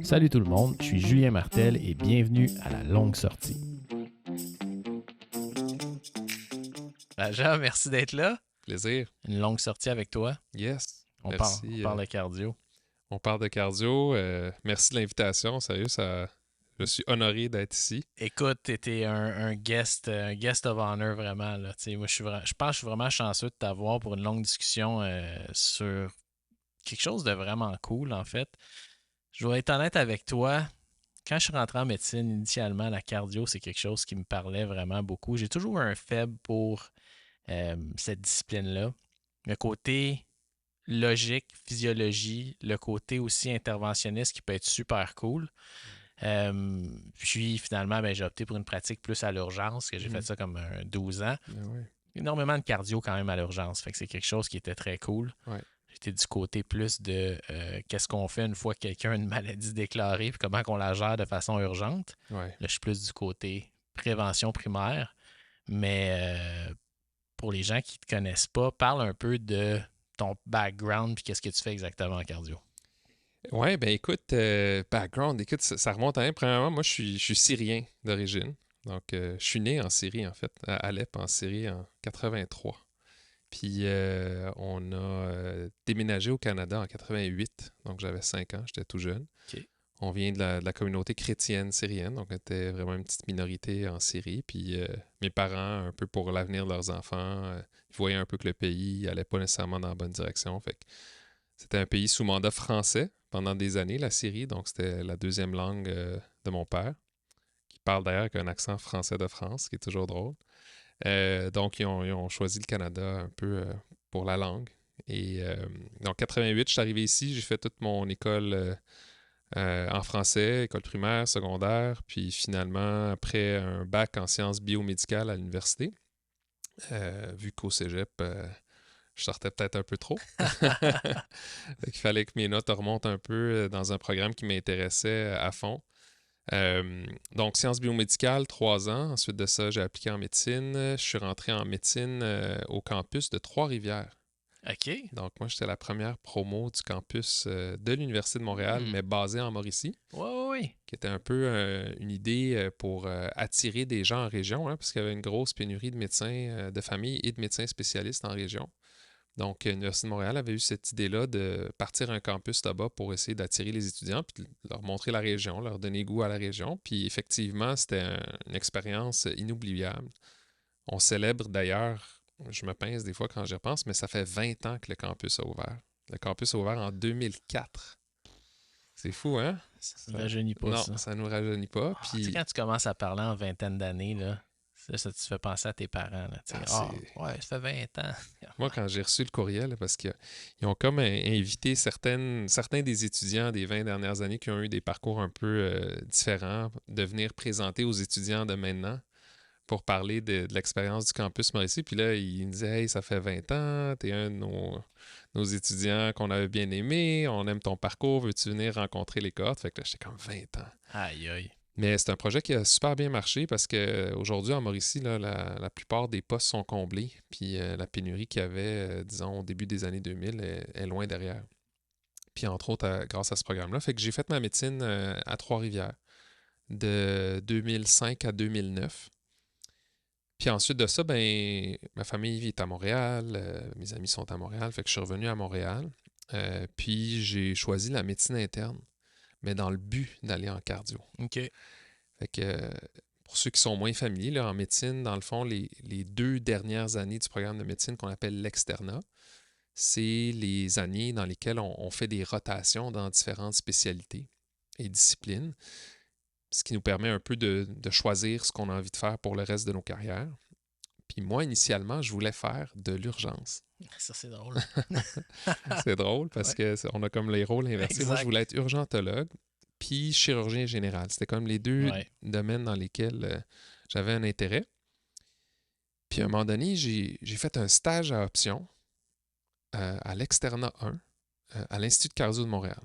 Salut tout le monde, je suis Julien Martel et bienvenue à la longue sortie. Jean, merci d'être là. Plaisir. Une longue sortie avec toi. Yes. On Merci. parle de cardio. On parle de cardio. Merci de l'invitation. Sérieux, je suis honoré d'être ici. Écoute, t'étais un guest of honor vraiment. Là. Moi, je pense que je suis vraiment chanceux de t'avoir pour une longue discussion sur quelque chose de vraiment cool, en fait. Je vais être honnête avec toi. Quand je suis rentré en médecine, initialement, la cardio, c'est quelque chose qui me parlait vraiment beaucoup. J'ai toujours eu un faible pour cette discipline-là. Le côté logique, physiologie, le côté aussi interventionniste qui peut être super cool. Puis finalement, j'ai opté pour une pratique plus à l'urgence, que j'ai fait ça comme 12 ans. Ouais. Énormément de cardio quand même à l'urgence. Fait que c'est quelque chose qui était très cool. Ouais. J'étais du côté plus de qu'est-ce qu'on fait une fois que quelqu'un a une maladie déclarée puis comment on la gère de façon urgente. Ouais. Là, je suis plus du côté prévention primaire. Mais pour les gens qui ne te connaissent pas, parle un peu de ton background puis qu'est-ce que tu fais exactement en cardio. Ouais, ben écoute, background, écoute, ça remonte à rien. Premièrement, moi, je suis syrien d'origine. Donc, je suis né en Syrie, en fait, à Alep, en Syrie, en 83. Puis, on a déménagé au Canada en 88. Donc, j'avais 5 ans, j'étais tout jeune. OK. On vient de la communauté chrétienne syrienne, donc on était vraiment une petite minorité en Syrie. Puis mes parents, un peu pour l'avenir de leurs enfants, ils voyaient un peu que le pays n'allait pas nécessairement dans la bonne direction. Fait que c'était un pays sous mandat français pendant des années, la Syrie. Donc c'était la deuxième langue de mon père, qui parle d'ailleurs avec un accent français de France, ce qui est toujours drôle. Donc ils ont choisi le Canada un peu pour la langue. Et donc 88, je suis arrivé ici, j'ai fait toute mon école en français, école primaire, secondaire, puis finalement, après un bac en sciences biomédicales à l'université, vu qu'au cégep, je sortais peut-être un peu trop. Il fallait que mes notes remontent un peu dans un programme qui m'intéressait à fond. Donc, sciences biomédicales, 3 ans. Ensuite de ça, j'ai appliqué en médecine. Je suis rentré en médecine au campus de Trois-Rivières. OK. Donc, moi, j'étais la première promo du campus de l'Université de Montréal, mais basée en Mauricie, Oui. qui était un peu une idée pour attirer des gens en région, hein, parce qu'il y avait une grosse pénurie de médecins de famille et de médecins spécialistes en région. Donc, l'Université de Montréal avait eu cette idée-là de partir un campus là-bas pour essayer d'attirer les étudiants, puis de leur montrer la région, leur donner goût à la région. Puis, effectivement, c'était une expérience inoubliable. On célèbre d'ailleurs, je me pince des fois quand j'y repense, mais ça fait 20 ans que le campus a ouvert. Le campus a ouvert en 2004. C'est fou, hein? Ça ne rajeunit pas, Non, ça. ça nous rajeunit pas. Tu sais, Puis, quand tu commences à parler en vingtaine d'années, là, ça te fait penser à tes parents. Là, ouais, ça fait 20 ans. moi, quand j'ai reçu le courriel, parce qu'ils ont comme invité certains des étudiants des 20 dernières années qui ont eu des parcours un peu différents de venir présenter aux étudiants de maintenant pour parler de l'expérience du campus Mauricie. Puis là, ils me disaient « Hey, ça fait 20 ans, t'es un de nos étudiants qu'on avait bien aimé, on aime ton parcours, veux-tu venir rencontrer les cohortes? » Fait que là, j'étais comme 20 ans. Aïe, aïe. Mais c'est un projet qui a super bien marché parce qu'aujourd'hui, en Mauricie, là, la plupart des postes sont comblés. Puis la pénurie qu'il y avait, disons, au début des années 2000 est loin derrière. Puis entre autres, grâce à ce programme-là, fait que j'ai fait ma médecine à Trois-Rivières de 2005 à 2009. Puis ensuite de ça, ben, ma famille vit à Montréal, mes amis sont à Montréal, fait que je suis revenu à Montréal. Puis j'ai choisi la médecine interne, mais dans le but d'aller en cardio. OK. Fait que pour ceux qui sont moins familiers, là, en médecine, dans le fond, les 2 dernières années du programme de médecine qu'on appelle l'externat, c'est les années dans lesquelles on fait des rotations dans différentes spécialités et disciplines, ce qui nous permet un peu de choisir ce qu'on a envie de faire pour le reste de nos carrières. Puis moi, initialement, je voulais faire de l'urgence. Ça, c'est drôle. C'est drôle parce Ouais. qu'on a comme les rôles inversés. Exact. Moi, je voulais être urgentologue puis chirurgien général. C'était comme les 2 domaines dans lesquels j'avais un intérêt. Puis à un moment donné, j'ai fait un stage à option à l'externat 1 à l'Institut de cardio de Montréal.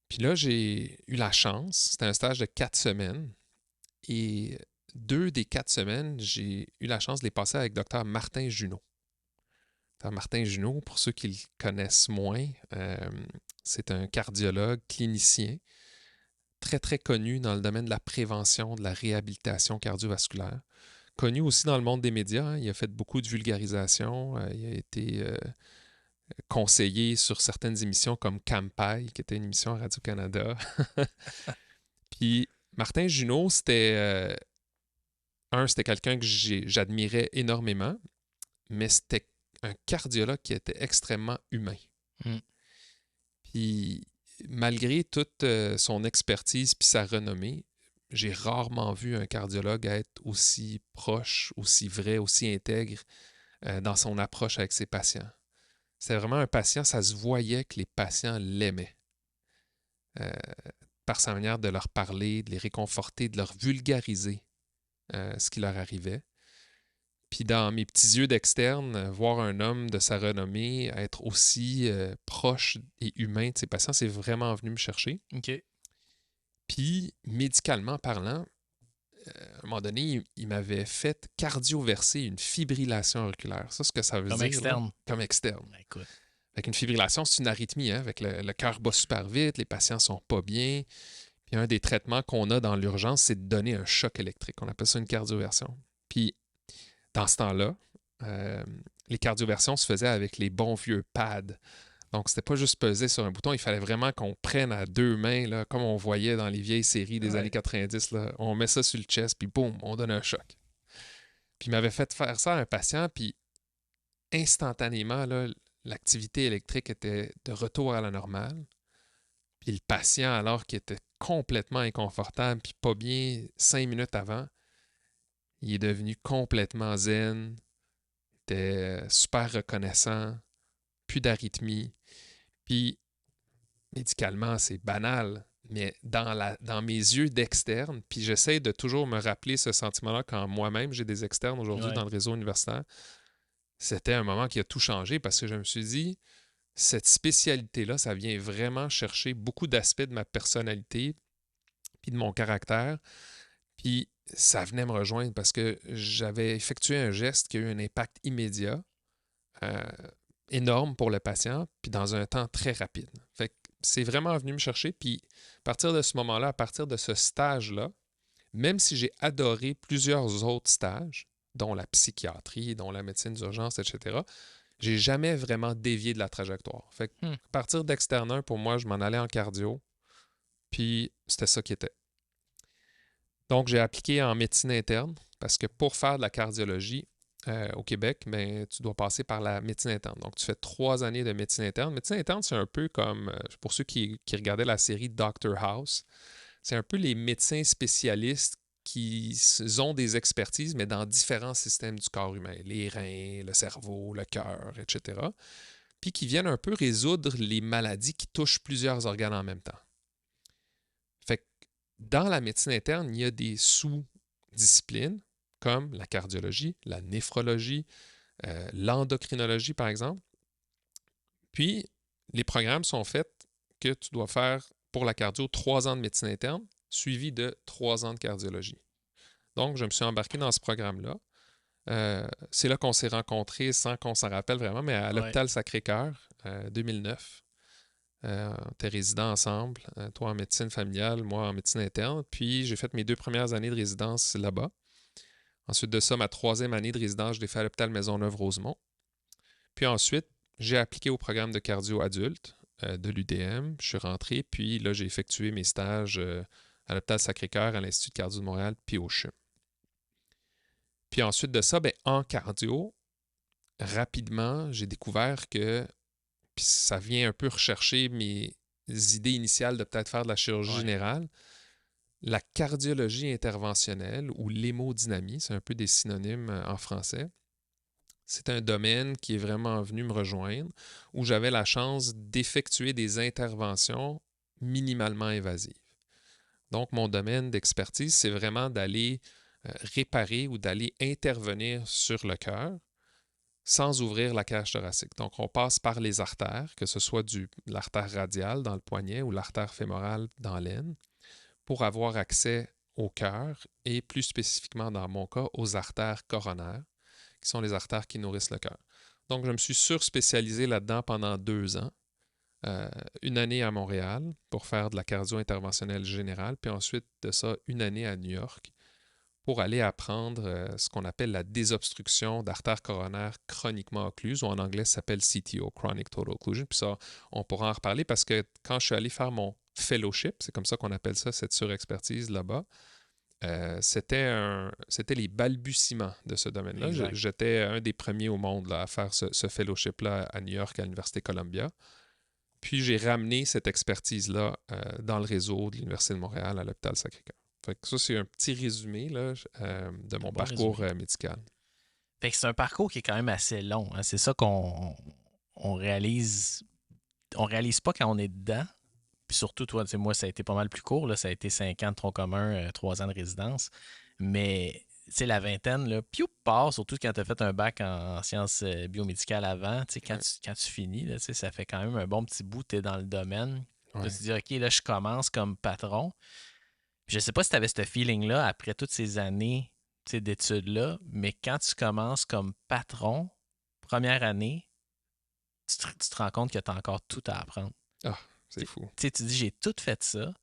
Puis là, j'ai eu la chance, c'était un stage de 4 semaines, et 2 des 4 semaines, j'ai eu la chance de les passer avec Dr Martin Junot. Dr Martin Junot, pour ceux qui le connaissent moins, C'est un cardiologue clinicien très, très connu dans le domaine de la prévention, de la réhabilitation cardiovasculaire. Connu aussi dans le monde des médias. Hein. Il a fait beaucoup de vulgarisation. Il a été conseiller sur certaines émissions comme Campai, qui était une émission à Radio-Canada. Puis Martin Junot, c'était quelqu'un que j'admirais énormément, mais c'était un cardiologue qui était extrêmement humain. Mm. Puis malgré toute son expertise puis sa renommée, j'ai rarement vu un cardiologue être aussi proche, aussi vrai, aussi intègre dans son approche avec ses patients. C'était vraiment un patient, ça se voyait que les patients l'aimaient. Par sa manière de leur parler, de les réconforter, de leur vulgariser ce qui leur arrivait. Puis dans mes petits yeux d'externe, voir un homme de sa renommée être aussi proche et humain de ses patients, c'est vraiment venu me chercher. OK. Puis, médicalement parlant, à un moment donné, il m'avait fait cardioverser une fibrillation auriculaire. Ça, ce que ça veut Comme dire, externe. là, comme externe. Ben, écoute. Avec une fibrillation, c'est une arythmie, hein, avec le cœur bat super vite, les patients sont pas bien. Puis un des traitements qu'on a dans l'urgence, c'est de donner un choc électrique. On appelle ça une cardioversion. Puis, dans ce temps-là, les cardioversions se faisaient avec les bons vieux pads. Donc, c'était pas juste peser sur un bouton, il fallait vraiment qu'on prenne à deux mains, là, comme on voyait dans les vieilles séries des années 90. Là. On met ça sur le chest, puis boum, on donne un choc. Puis il m'avait fait faire ça à un patient, puis instantanément, là, l'activité électrique était de retour à la normale. Puis le patient, alors qu'il était complètement inconfortable, puis pas bien 5 minutes avant, il est devenu complètement zen, était super reconnaissant, plus d'arythmie. Puis, médicalement, c'est banal, mais dans mes yeux d'externe, puis j'essaie de toujours me rappeler ce sentiment-là quand moi-même j'ai des externes aujourd'hui dans le réseau universitaire, c'était un moment qui a tout changé parce que je me suis dit, cette spécialité-là, ça vient vraiment chercher beaucoup d'aspects de ma personnalité puis de mon caractère. Puis ça venait me rejoindre parce que j'avais effectué un geste qui a eu un impact immédiat, euh, énorme pour le patient, puis dans un temps très rapide. Fait que c'est vraiment venu me chercher. Puis à partir de ce moment-là, à partir de ce stage-là, même si j'ai adoré plusieurs autres stages, dont la psychiatrie, dont la médecine d'urgence, etc., j'ai jamais vraiment dévié de la trajectoire. Fait que à partir d'Externe 1, pour moi, je m'en allais en cardio, puis c'était ça qui était. Donc, j'ai appliqué en médecine interne parce que pour faire de la cardiologie au Québec, ben, tu dois passer par la médecine interne. Donc, tu fais 3 années de médecine interne. Médecine interne, c'est un peu comme, pour ceux qui regardaient la série Doctor House, c'est un peu les médecins spécialistes qui ont des expertises, mais dans différents systèmes du corps humain, les reins, le cerveau, le cœur, etc. Puis qui viennent un peu résoudre les maladies qui touchent plusieurs organes en même temps. Fait que dans la médecine interne, il y a des sous-disciplines comme la cardiologie, la néphrologie, l'endocrinologie, par exemple. Puis, les programmes sont faits que tu dois faire pour la cardio 3 ans de médecine interne, suivi de 3 ans de cardiologie. Donc, je me suis embarqué dans ce programme-là. C'est là qu'on s'est rencontrés sans qu'on s'en rappelle vraiment, mais à l'hôpital Sacré-Cœur, 2009. On était résidents ensemble, toi en médecine familiale, moi en médecine interne. Puis j'ai fait mes 2 premières années de résidence là-bas. Ensuite de ça, ma 3e année de résidence, je l'ai fait à l'hôpital Maisonneuve-Rosemont. Puis ensuite, j'ai appliqué au programme de cardio adulte de l'UDM. Je suis rentré, puis là, j'ai effectué mes stages à l'hôpital Sacré-Cœur, à l'Institut de cardio de Montréal, puis au CHUM. Puis ensuite de ça, ben, en cardio, rapidement, j'ai découvert que, puis ça vient un peu rechercher mes idées initiales de peut-être faire de la chirurgie générale, la cardiologie interventionnelle ou l'hémodynamie, c'est un peu des synonymes en français. C'est un domaine qui est vraiment venu me rejoindre, où j'avais la chance d'effectuer des interventions minimalement invasives. Donc, mon domaine d'expertise, c'est vraiment d'aller réparer ou d'aller intervenir sur le cœur sans ouvrir la cage thoracique. Donc, on passe par les artères, que ce soit l'artère radiale dans le poignet ou l'artère fémorale dans l'aine, pour avoir accès au cœur et plus spécifiquement dans mon cas aux artères coronaires, qui sont les artères qui nourrissent le cœur. Donc, je me suis surspécialisé là-dedans pendant 2 ans. une année à Montréal pour faire de la cardio interventionnelle générale, puis ensuite de ça, une année à New York pour aller apprendre ce qu'on appelle la désobstruction d'artères coronaires chroniquement occluses, ou en anglais, ça s'appelle CTO, Chronic Total Occlusion. Puis ça, on pourra en reparler parce que quand je suis allé faire mon fellowship, c'est comme ça qu'on appelle ça, cette surexpertise là-bas, c'était les balbutiements de ce domaine-là. Exact. J'étais un des premiers au monde là, à faire ce fellowship-là à New York, à l'Université Columbia. Puis j'ai ramené cette expertise-là dans le réseau de l'Université de Montréal à l'hôpital Sacré-Cœur. Fait que ça, c'est un petit résumé là, de mon Bon parcours résumé. médical. Fait que c'est un parcours qui est quand même assez long. Hein. C'est ça qu'on réalise. On réalise pas quand on est dedans. Puis surtout, toi, moi, ça a été pas mal plus court. Là. Ça a été 5 ans de tronc commun, 3 ans de résidence. Mais la vingtaine, là, piou, part, surtout quand tu as fait un bac en sciences biomédicales avant. Quand, Ouais. quand tu finis, là, ça fait quand même un bon petit bout, tu es dans le domaine. Là, Ouais. tu te dis, OK, là, je commence comme patron. Puis je sais pas si tu avais ce feeling-là après toutes ces années d'études-là, mais quand tu commences comme patron, première année, tu te rends compte que tu as encore tout à apprendre. Ah, c'est Tu fou. sais, tu dis, j'ai tout fait ça,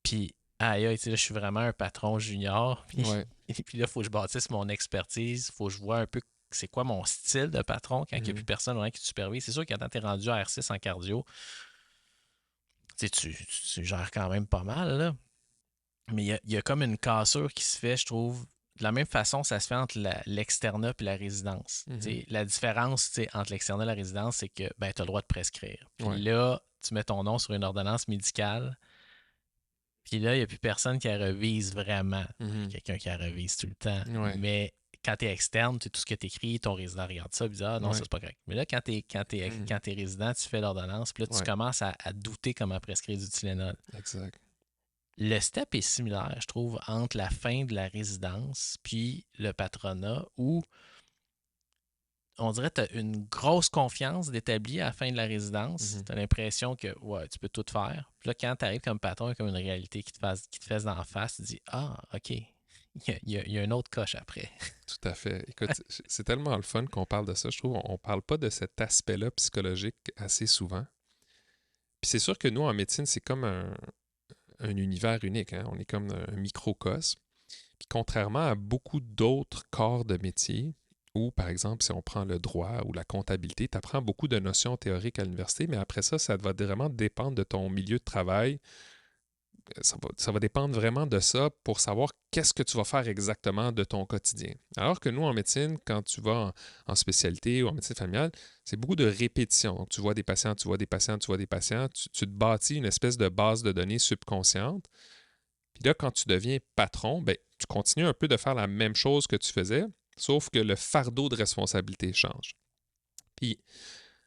puis aïe, aïe, là, je suis vraiment un patron junior, puis, Ouais. et puis là, il faut que je bâtisse mon expertise, il faut que je vois un peu c'est quoi mon style de patron quand il n'y a plus Mhm. personne vraiment qui te supervise. C'est sûr que quand tu es rendu à R6 en cardio, tu gères quand même pas mal, là. Mais il y a comme une cassure qui se fait, je trouve. De la même façon, ça se fait entre l'externat et la résidence. Mhm. La différence entre l'externat et la résidence, c'est que ben, tu as le droit de prescrire. Puis Ouais. là, tu mets ton nom sur une ordonnance médicale. Puis là, il n'y a plus personne qui la revise vraiment. Il y a Mhm. quelqu'un qui la revise tout le temps. Ouais. Mais quand tu es externe, tout ce que tu écris, ton résident regarde ça, puis dit, ah non, ça Ouais. c'est pas correct. Mais là, Mhm. quand t'es résident, tu fais l'ordonnance, puis là, tu Ouais. commences à douter comment prescrire du Tylenol. Exact. Le step est similaire, je trouve, entre la fin de la résidence puis le patronat où on dirait que tu as une grosse confiance d'établir à la fin de la résidence. Mhm. Tu as l'impression que ouais, tu peux tout faire. Puis là, quand tu arrives comme patron, il y a comme une réalité qui te fesse d'en face, tu dis ah, OK, il y a une autre coche après. Tout à fait. Écoute, c'est tellement le fun qu'on parle de ça. Je trouve qu'on ne parle pas de cet aspect-là psychologique assez souvent. Puis c'est sûr que nous, en médecine, c'est comme un univers unique. Hein? On est comme un microcosme. Puis contrairement à beaucoup d'autres corps de métier, où, par exemple, si on prend le droit ou la comptabilité, tu apprends beaucoup de notions théoriques à l'université, mais après ça, ça va vraiment dépendre de ton milieu de travail. Ça va dépendre vraiment de ça pour savoir qu'est-ce que tu vas faire exactement de ton quotidien. Alors que nous, en médecine, quand tu vas en spécialité ou en médecine familiale, c'est beaucoup de répétition. Donc, tu vois des patients, tu vois des patients, tu vois des patients, tu te bâtis une espèce de base de données subconsciente. Puis là, quand tu deviens patron, ben, tu continues un peu de faire la même chose que tu faisais, sauf que le fardeau de responsabilité change. Puis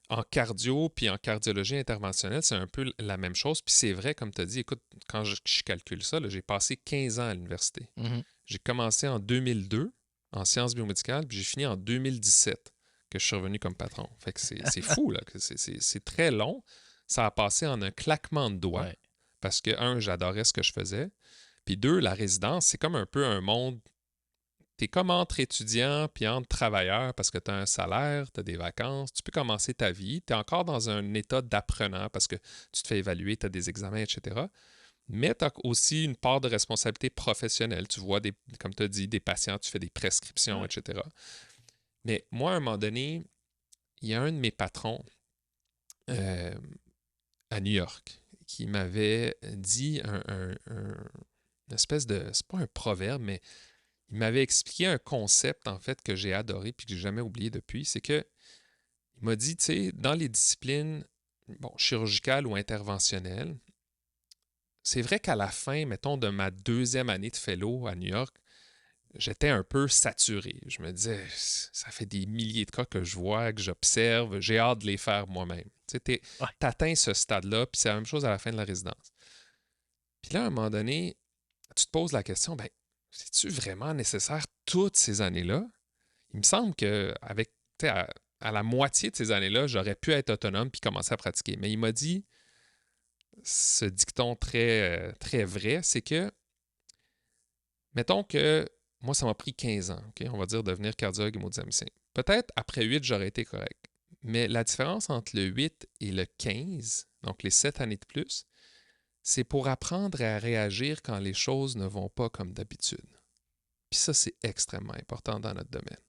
en cardio, puis en cardiologie interventionnelle, c'est un peu la même chose. Puis c'est vrai, comme tu as dit, écoute, quand je calcule ça, là, j'ai passé 15 ans à l'université. Mhm. J'ai commencé en 2002 en sciences biomédicales, puis j'ai fini en 2017 que je suis revenu comme patron. Fait que c'est fou, là. C'est très long. Ça a passé en un claquement de doigts Ouais. parce que, un, j'adorais ce que je faisais. Puis deux, la résidence, c'est comme un peu un monde. T'es comme entre étudiant puis entre travailleur parce que tu as un salaire, tu as des vacances, tu peux commencer ta vie. Tu es encore dans un état d'apprenant parce que tu te fais évaluer, tu as des examens, etc. Mais tu as aussi une part de responsabilité professionnelle. Tu vois, comme tu as dit, des patients, tu fais des prescriptions, Ouais. etc. Mais moi, à un moment donné, il y a un de mes patrons euh, à New York qui m'avait dit une espèce de. C'est pas un proverbe, mais il m'avait expliqué un concept, en fait, que j'ai adoré puis que j'ai jamais oublié depuis. C'est que il m'a dit, tu sais, dans les disciplines chirurgicales ou interventionnelles, c'est vrai qu'à la fin, mettons, de ma deuxième année de fellow à New York, j'étais un peu saturé. Je me disais, ça fait des milliers de cas que je vois, que j'observe, j'ai hâte de les faire moi-même. Tu sais, Ouais. t'atteins ce stade-là, puis c'est la même chose à la fin de la résidence. Puis là, à un moment donné, tu te poses la question, ben, c'est-tu vraiment nécessaire toutes ces années-là? Il me semble qu'avec à la moitié de ces années-là, j'aurais pu être autonome puis commencer à pratiquer. Mais il m'a dit ce dicton très vrai, c'est que, mettons que moi, ça m'a pris 15 ans, OK, on va dire, devenir cardiologue hémodynamicien. Peut-être après 8, j'aurais été correct. Mais la différence entre le 8 et le 15, donc les 7 années de plus, c'est pour apprendre à réagir quand les choses ne vont pas comme d'habitude. Puis ça, c'est extrêmement important dans notre domaine.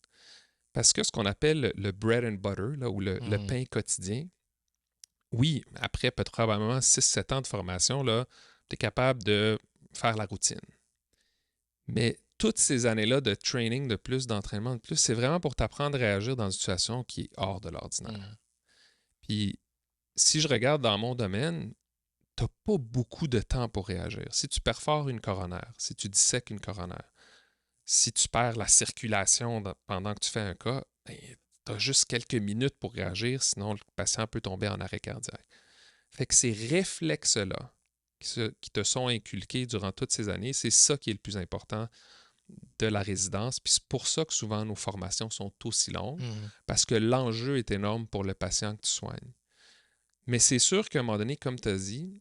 Parce que ce qu'on appelle le bread and butter, là, ou le pain quotidien, oui, après peut-être probablement 6-7 ans de formation, tu es capable de faire la routine. Mais toutes ces années-là de training de plus, d'entraînement de plus, c'est vraiment pour t'apprendre à réagir dans une situation qui est hors de l'ordinaire. Puis, si je regarde dans mon domaine, tu n'as pas beaucoup de temps pour réagir. Si tu perfores une coronaire, si tu dissèques une coronaire, si tu perds la circulation pendant que tu fais un cas, ben, tu as juste quelques minutes pour réagir, sinon le patient peut tomber en arrêt cardiaque. Fait que ces réflexes-là qui te sont inculqués durant toutes ces années, c'est ça qui est le plus important de la résidence. Puis c'est pour ça que souvent nos formations sont aussi longues, parce que l'enjeu est énorme pour le patient que tu soignes. Mais c'est sûr qu'à un moment donné, comme tu as dit,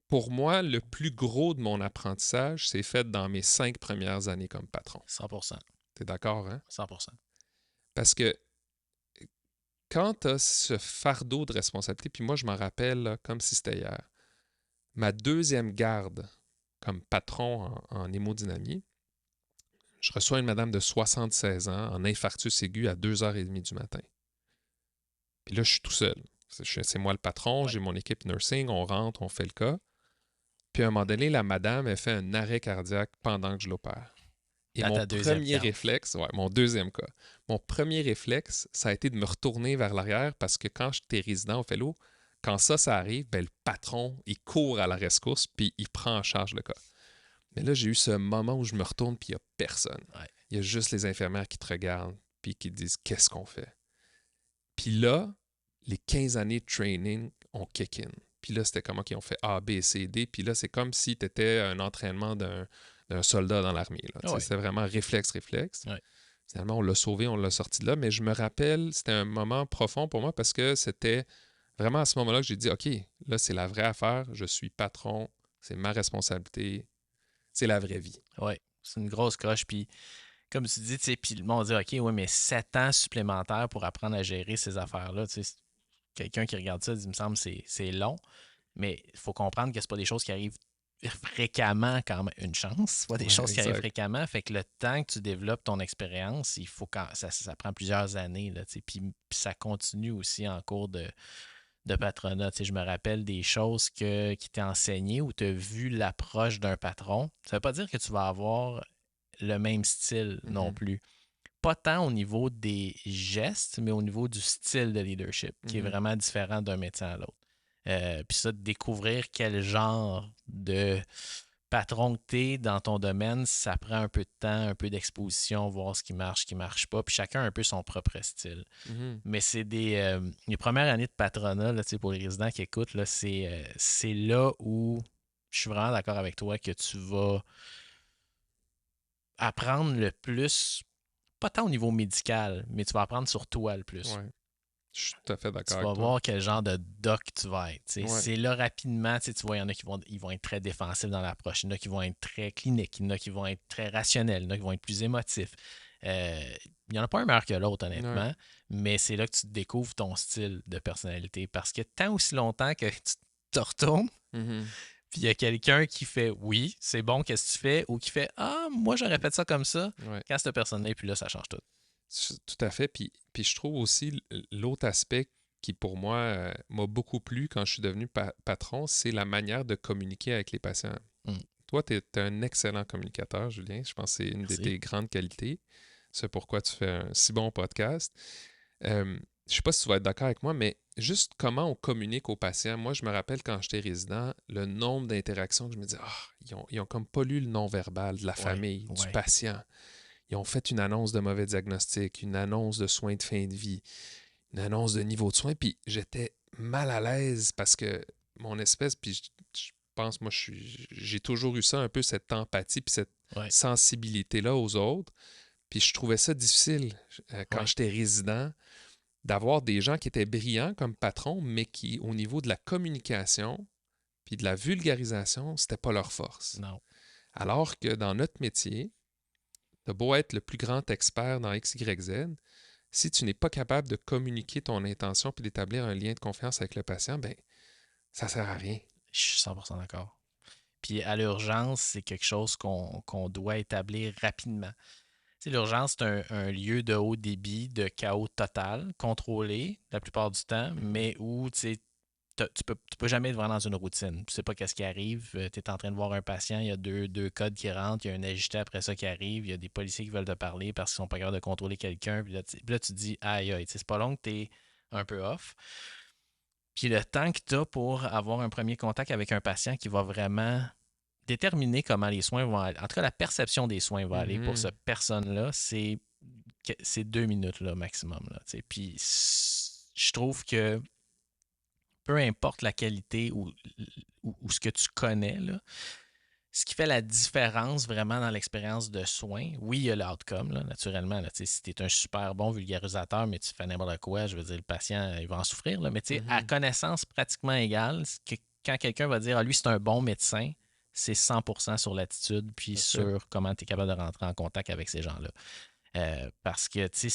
pour moi, le plus gros de mon apprentissage, c'est fait dans mes 5 premières années comme patron. 100%. Tu es d'accord, hein? 100%. Parce que quand tu as ce fardeau de responsabilité, puis moi, je m'en rappelle là, comme si c'était hier, ma deuxième garde comme patron en hémodynamie, je reçois une madame de 76 ans en infarctus aigu à 2h30 du matin. Puis là, je suis tout seul. C'est moi le patron, j'ai mon équipe nursing, on rentre, on fait le cas. Puis à un moment donné, la madame, elle fait un arrêt cardiaque pendant que je l'opère. Et mon premier réflexe, mon deuxième cas, mon premier réflexe, ça a été de me retourner vers l'arrière parce que quand j'étais résident au fellow, quand ça arrive, ben, le patron, il court à la rescousse puis il prend en charge le cas. Mais là, j'ai eu ce moment où je me retourne puis il n'y a personne. Il y a juste les infirmières qui te regardent puis qui te disent « Qu'est-ce qu'on fait? » Puis là, les 15 années de training ont kick in. Puis là, c'était comment qu'ils ont fait A, B, C, D. Puis là, c'est comme si tu étais un entraînement d'un soldat dans l'armée. C'était vraiment réflexe. Ouais. Finalement, on l'a sauvé, on l'a sorti de là. Mais je me rappelle, c'était un moment profond pour moi parce que c'était vraiment à ce moment-là que j'ai dit, OK, là, c'est la vraie affaire. Je suis patron. C'est ma responsabilité. C'est la vraie vie. Oui, c'est une grosse coche. Puis, comme tu dis, puis le monde dit, OK, oui, mais 7 ans supplémentaires pour apprendre à gérer ces affaires-là. Quelqu'un qui regarde ça dit, il me semble, c'est long. Mais il faut comprendre que ce pas des choses qui arrivent fréquemment quand même. Une chance, c'est pas des choses qui arrivent fréquemment. Fait que le temps que tu développes ton expérience, il faut ça prend plusieurs années. Là, puis ça continue aussi en cours de patronat. Je me rappelle des choses qui t'ont enseigné ou tu as vu l'approche d'un patron. Ça ne veut pas dire que tu vas avoir le même style non plus. Pas tant au niveau des gestes, mais au niveau du style de leadership, qui est vraiment différent d'un médecin à l'autre. Puis ça, de découvrir quel genre de patron que tu es dans ton domaine, ça prend un peu de temps, un peu d'exposition, voir ce qui marche pas. Puis chacun a un peu son propre style. Mais c'est les premières années de patronat, là, pour les résidents qui écoutent, là, c'est là où je suis vraiment d'accord avec toi que tu vas apprendre le plus, pas tant au niveau médical, mais tu vas apprendre sur toi le plus. Ouais. Je suis tout à fait d'accord avec toi. Tu vas voir quel genre de doc tu vas être. C'est là rapidement, tu vois, il y en a qui vont être très défensifs dans l'approche, il y en a qui vont être très cliniques, il y en a qui vont être très rationnels, il y en a qui vont être plus émotifs. Il n'y en a pas un meilleur que l'autre, honnêtement, mais c'est là que tu découvres ton style de personnalité parce que tant aussi longtemps que tu te retournes, puis il y a quelqu'un qui fait oui, c'est bon, qu'est-ce que tu fais, ou qui fait ah, moi j'aurais fait ça comme ça, quand cette personne-là, et puis là, ça change tout. Tout à fait. Puis je trouve aussi l'autre aspect qui, pour moi, m'a beaucoup plu quand je suis devenu patron, c'est la manière de communiquer avec les patients. Toi, tu es un excellent communicateur, Julien. Je pense que c'est une de tes grandes qualités. C'est pourquoi tu fais un si bon podcast. Je ne sais pas si tu vas être d'accord avec moi, mais juste comment on communique aux patients. Moi, je me rappelle quand j'étais résident, le nombre d'interactions que je me disais, ils ont comme pas lu le non-verbal de la famille, du patient. Ils ont fait une annonce de mauvais diagnostic, une annonce de soins de fin de vie, une annonce de niveau de soins, puis j'étais mal à l'aise parce que mon espèce, puis je pense, moi, j'ai toujours eu ça, un peu cette empathie, puis cette sensibilité-là aux autres, puis je trouvais ça difficile quand j'étais résident, d'avoir des gens qui étaient brillants comme patrons, mais qui, au niveau de la communication, puis de la vulgarisation, c'était pas leur force. Non. Alors que dans notre métier, t'as beau être le plus grand expert dans X, Y, Z, si tu n'es pas capable de communiquer ton intention puis d'établir un lien de confiance avec le patient, ben Ça sert à rien. Je suis 100% d'accord. Puis à l'urgence, c'est quelque chose qu'on doit établir rapidement. Tu sais, l'urgence, c'est un lieu de haut débit, de chaos total, contrôlé la plupart du temps, Mhm. mais où tu sais, tu peux jamais être vraiment dans une routine. Tu sais pas qu'est-ce qui arrive. Tu es en train de voir un patient, il y a deux codes qui rentrent, il y a un agité après ça qui arrive, il y a des policiers qui veulent te parler parce qu'ils sont pas capables de contrôler quelqu'un. Puis là, tu te dis, aïe, aïe, tu sais, c'est pas long que tu es un peu off. Puis le temps que tu as pour avoir un premier contact avec un patient qui va vraiment déterminer comment les soins vont aller. En tout cas, la perception des soins va aller pour Mhm. cette personne-là, c'est 2 minutes là, maximum. Là, tu sais. Puis je trouve que peu importe la qualité ou ce que tu connais, là, ce qui fait la différence vraiment dans l'expérience de soins, oui, il y a l'outcome, là, naturellement. Là, si tu es un super bon vulgarisateur, mais tu fais n'importe quoi, je veux dire, le patient, il va en souffrir. Là, mais à Mhm. connaissance pratiquement égale, quand quelqu'un va dire, ah, lui, c'est un bon médecin, c'est 100% sur l'attitude, puis Tout à fait. sur comment tu es capable de rentrer en contact avec ces gens-là. Parce que tu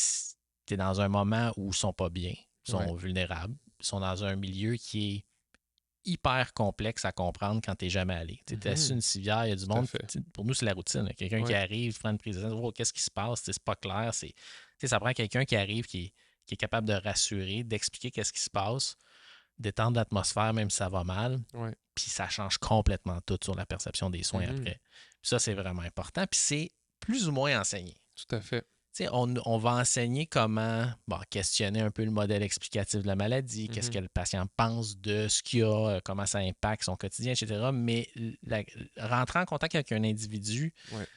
es dans un moment où ils sont pas bien, ils Ouais. sont vulnérables, ils sont dans un milieu qui est hyper complexe à comprendre quand tu n'es jamais allé. Tu es assis Mhm. une civière, il y a du Tout à monde. fait. Pour nous, c'est la routine. Quelqu'un qui Ouais. arrive, prend une prise de sang, oh, qu'est-ce qui se passe? C'est pas clair. Ça prend quelqu'un qui arrive, qui est capable de rassurer, d'expliquer qu'est-ce qui se passe, d'étendre l'atmosphère, même si ça va mal. Ouais. Puis ça change complètement tout sur la perception des soins Mhm. après. Puis ça, c'est vraiment important. Puis c'est plus ou moins enseigné. Tout à fait. On va enseigner comment questionner un peu le modèle explicatif de la maladie, qu'est-ce Mhm. que le patient pense de ce qu'il a, comment ça impacte son quotidien, etc. Mais rentrer en contact avec un individu Ouais.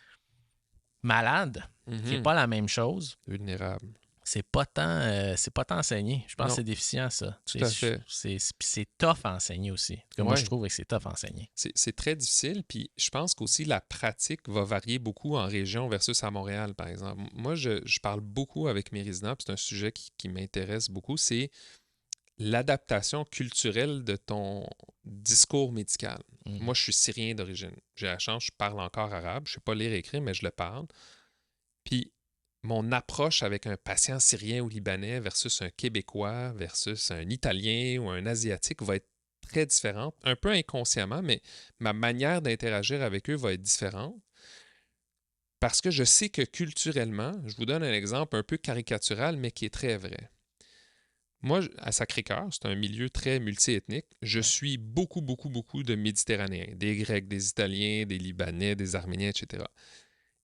malade, qui n'est Mhm. pas la même chose, Vulnérable. c'est pas tant enseigné. Je pense que Non, c'est déficient, ça. tout à fait. Puis c'est tough à enseigner aussi. En tout cas, moi, je Ouais. trouve que c'est tough à enseigner. C'est très difficile, puis je pense qu'aussi la pratique va varier beaucoup en région versus à Montréal, par exemple. Moi, je parle beaucoup avec mes résidents, puis c'est un sujet qui m'intéresse beaucoup, c'est l'adaptation culturelle de ton discours médical. Mhm. Moi, je suis syrien d'origine. J'ai la chance, je parle encore arabe. Je ne sais pas lire et écrire, mais je le parle. Puis, mon approche avec un patient syrien ou libanais versus un Québécois versus un Italien ou un Asiatique va être très différente, un peu inconsciemment, mais ma manière d'interagir avec eux va être différente parce que je sais que culturellement, je vous donne un exemple un peu caricatural, mais qui est très vrai. Moi, à Sacré-Cœur, c'est un milieu très multiethnique. Je Ouais. suis beaucoup, beaucoup, beaucoup de Méditerranéens, des Grecs, des Italiens, des Libanais, des Arméniens, etc.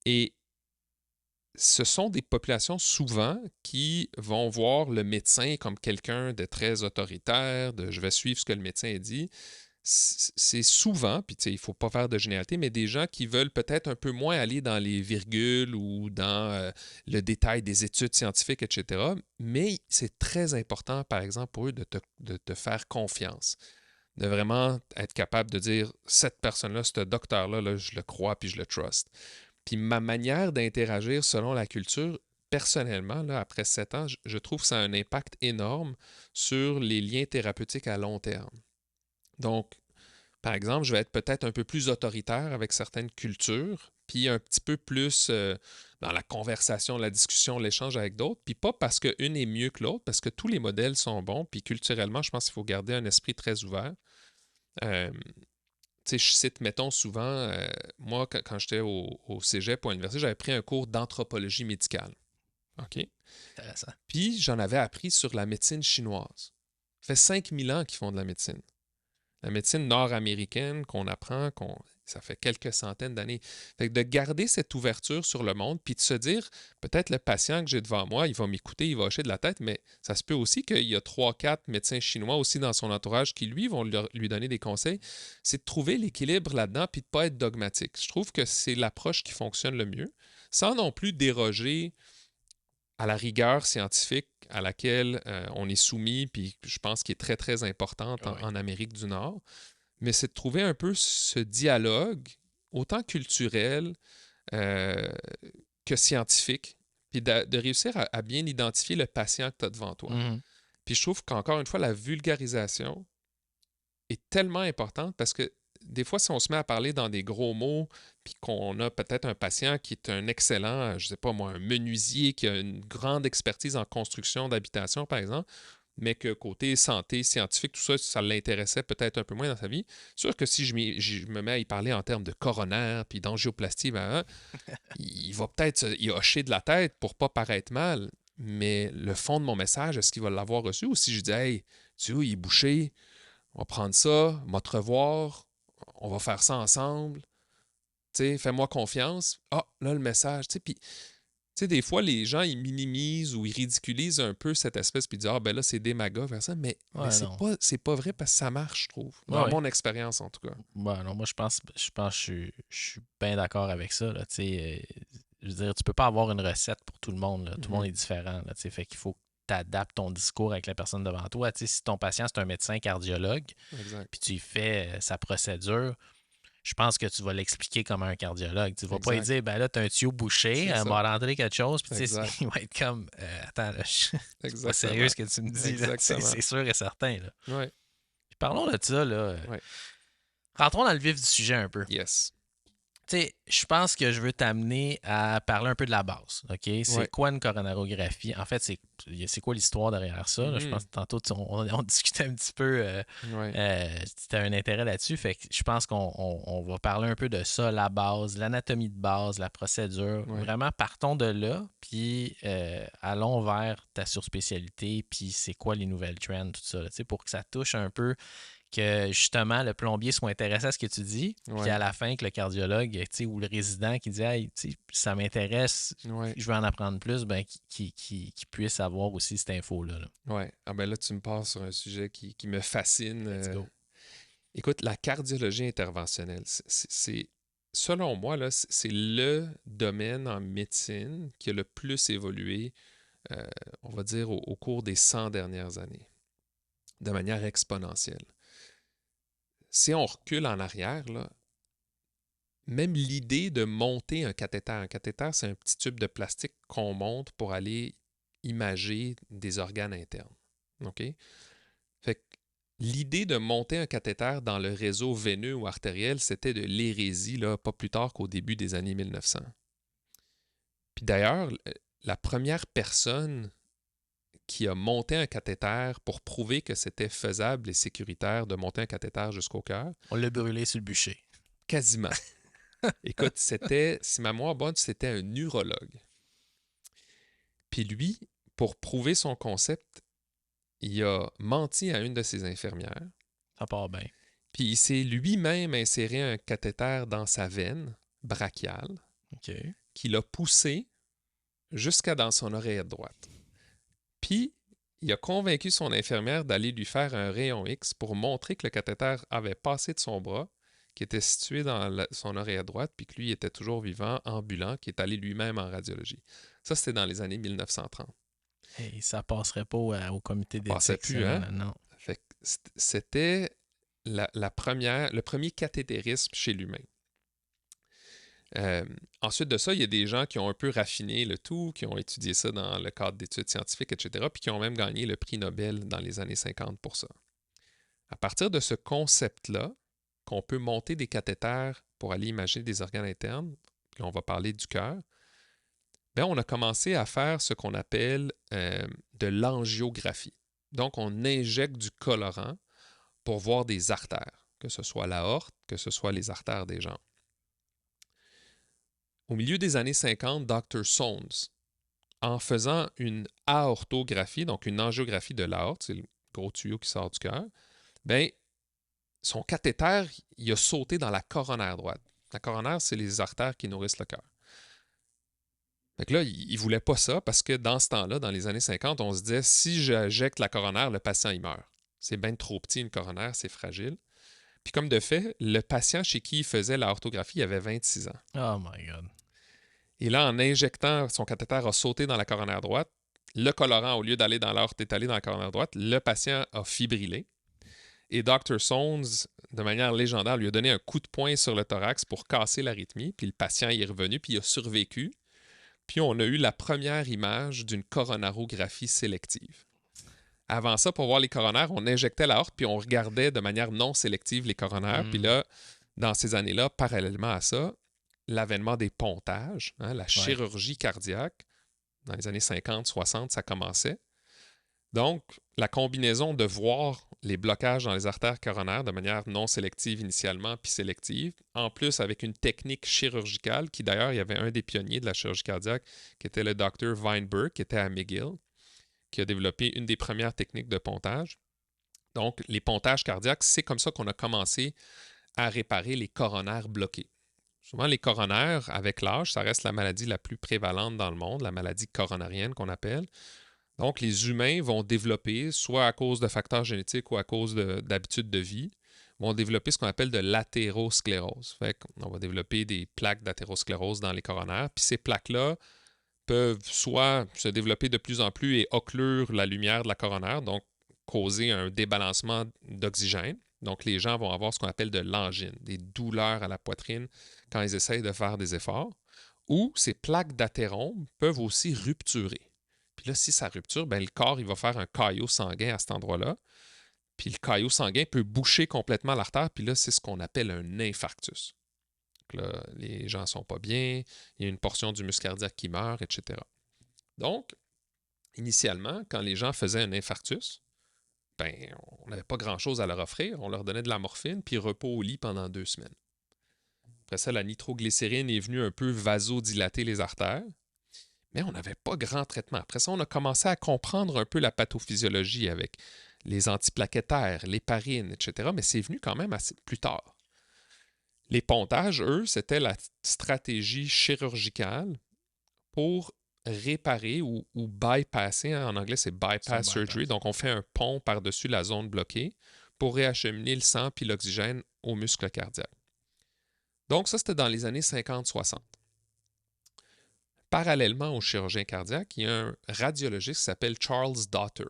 Et ce sont des populations souvent qui vont voir le médecin comme quelqu'un de très autoritaire, de je vais suivre ce que le médecin dit. C'est souvent, puis il ne faut pas faire de généralité, mais des gens qui veulent peut-être un peu moins aller dans les virgules ou dans le détail des études scientifiques, etc. Mais c'est très important, par exemple, pour eux de te faire confiance, de vraiment être capable de dire, cette personne-là, ce docteur-là, là, je le crois puis je le trust. Puis ma manière d'interagir selon la culture, personnellement, là, après 7 ans, je trouve que ça a un impact énorme sur les liens thérapeutiques à long terme. Donc, par exemple, je vais être peut-être un peu plus autoritaire avec certaines cultures, puis un petit peu plus dans la conversation, la discussion, l'échange avec d'autres, puis pas parce qu'une est mieux que l'autre, parce que tous les modèles sont bons, puis culturellement, je pense qu'il faut garder un esprit très ouvert. Euh, Tu sais, je cite, mettons, souvent, moi, quand j'étais au cégep ou à l'université, j'avais pris un cours d'anthropologie médicale. OK? Intéressant. Puis, j'en avais appris sur la médecine chinoise. Ça fait 5000 ans qu'ils font de la médecine. La médecine nord-américaine qu'on apprend, ça fait quelques centaines d'années. Fait que de garder cette ouverture sur le monde, puis de se dire, peut-être le patient que j'ai devant moi, il va m'écouter, il va hocher de la tête, mais ça se peut aussi qu'il y a 3, 4 médecins chinois aussi dans son entourage qui, lui, vont lui donner des conseils. C'est de trouver l'équilibre là-dedans, puis de ne pas être dogmatique. Je trouve que c'est l'approche qui fonctionne le mieux, sans non plus déroger à la rigueur scientifique à laquelle on est soumis, puis je pense qu'il est très, très importante Oui. en Amérique du Nord, mais c'est de trouver un peu ce dialogue, autant culturel euh, que scientifique, puis de réussir à bien identifier le patient que tu as devant toi. Mhm. Puis je trouve qu'encore une fois, la vulgarisation est tellement importante parce que des fois, si on se met à parler dans des gros mots, puis qu'on a peut-être un patient qui est un excellent, je ne sais pas moi, un menuisier qui a une grande expertise en construction d'habitation, par exemple, mais que côté santé, scientifique, tout ça, ça l'intéressait peut-être un peu moins dans sa vie. Sûr que si je me mets à y parler en termes de coronaire puis d'angioplastie, il va peut-être y hocher de la tête pour pas paraître mal, mais le fond de mon message, est-ce qu'il va l'avoir reçu? Ou si je dis, hey, tu vois, il est bouché, on va prendre ça, on va te revoir, on va faire ça ensemble, tu sais, fais-moi confiance. Ah, là, le message, tu sais, puis tu sais, des fois, les gens, ils minimisent ou ils ridiculisent un peu cette espèce, puis ils disent, ah, ben là, c'est démagogue vers ça, mais Ouais, non. c'est pas vrai parce que ça marche, je trouve. Ouais, Dans ouais. mon expérience, en tout cas. Ouais, non, moi, je suis bien d'accord avec ça, là, tu sais. Je veux dire, tu peux pas avoir une recette pour tout le monde, là. Tout le monde est différent, là, tu sais. Fait qu'il faut que tu adaptes ton discours avec la personne devant toi. Tu sais, si ton patient, c'est un médecin cardiologue, Exact. puis tu lui fais sa procédure, je pense que tu vas l'expliquer comme un cardiologue. Tu vas pas lui Exact. dire, ben là, tu as un tuyau bouché, C'est elle ça. m'a rentré quelque chose, puis tu sais, Exact. il va être comme, attends, là, c'est pas sérieux Exactement. ce que tu me dis, là. Exactement. C'est sûr et certain, là. Ouais. Puis parlons de ça, là. Ouais. Rentrons dans le vif du sujet un peu. Yes. Tu sais, je pense que je veux t'amener à parler un peu de la base, OK? C'est Ouais. quoi une coronarographie? En fait, c'est quoi l'histoire derrière ça? Là? Je pense que tantôt, on discutait un petit peu, Ouais. tu as un intérêt là-dessus. Fait que je pense qu'on va parler un peu de ça, la base, l'anatomie de base, la procédure. Ouais. Vraiment, partons de là, puis allons vers ta surspécialité, puis c'est quoi les nouvelles trends, tout ça, là, tu sais, pour que ça touche un peu que justement le plombier soit intéressé à ce que tu dis, puis à Ouais. la fin que le cardiologue, tu sais, ou le résident qui dit hey, tu sais, ça m'intéresse, Ouais. je veux en apprendre plus, ben qui puisse avoir aussi cette info-là. Là. Ouais. Ah ben là, tu me passes sur un sujet qui me fascine. Let's go. Écoute, la cardiologie interventionnelle, selon moi, là, c'est le domaine en médecine qui a le plus évolué, on va dire, au cours des 100 dernières années, de manière exponentielle. Si on recule en arrière, là, même l'idée de monter un cathéter, c'est un petit tube de plastique qu'on monte pour aller imager des organes internes. OK? Fait que l'idée de monter un cathéter dans le réseau veineux ou artériel, c'était de l'hérésie, là, pas plus tard qu'au début des années 1900. Puis d'ailleurs, la première personne qui a monté un cathéter pour prouver que c'était faisable et sécuritaire de monter un cathéter jusqu'au cœur. On l'a brûlé sur le bûcher. Quasiment. Écoute, si ma mémoire est bonne, c'était un urologue. Puis lui, pour prouver son concept, il a menti à une de ses infirmières. Ça part bien. Puis il s'est lui-même inséré un cathéter dans sa veine brachiale OK. qu'il a poussé jusqu'à dans son oreillette droite. Puis, il a convaincu son infirmière d'aller lui faire un rayon X pour montrer que le cathéter avait passé de son bras, qui était situé dans son oreillette droite, puis que lui était toujours vivant, ambulant, qui est allé lui-même en radiologie. Ça, c'était dans les années 1930. Hey, ça passerait pas au comité d'éthique. Passait plus, ça, hein? là, non. Fait que c'était le premier cathétérisme chez l'humain. Ensuite de ça, il y a des gens qui ont un peu raffiné le tout, qui ont étudié ça dans le cadre d'études scientifiques, etc., puis qui ont même gagné le prix Nobel dans les années 50 pour ça. À partir de ce concept-là, qu'on peut monter des cathéters pour aller imager des organes internes, puis on va parler du cœur, bien, on a commencé à faire ce qu'on appelle de l'angiographie. Donc, on injecte du colorant pour voir des artères, que ce soit l'aorte, que ce soit les artères des jambes. Au milieu des années 50, Dr. Soames, en faisant une aortographie, donc une angiographie de l'aorte, c'est le gros tuyau qui sort du cœur, bien, son cathéter, il a sauté dans la coronaire droite. La coronaire, c'est les artères qui nourrissent le cœur. Fait que là, il ne voulait pas ça parce que dans ce temps-là, dans les années 50, on se disait si j'injecte la coronaire, le patient, il meurt. C'est bien trop petit, une coronaire, c'est fragile. Puis comme de fait, le patient chez qui il faisait l'aortographie, il avait 26 ans. Oh my God. Et là, en injectant, son cathéter a sauté dans la coronaire droite. Le colorant, au lieu d'aller dans l'aorte, est allé dans la coronaire droite. Le patient a fibrillé. Et Dr. Soames, de manière légendaire, lui a donné un coup de poing sur le thorax pour casser l'arythmie. Puis le patient y est revenu, puis il a survécu. Puis on a eu la première image d'une coronarographie sélective. Avant ça, pour voir les coronaires, on injectait l'aorte, puis on regardait de manière non sélective les coronaires. Puis là, dans ces années-là, parallèlement à ça, l'avènement des pontages, la chirurgie cardiaque, dans les années 50, 60, ça commençait. Donc, la combinaison de voir les blocages dans les artères coronaires de manière non sélective initialement, puis sélective, en plus avec une technique chirurgicale, qui d'ailleurs, il y avait un des pionniers de la chirurgie cardiaque, qui était le docteur Weinberg, qui était à McGill, qui a développé une des premières techniques de pontage. Donc, les pontages cardiaques, c'est comme ça qu'on a commencé à réparer les coronaires bloqués. Souvent, les coronaires, avec l'âge, ça reste la maladie la plus prévalente dans le monde, la maladie coronarienne qu'on appelle. Donc, les humains vont développer, soit à cause de facteurs génétiques ou à cause d'habitudes de vie, vont développer ce qu'on appelle de l'athérosclérose. Fait qu'on va développer des plaques d'athérosclérose dans les coronaires. Puis ces plaques-là peuvent soit se développer de plus en plus et occlure la lumière de la coronaire, donc causer un débalancement d'oxygène. Donc, les gens vont avoir ce qu'on appelle de l'angine, des douleurs à la poitrine quand ils essayent de faire des efforts. Ou ces plaques d'athérome peuvent aussi rupturer. Puis là, si ça rupture, ben, le corps il va faire un caillot sanguin à cet endroit-là. Puis le caillot sanguin peut boucher complètement l'artère. Puis là, c'est ce qu'on appelle un infarctus. Donc là, les gens ne sont pas bien, il y a une portion du muscle cardiaque qui meurt, etc. Donc, initialement, quand les gens faisaient un infarctus, ben, on n'avait pas grand-chose à leur offrir. On leur donnait de la morphine, puis repos au lit pendant 2 semaines. Après ça, la nitroglycérine est venue un peu vasodilater les artères, mais on n'avait pas grand traitement. Après ça, on a commencé à comprendre un peu la pathophysiologie avec les antiplaquettaires, l'héparine, etc., mais c'est venu quand même assez plus tard. Les pontages, eux, c'était la stratégie chirurgicale pour réparer ou bypasser. En anglais, c'est bypass surgery. Donc, on fait un pont par-dessus la zone bloquée pour réacheminer le sang puis l'oxygène au muscle cardiaque. Donc, ça, c'était dans les années 50-60. Parallèlement au chirurgien cardiaque, il y a un radiologiste qui s'appelle Charles Dotter.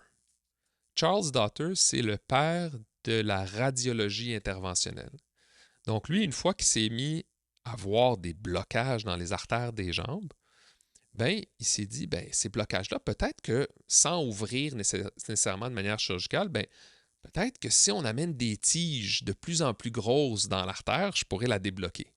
Charles Dotter, c'est le père de la radiologie interventionnelle. Donc, lui, une fois qu'il s'est mis à voir des blocages dans les artères des jambes, ben, il s'est dit, ben, ces blocages-là, peut-être que sans ouvrir nécessairement de manière chirurgicale, ben, peut-être que si on amène des tiges de plus en plus grosses dans l'artère, je pourrais la débloquer.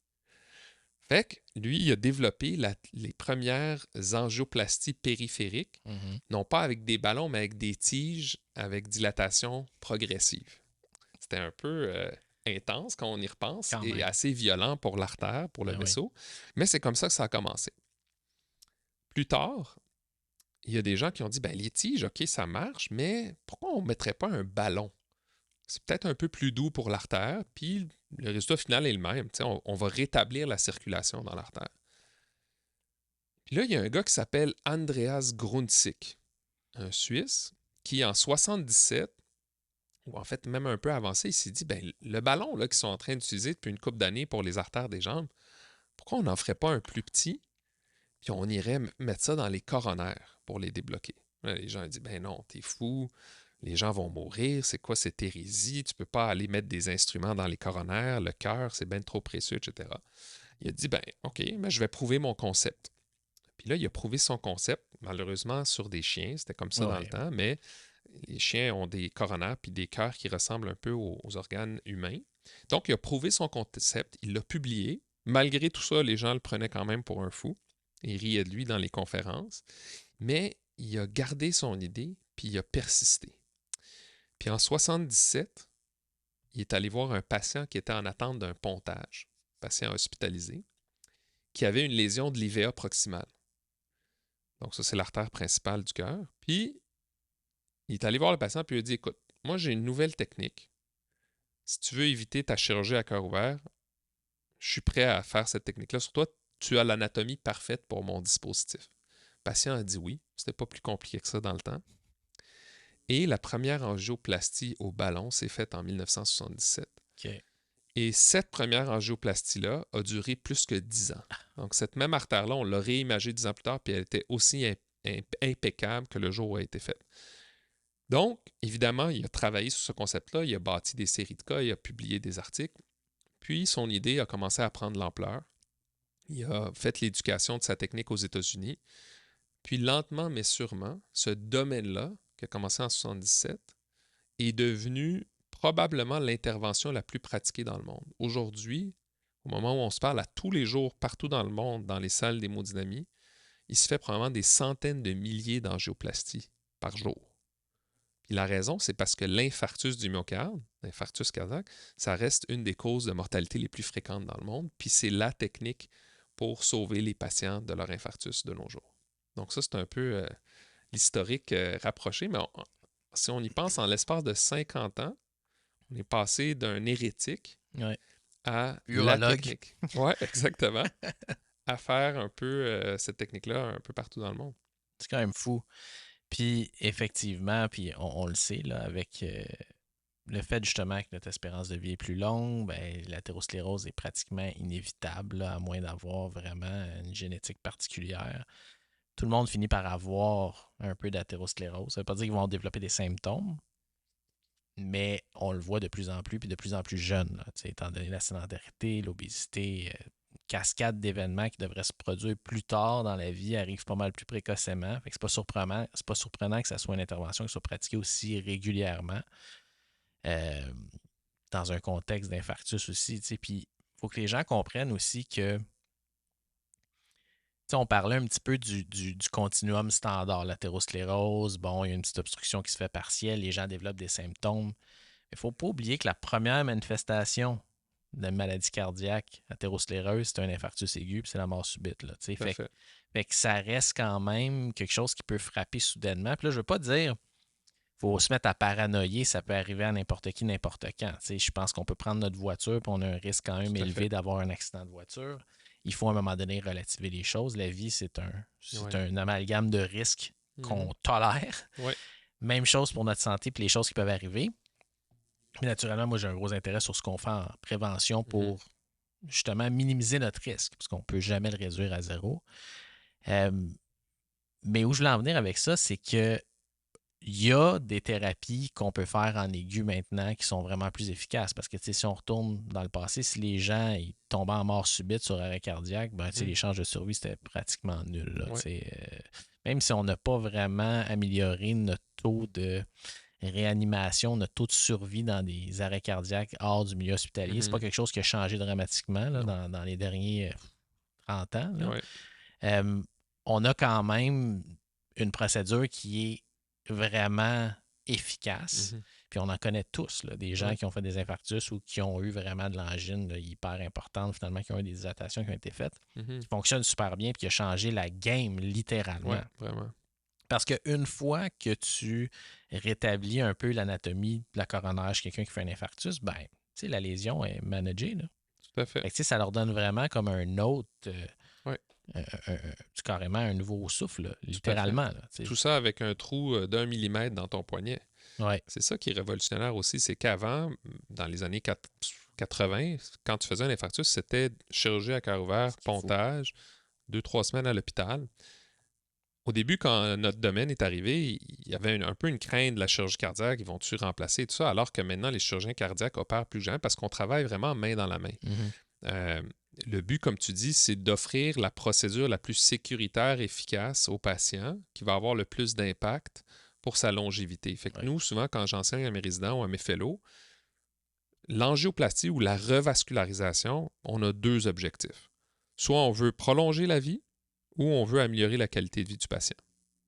Fait que lui, il a développé les premières angioplasties périphériques, non pas avec des ballons, mais avec des tiges avec dilatation progressive. C'était un peu intense quand on y repense et assez violent pour l'artère, pour le vaisseau, mais c'est comme ça que ça a commencé. Plus tard, il y a des gens qui ont dit, ben les tiges, OK, ça marche, mais pourquoi on ne mettrait pas un ballon? C'est peut-être un peu plus doux pour l'artère, puis le résultat final est le même. On va rétablir la circulation dans l'artère. Puis là, il y a un gars qui s'appelle Andreas Grundzig, un Suisse, qui en 77, ou en fait même un peu avancé, il s'est dit, ben le ballon là, qu'ils sont en train d'utiliser depuis une couple d'années pour les artères des jambes, pourquoi on n'en ferait pas un plus petit, puis on irait mettre ça dans les coronaires pour les débloquer. Là, les gens ont dit, ben non, t'es fou, les gens vont mourir, c'est quoi cette hérésie, tu peux pas aller mettre des instruments dans les coronaires, le cœur, c'est bien trop précieux, etc. Il a dit, ben OK, mais je vais prouver mon concept. Puis là, il a prouvé son concept, malheureusement, sur des chiens, c'était comme ça dans le temps, mais les chiens ont des coronaires puis des cœurs qui ressemblent un peu aux organes humains. Donc, il a prouvé son concept, il l'a publié. Malgré tout ça, les gens le prenaient quand même pour un fou. Ils riaient de lui dans les conférences. Mais il a gardé son idée, puis il a persisté. Puis en 77, il est allé voir un patient qui était en attente d'un pontage, patient hospitalisé, qui avait une lésion de l'IVA proximale. Donc ça, c'est l'artère principale du cœur. Puis, il est allé voir le patient, puis il a dit, écoute, moi j'ai une nouvelle technique. Si tu veux éviter ta chirurgie à cœur ouvert, je suis prêt à faire cette technique-là. Sur toi, tu as l'anatomie parfaite pour mon dispositif. Le patient a dit oui. C'était pas plus compliqué que ça dans le temps. Et la première angioplastie au ballon s'est faite en 1977. Okay. Et cette première angioplastie-là a duré plus que 10 ans. Donc, cette même artère-là, on l'a réimagée 10 ans plus tard, puis elle était aussi impeccable que le jour où elle a été faite. Donc, évidemment, il a travaillé sur ce concept-là, il a bâti des séries de cas, il a publié des articles, puis son idée a commencé à prendre l'ampleur. Il a fait l'éducation de sa technique aux États-Unis, puis lentement mais sûrement, ce domaine-là, qui a commencé en 1977, est devenu probablement l'intervention la plus pratiquée dans le monde. Aujourd'hui, au moment où on se parle à tous les jours, partout dans le monde, dans les salles d'hémodynamie, il se fait probablement des centaines de milliers d'angioplasties par jour. Puis la raison, c'est parce que l'infarctus du myocarde, l'infarctus cardiaque, ça reste une des causes de mortalité les plus fréquentes dans le monde. Puis c'est la technique pour sauver les patients de leur infarctus de nos jours. Donc ça, c'est un peu l'historique rapproché. Mais si on y pense, en l'espace de 50 ans, on est passé d'un hérétique Ouais. à la Urologue. technique. Oui, exactement. À faire un peu cette technique-là un peu partout dans le monde. C'est quand même fou. Puis effectivement, puis on le sait, là, avec le fait justement que notre espérance de vie est plus longue, ben, l'athérosclérose est pratiquement inévitable, là, à moins d'avoir vraiment une génétique particulière. Tout le monde finit par avoir un peu d'athérosclérose. Ça ne veut pas dire qu'ils vont développer des symptômes, mais on le voit de plus en plus, puis de plus en plus jeune, là, étant donné la sédentarité, l'obésité, cascade d'événements qui devraient se produire plus tard dans la vie arrivent pas mal plus précocement. Fait que c'est pas surprenant que ça soit une intervention qui soit pratiquée aussi régulièrement euh, dans un contexte d'infarctus aussi. Puis il faut que les gens comprennent aussi que on parlait un petit peu du continuum standard, l'athérosclérose, bon, il y a une petite obstruction qui se fait partielle, les gens développent des symptômes. Il ne faut pas oublier que la première manifestation de maladie cardiaque athéroscléreuse, c'est un infarctus aigu, puis c'est la mort subite. Là, fait que ça reste quand même quelque chose qui peut frapper soudainement. Puis là, je ne veux pas dire faut se mettre à paranoïer, ça peut arriver à n'importe qui, n'importe quand. Je pense qu'on peut prendre notre voiture, puis on a un risque quand même élevé d'avoir un accident de voiture. Il faut à un moment donné relativiser les choses. La vie, c'est un amalgame de risques qu'on tolère. Ouais. Même chose pour notre santé et les choses qui peuvent arriver. Mais naturellement, moi, j'ai un gros intérêt sur ce qu'on fait en prévention pour justement minimiser notre risque, parce qu'on ne peut jamais le réduire à zéro. Mais où je voulais en venir avec ça, c'est que il y a des thérapies qu'on peut faire en aigu maintenant qui sont vraiment plus efficaces. Parce que si on retourne dans le passé, si les gens ils tombaient en mort subite sur arrêt cardiaque, ben, les chances de survie, c'était pratiquement nul. Là, même si on n'a pas vraiment amélioré notre taux de réanimation, notre taux de survie dans des arrêts cardiaques hors du milieu hospitalier, c'est pas quelque chose qui a changé dramatiquement là, dans les derniers 30 ans. Là. On a quand même une procédure qui est vraiment efficace. Puis on en connaît tous, là, des gens qui ont fait des infarctus ou qui ont eu vraiment de l'angine là, hyper importante, finalement, qui ont eu des dilatations qui ont été faites, qui fonctionnent super bien puis qui a changé la game littéralement. Ouais, vraiment. Parce qu'une fois que tu rétablis un peu l'anatomie de la coronaire chez quelqu'un qui fait un infarctus, ben, la lésion est managée. Là. Tout à fait. Fait que, ça leur donne vraiment comme un autre... carrément un nouveau souffle, là, littéralement. Là, tout ça avec un trou d'1 millimètre dans ton poignet. Ouais. C'est ça qui est révolutionnaire aussi, c'est qu'avant, dans les années 80, quand tu faisais un infarctus, c'était chirurgie à cœur ouvert, pontage, 2-3 semaines à l'hôpital. Au début, quand notre domaine est arrivé, il y avait un peu une crainte de la chirurgie cardiaque, ils vont-tu remplacer tout ça, alors que maintenant, les chirurgiens cardiaques opèrent plus jamais parce qu'on travaille vraiment main dans la main. Le but, comme tu dis, c'est d'offrir la procédure la plus sécuritaire et efficace au patient qui va avoir le plus d'impact pour sa longévité. Fait que nous, souvent, quand j'enseigne à mes résidents ou à mes fellows, l'angioplastie ou la revascularisation, on a 2 objectifs. Soit on veut prolonger la vie ou on veut améliorer la qualité de vie du patient.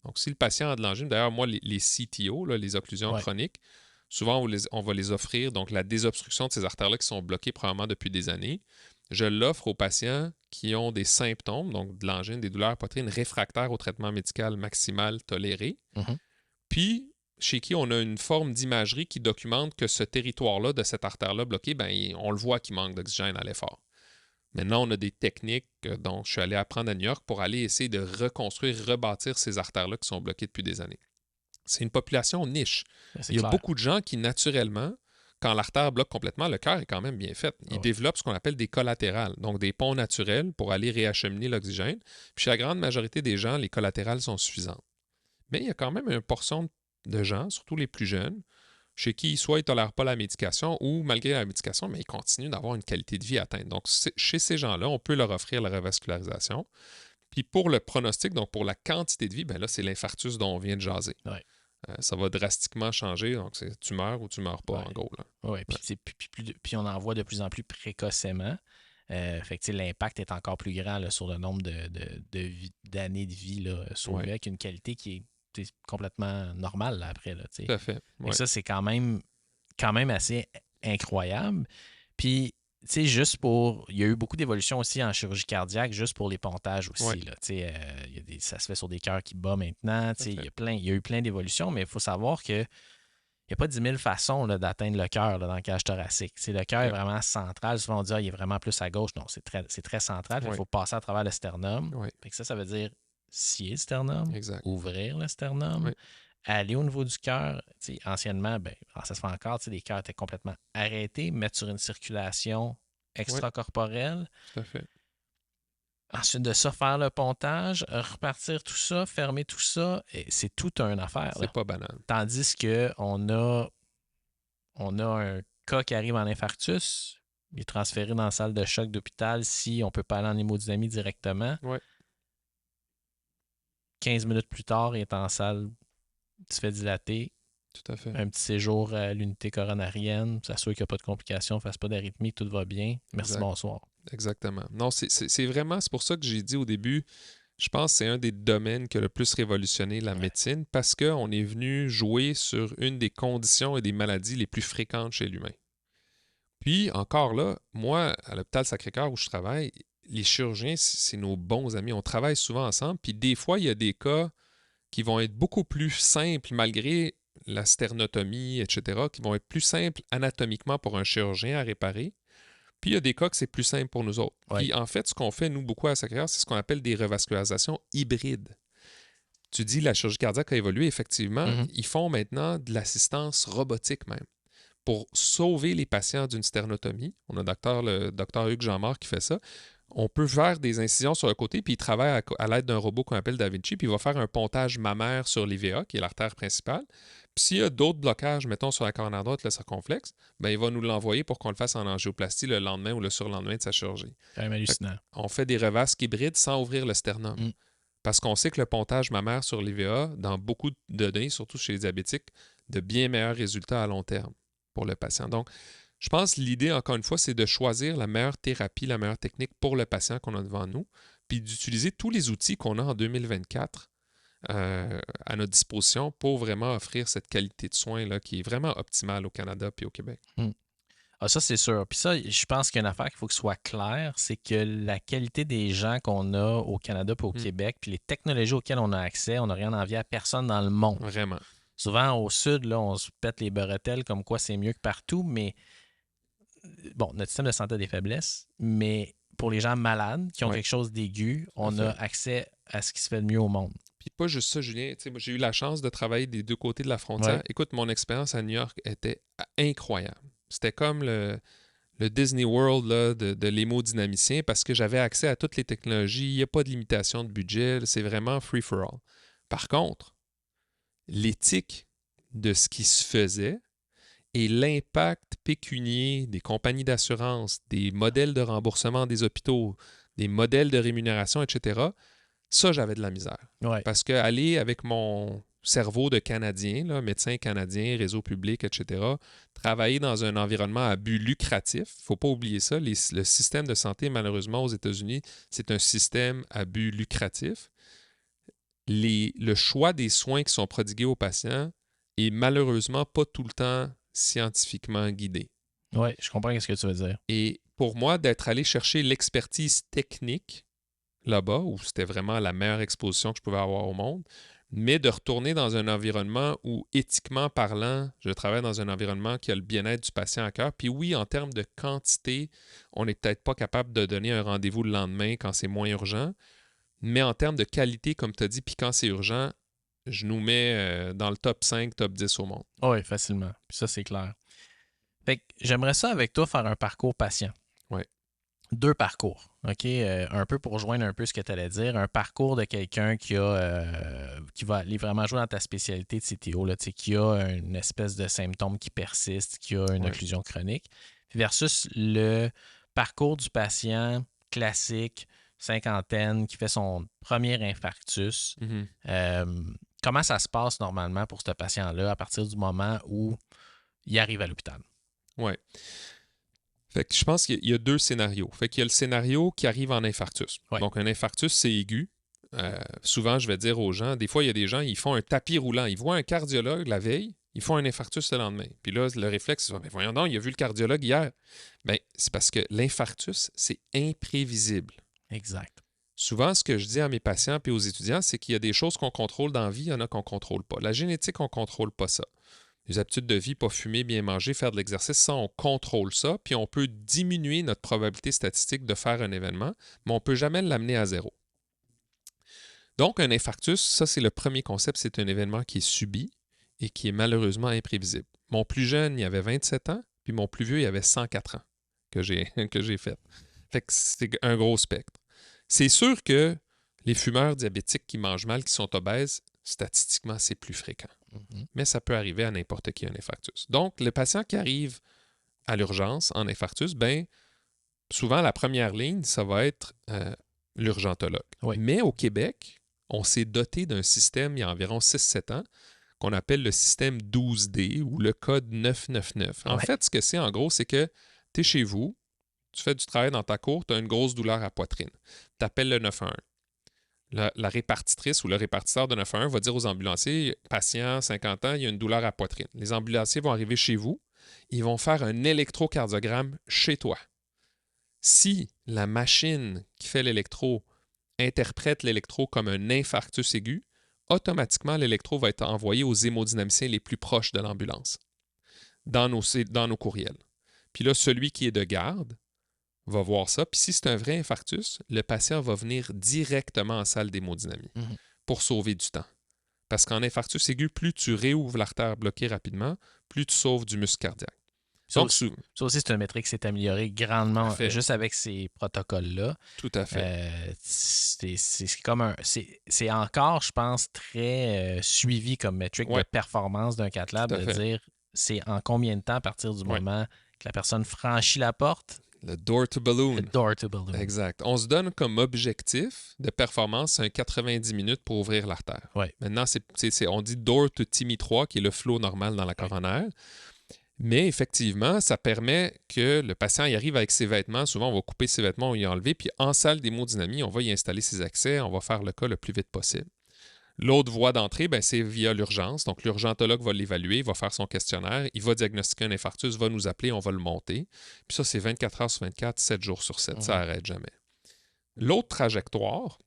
Donc, si le patient a de l'angine, d'ailleurs, moi, les CTO, là, les occlusions chroniques, souvent, on va les offrir, donc la désobstruction de ces artères-là qui sont bloquées probablement depuis des années. Je l'offre aux patients qui ont des symptômes, donc de l'angine, des douleurs poitrine réfractaires au traitement médical maximal toléré. Puis, chez qui on a une forme d'imagerie qui documente que ce territoire-là, de cette artère-là bloquée, ben, on le voit qu'il manque d'oxygène à l'effort. Maintenant, on a des techniques dont je suis allé apprendre à New York pour aller essayer de reconstruire, rebâtir ces artères-là qui sont bloquées depuis des années. C'est une population niche. Il y a beaucoup de gens qui, naturellement, quand l'artère bloque complètement, le cœur est quand même bien fait. Il développe ce qu'on appelle des collatérales, donc des ponts naturels pour aller réacheminer l'oxygène. Puis chez la grande majorité des gens, les collatérales sont suffisantes. Mais il y a quand même une portion de gens, surtout les plus jeunes, chez qui soit ils ne tolèrent pas la médication ou malgré la médication, mais ils continuent d'avoir une qualité de vie atteinte. Donc chez ces gens-là, on peut leur offrir la revascularisation. Puis pour le pronostic, donc pour la quantité de vie, ben là, c'est l'infarctus dont on vient de jaser. Ça va drastiquement changer. Donc, c'est tu meurs ou tu ne meurs pas, en gros. Oui, puis on en voit de plus en plus précocement. Fait que l'impact est encore plus grand là, sur le nombre d'années de vie là, sauvées avec une qualité qui est c'est complètement normal là, après. Là, Tout à fait. Et Ouais. ça, c'est quand même assez incroyable. Puis, tu sais, juste pour. Il y a eu beaucoup d'évolutions aussi en chirurgie cardiaque, juste pour les pontages aussi. Ouais. Là, tu sais, ça se fait sur des cœurs qui battent maintenant. Tu sais, Tout à fait. il y a eu plein d'évolutions, mais il faut savoir que il n'y a pas 10 000 façons là, d'atteindre le cœur là, dans le cage thoracique. C'est le cœur est OK. vraiment central. Souvent, on dit il est vraiment plus à gauche. Non, c'est très central. Il Ouais. faut passer à travers le sternum. Ouais. Fait que ça veut dire scier le sternum, Exact. ouvrir le sternum, Ouais. aller au niveau du cœur. Tu sais, anciennement, ça se fait encore, tu sais, les cœurs étaient complètement arrêtés, mettre sur une circulation extracorporelle. Tout à fait. Ensuite de ça, faire le pontage, repartir tout ça, fermer tout ça. Et c'est toute une affaire. C'est Là. pas banal. Tandis qu'on a un cas qui arrive en infarctus, il est transféré dans la salle de choc d'hôpital si on peut pas aller en hémodynamie directement. Ouais. 15 minutes plus tard, il est en salle, il se fait dilater. Tout à fait. Un petit séjour à l'unité coronarienne, s'assure qu'il n'y a pas de complications, ne fasse pas d'arythmie, tout va bien. Merci, Exact. bonsoir. Exactement. Non, c'est vraiment, c'est pour ça que j'ai dit au début, je pense que c'est un des domaines qui a le plus révolutionné la médecine parce qu'on est venu jouer sur une des conditions et des maladies les plus fréquentes chez l'humain. Puis, encore là, moi, à l'hôpital Sacré-Cœur où je travaille, les chirurgiens, c'est nos bons amis. On travaille souvent ensemble. Puis, des fois, il y a des cas qui vont être beaucoup plus simples malgré la sternotomie, etc., qui vont être plus simples anatomiquement pour un chirurgien à réparer. Puis il y a des cas que c'est plus simple pour nous autres. Oui. Puis en fait, ce qu'on fait, nous, beaucoup à Sacré-Cœur, c'est ce qu'on appelle des revascularisations hybrides. Tu dis la chirurgie cardiaque a évolué, effectivement. Mhm. Ils font maintenant de l'assistance robotique même pour sauver les patients d'une sternotomie. On a le docteur Hugues Jean-Marc qui fait ça. On peut faire des incisions sur le côté, puis il travaille à l'aide d'un robot qu'on appelle Da Vinci, puis il va faire un pontage mammaire sur l'IVA, qui est l'artère principale. Puis s'il y a d'autres blocages, mettons sur la coronaire droite, le circonflexe, ben il va nous l'envoyer pour qu'on le fasse en angioplastie le lendemain ou le surlendemain de sa chirurgie. Quand même hallucinant. On fait des revasques hybrides sans ouvrir le sternum. Mm. Parce qu'on sait que le pontage mammaire sur l'IVA, dans beaucoup de données, surtout chez les diabétiques, de bien meilleurs résultats à long terme pour le patient. Donc, je pense que l'idée, encore une fois, c'est de choisir la meilleure thérapie, la meilleure technique pour le patient qu'on a devant nous, puis d'utiliser tous les outils qu'on a en 2024 à notre disposition pour vraiment offrir cette qualité de soins là, qui est vraiment optimale au Canada et au Québec. Ah, ça, c'est sûr. Puis ça, je pense qu'il y a une affaire qu'il faut que ce soit clair, c'est que la qualité des gens qu'on a au Canada et au Québec, puis les technologies auxquelles on a accès, on n'a rien à envier à personne dans le monde. Vraiment. Souvent, au sud, là, on se pète les bretelles comme quoi c'est mieux que partout, mais bon, notre système de santé a des faiblesses, mais pour les gens malades qui ont quelque chose d'aigu, on a accès à ce qui se fait de mieux au monde. Puis pas juste ça, Julien. Moi, j'ai eu la chance de travailler des deux côtés de la frontière. Ouais. Écoute, mon expérience à New York était incroyable. C'était comme le Disney World là, de l'hémodynamicien parce que j'avais accès à toutes les technologies. Il n'y a pas de limitation de budget. C'est vraiment free for all. Par contre, l'éthique de ce qui se faisait et l'impact pécunier des compagnies d'assurance, des modèles de remboursement des hôpitaux, des modèles de rémunération, etc., ça, j'avais de la misère. Ouais. Parce qu'aller avec mon cerveau de Canadien, là, médecin canadien, réseau public, etc., travailler dans un environnement à but lucratif, il ne faut pas oublier ça, le système de santé, malheureusement, aux États-Unis, c'est un système à but lucratif. Le choix des soins qui sont prodigués aux patients est malheureusement pas tout le temps scientifiquement guidé. Oui, je comprends ce que tu veux dire. Et pour moi, d'être allé chercher l'expertise technique là-bas, où c'était vraiment la meilleure exposition que je pouvais avoir au monde, mais de retourner dans un environnement où, éthiquement parlant, je travaille dans un environnement qui a le bien-être du patient à cœur. Puis oui, en termes de quantité, on n'est peut-être pas capable de donner un rendez-vous le lendemain quand c'est moins urgent, mais en termes de qualité, comme tu as dit, puis quand c'est urgent, je nous mets dans le top 5, top 10 au monde. Oui, facilement. Puis ça, c'est clair. Fait que j'aimerais ça avec toi faire un parcours patient. Oui. 2 parcours, OK? Un peu pour rejoindre un peu ce que tu allais dire. Un parcours de quelqu'un qui va aller vraiment jouer dans ta spécialité de CTO, là, qui a une espèce de symptôme qui persiste, qui a une occlusion chronique, versus le parcours du patient classique, cinquantaine, qui fait son premier infarctus. Comment ça se passe normalement pour ce patient-là à partir du moment où il arrive à l'hôpital? Oui. Fait que je pense qu'il y a 2 scénarios. Fait qu'il y a le scénario qui arrive en infarctus. Ouais. Donc, un infarctus, c'est aigu. souvent, je vais dire aux gens, des fois, il y a des gens, ils font un tapis roulant. Ils voient un cardiologue la veille, ils font un infarctus le lendemain. Puis là, le réflexe, c'est « voyons donc, il a vu le cardiologue hier. » Bien, c'est parce que l'infarctus, c'est imprévisible. Exact. Souvent, ce que je dis à mes patients et aux étudiants, c'est qu'il y a des choses qu'on contrôle dans la vie, il y en a qu'on ne contrôle pas. La génétique, on ne contrôle pas ça. Les habitudes de vie, pas fumer, bien manger, faire de l'exercice, ça, on contrôle ça, puis on peut diminuer notre probabilité statistique de faire un événement, mais on ne peut jamais l'amener à zéro. Donc, un infarctus, ça, c'est le premier concept, c'est un événement qui est subi et qui est malheureusement imprévisible. Mon plus jeune, il avait 27 ans, puis mon plus vieux, il avait 104 ans que j'ai fait. Fait que c'est un gros spectre. C'est sûr que les fumeurs diabétiques qui mangent mal, qui sont obèses, statistiquement, c'est plus fréquent. Mhm. Mais ça peut arriver à n'importe qui un infarctus. Donc, le patient qui arrive à l'urgence en infarctus, bien, souvent, la première ligne, ça va être l'urgentologue. Oui. Mais au Québec, on s'est doté d'un système il y a environ 6-7 ans qu'on appelle le système 12D ou le code 999. En fait, ce que c'est, en gros, c'est que tu es chez vous, tu fais du travail dans ta cour, tu as une grosse douleur à poitrine. Tu appelles le 911. La répartitrice ou le répartiteur de 911 va dire aux ambulanciers, patient, 50 ans, il y a une douleur à poitrine. Les ambulanciers vont arriver chez vous, ils vont faire un électrocardiogramme chez toi. Si la machine qui fait l'électro interprète l'électro comme un infarctus aigu, automatiquement, l'électro va être envoyé aux hémodynamiciens les plus proches de l'ambulance, dans nos courriels. Puis là, celui qui est de garde va voir ça. Puis si c'est un vrai infarctus, le patient va venir directement en salle d'hémodynamie pour sauver du temps. Parce qu'en infarctus aigu, plus tu réouvres l'artère bloquée rapidement, plus tu sauves du muscle cardiaque. Ça aussi, c'est une métrique qui s'est améliorée grandement juste avec ces protocoles-là. Tout à fait. C'est comme c'est encore, je pense, très suivi comme métrique de performance d'un cath lab, de dire c'est en combien de temps à partir du moment que la personne franchit la porte. Le door to balloon. Le door to balloon. Exact. On se donne comme objectif de performance un 90 minutes pour ouvrir l'artère. Maintenant, on dit door to TIMI 3, qui est le flow normal dans la coronaire. Mais effectivement, ça permet que le patient y arrive avec ses vêtements. Souvent, on va couper ses vêtements, on y enlever. Puis en salle d'hémodynamie, on va y installer ses accès. On va faire le cas le plus vite possible. L'autre voie d'entrée, c'est via l'urgence. Donc, l'urgentologue va l'évaluer, va faire son questionnaire, il va diagnostiquer un infarctus, va nous appeler, on va le monter. Puis ça, c'est 24 heures sur 24, 7 jours sur 7. Ça n'arrête jamais. L'autre trajectoire,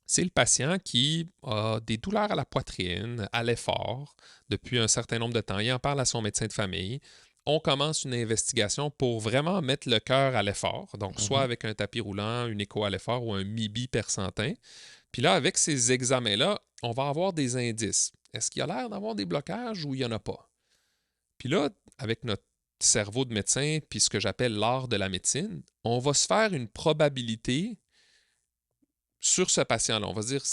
c'est le patient qui a des douleurs à la poitrine, à l'effort, depuis un certain nombre de temps. Il en parle à son médecin de famille. On commence une investigation pour vraiment mettre le cœur à l'effort. Donc, soit avec un tapis roulant, une écho à l'effort ou un MIBI percentin. Puis là, avec ces examens-là, on va avoir des indices. Est-ce qu'il y a l'air d'avoir des blocages ou il n'y en a pas? Puis là, avec notre cerveau de médecin, puis ce que j'appelle l'art de la médecine, on va se faire une probabilité sur ce patient-là. On va se dire,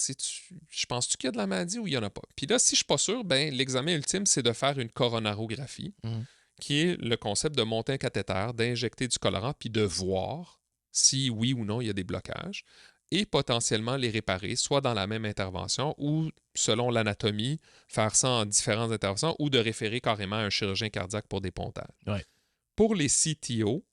je pense-tu qu'il y a de la maladie ou il n'y en a pas? Puis là, si je ne suis pas sûr, l'examen ultime, c'est de faire une coronarographie, qui est le concept de monter un cathéter, d'injecter du colorant, puis de voir si oui ou non il y a des blocages, et potentiellement les réparer, soit dans la même intervention ou, selon l'anatomie, faire ça en différentes interventions ou de référer carrément à un chirurgien cardiaque pour des pontages. Pour les CTO,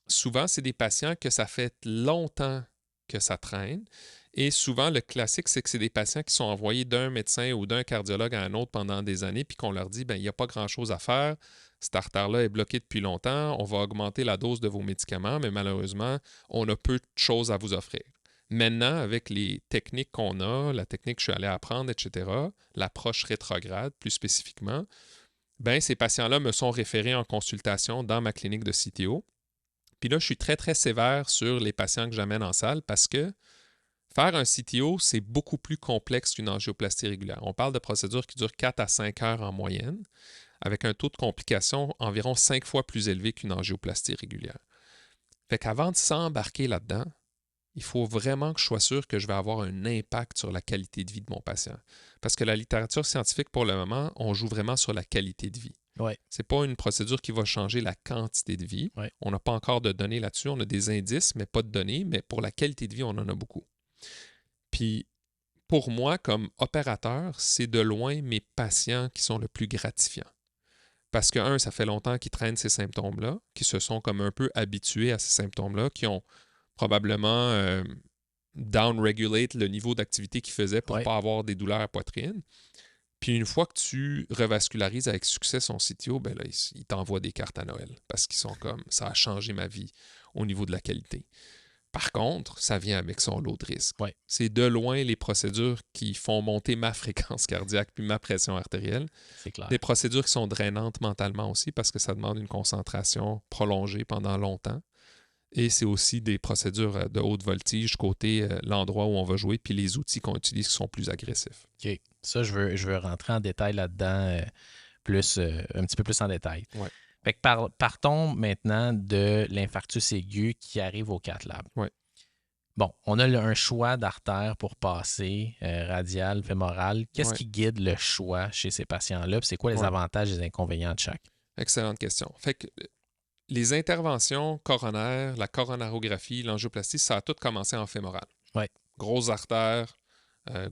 souvent, c'est des patients que ça fait longtemps que ça traîne. Et souvent, le classique, c'est que c'est des patients qui sont envoyés d'un médecin ou d'un cardiologue à un autre pendant des années, puis qu'on leur dit, il n'y a pas grand-chose à faire, cette artère-là est bloquée depuis longtemps, on va augmenter la dose de vos médicaments, mais malheureusement, on a peu de choses à vous offrir. Maintenant, avec les techniques qu'on a, la technique que je suis allé apprendre, etc., l'approche rétrograde plus spécifiquement, ces patients-là me sont référés en consultation dans ma clinique de CTO. Puis là, je suis très, très sévère sur les patients que j'amène en salle parce que faire un CTO, c'est beaucoup plus complexe qu'une angioplastie régulière. On parle de procédures qui durent 4 à 5 heures en moyenne, avec un taux de complication environ 5 fois plus élevé qu'une angioplastie régulière. Fait qu'avant de s'embarquer là-dedans, il faut vraiment que je sois sûr que je vais avoir un impact sur la qualité de vie de mon patient. Parce que la littérature scientifique, pour le moment, on joue vraiment sur la qualité de vie. Ce n'est pas une procédure qui va changer la quantité de vie. On n'a pas encore de données là-dessus. On a des indices, mais pas de données. Mais pour la qualité de vie, on en a beaucoup. Puis, pour moi, comme opérateur, c'est de loin mes patients qui sont le plus gratifiants. Parce que, ça fait longtemps qu'ils traînent ces symptômes-là, qui se sont comme un peu habitués à ces symptômes-là, qui ont probablement down-regulate le niveau d'activité qu'il faisait pour Ouais. pas avoir des douleurs à poitrine. Puis une fois que tu revascularises avec succès son CTO, ben là, il t'envoie des cartes à Noël parce qu'ils sont comme ça a changé ma vie au niveau de la qualité. Par contre, ça vient avec son lot de risques. Ouais. C'est de loin les procédures qui font monter ma fréquence cardiaque puis ma pression artérielle. C'est clair. Des procédures qui sont drainantes mentalement aussi parce que ça demande une concentration prolongée pendant longtemps. Et c'est aussi des procédures de haute voltige côté l'endroit où on va jouer puis les outils qu'on utilise qui sont plus agressifs. OK. Ça, je veux rentrer en détail là-dedans, un petit peu plus en détail. Ouais. Fait que partons maintenant de l'infarctus aigu qui arrive au cath lab. Ouais. Bon, on a un choix d'artère pour passer, radial, fémoral. Qu'est-ce qui guide le choix chez ces patients-là? Puis c'est quoi les avantages et les inconvénients de chaque? Excellente question. Fait que les interventions coronaires, la coronarographie, l'angioplastie, ça a tout commencé en fémoral. Ouais. Grosses artères,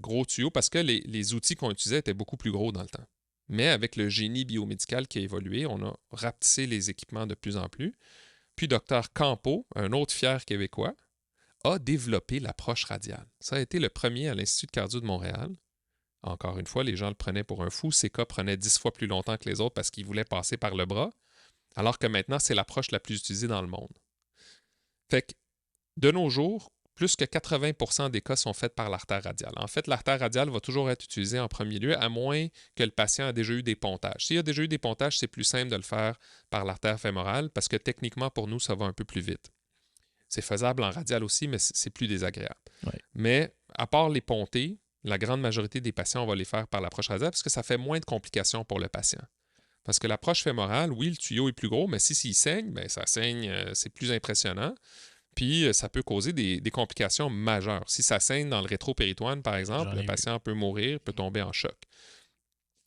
gros tuyaux, parce que les outils qu'on utilisait étaient beaucoup plus gros dans le temps. Mais avec le génie biomédical qui a évolué, on a rapetissé les équipements de plus en plus. Puis Dr Campo, un autre fier Québécois, a développé l'approche radiale. Ça a été le premier à l'Institut de cardio de Montréal. Encore une fois, les gens le prenaient pour un fou. CK prenait 10 fois plus longtemps que les autres parce qu'il voulait passer par le bras, alors que maintenant, c'est l'approche la plus utilisée dans le monde. Fait que, de nos jours, plus que 80% des cas sont faits par l'artère radiale. En fait, l'artère radiale va toujours être utilisée en premier lieu, à moins que le patient ait déjà eu des pontages. S'il y a déjà eu des pontages, c'est plus simple de le faire par l'artère fémorale parce que techniquement, pour nous, ça va un peu plus vite. C'est faisable en radial aussi, mais c'est plus désagréable. Ouais. Mais à part les pontées, la grande majorité des patients, on va les faire par l'approche radiale parce que ça fait moins de complications pour le patient. Parce que l'approche fémorale, oui, le tuyau est plus gros, mais s'il saigne, bien, ça saigne, c'est plus impressionnant. Puis, ça peut causer des complications majeures. Si ça saigne dans le rétropéritoine, par exemple, le patient peut mourir, peut tomber en choc.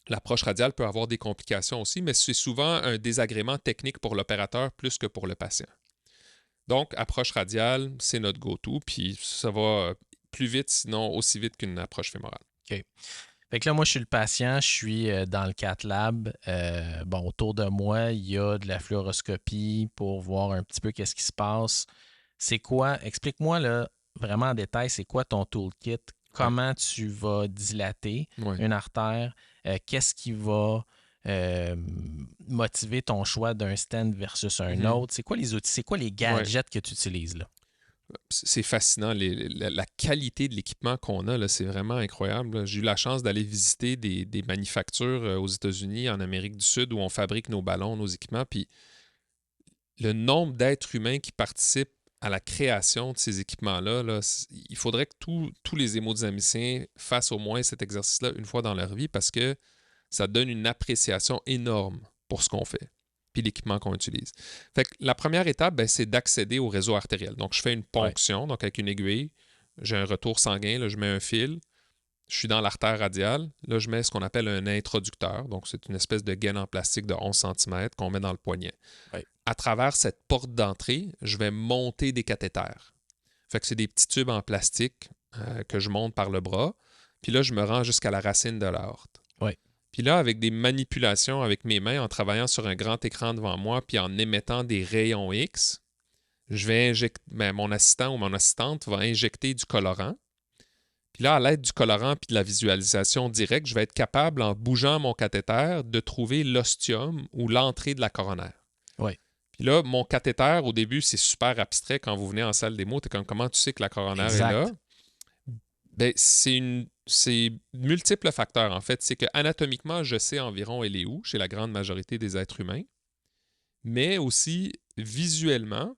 L'approche radiale peut avoir des complications aussi, mais c'est souvent un désagrément technique pour l'opérateur plus que pour le patient. Donc, approche radiale, c'est notre go-to, puis ça va plus vite, sinon aussi vite qu'une approche fémorale. OK. Fait que là, moi, je suis le patient, je suis dans le cath lab. Autour de moi, il y a de la fluoroscopie pour voir un petit peu qu'est-ce qui se passe. C'est quoi, explique-moi là, vraiment en détail, c'est quoi ton toolkit? Comment tu vas dilater une artère? Qu'est-ce qui va motiver ton choix d'un stent versus un autre? C'est quoi les outils? C'est quoi les gadgets que tu utilises là? C'est fascinant. La qualité de l'équipement qu'on a, là, c'est vraiment incroyable. Là. J'ai eu la chance d'aller visiter des manufactures aux États-Unis, en Amérique du Sud, où on fabrique nos ballons, nos équipements. Puis le nombre d'êtres humains qui participent à la création de ces équipements-là, là, il faudrait que tous les hémodynamiciens fassent au moins cet exercice-là une fois dans leur vie parce que ça donne une appréciation énorme pour ce qu'on fait puis l'équipement qu'on utilise. Fait que la première étape, c'est d'accéder au réseau artériel. Donc, je fais une ponction, donc avec une aiguille, j'ai un retour sanguin, là, je mets un fil, je suis dans l'artère radiale, là, je mets ce qu'on appelle un introducteur, donc c'est une espèce de gaine en plastique de 11 cm qu'on met dans le poignet. Ouais. À travers cette porte d'entrée, je vais monter des cathéters. Fait que c'est des petits tubes en plastique que je monte par le bras, puis là, je me rends jusqu'à la racine de l'aorte. Ouais. Puis là, avec des manipulations avec mes mains, en travaillant sur un grand écran devant moi, puis en émettant des rayons X, je vais injecter, mon assistant ou mon assistante va injecter du colorant. Puis là, à l'aide du colorant puis de la visualisation directe, je vais être capable, en bougeant mon cathéter, de trouver l'ostium ou l'entrée de la coronaire. Ouais. Puis là, mon cathéter, au début, c'est super abstrait. Quand vous venez en salle démo, t'es comme, comment tu sais que la coronaire est là? C'est multiples facteurs, en fait. C'est que anatomiquement, je sais environ elle est où, chez la grande majorité des êtres humains. Mais aussi, visuellement,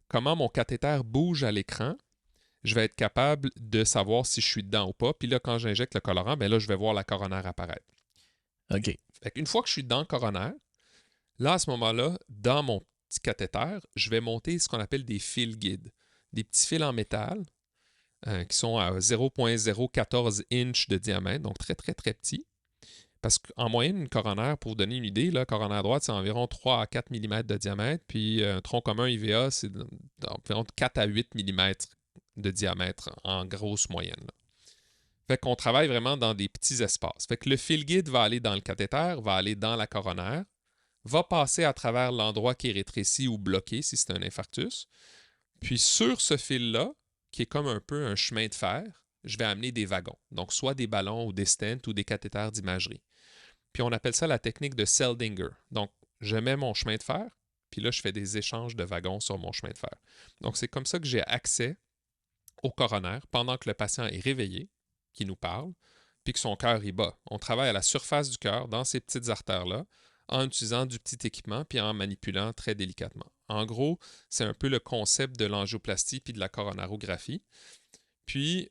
comment mon cathéter bouge à l'écran, je vais être capable de savoir si je suis dedans ou pas. Puis là, quand j'injecte le colorant, là, je vais voir la coronaire apparaître. OK. Fait qu'une fois que je suis dans le coronaire, là, à ce moment-là, dans mon petit cathéter, je vais monter ce qu'on appelle des fils guides. Des petits fils en métal qui sont à 0,014 inches de diamètre, donc très, très, très petits. Parce qu'en moyenne, une coronaire, pour vous donner une idée, la coronaire droite, c'est environ 3 à 4 mm de diamètre, puis un tronc commun IVA, c'est environ 4 à 8 mm de diamètre en grosse moyenne. Là. Fait qu'on travaille vraiment dans des petits espaces. Fait que le fil guide va aller dans le cathéter, va aller dans la coronaire, va passer à travers l'endroit qui est rétréci ou bloqué si c'est un infarctus. Puis sur ce fil-là, qui est comme un peu un chemin de fer, je vais amener des wagons. Donc, soit des ballons ou des stents ou des cathéters d'imagerie. Puis, on appelle ça la technique de Seldinger. Donc, je mets mon chemin de fer, puis là, je fais des échanges de wagons sur mon chemin de fer. Donc, c'est comme ça que j'ai accès au coroner pendant que le patient est réveillé, qui nous parle, puis que son cœur y bat. On travaille à la surface du cœur, dans ces petites artères-là, en utilisant du petit équipement puis en manipulant très délicatement. En gros, c'est un peu le concept de l'angioplastie puis de la coronarographie. Puis,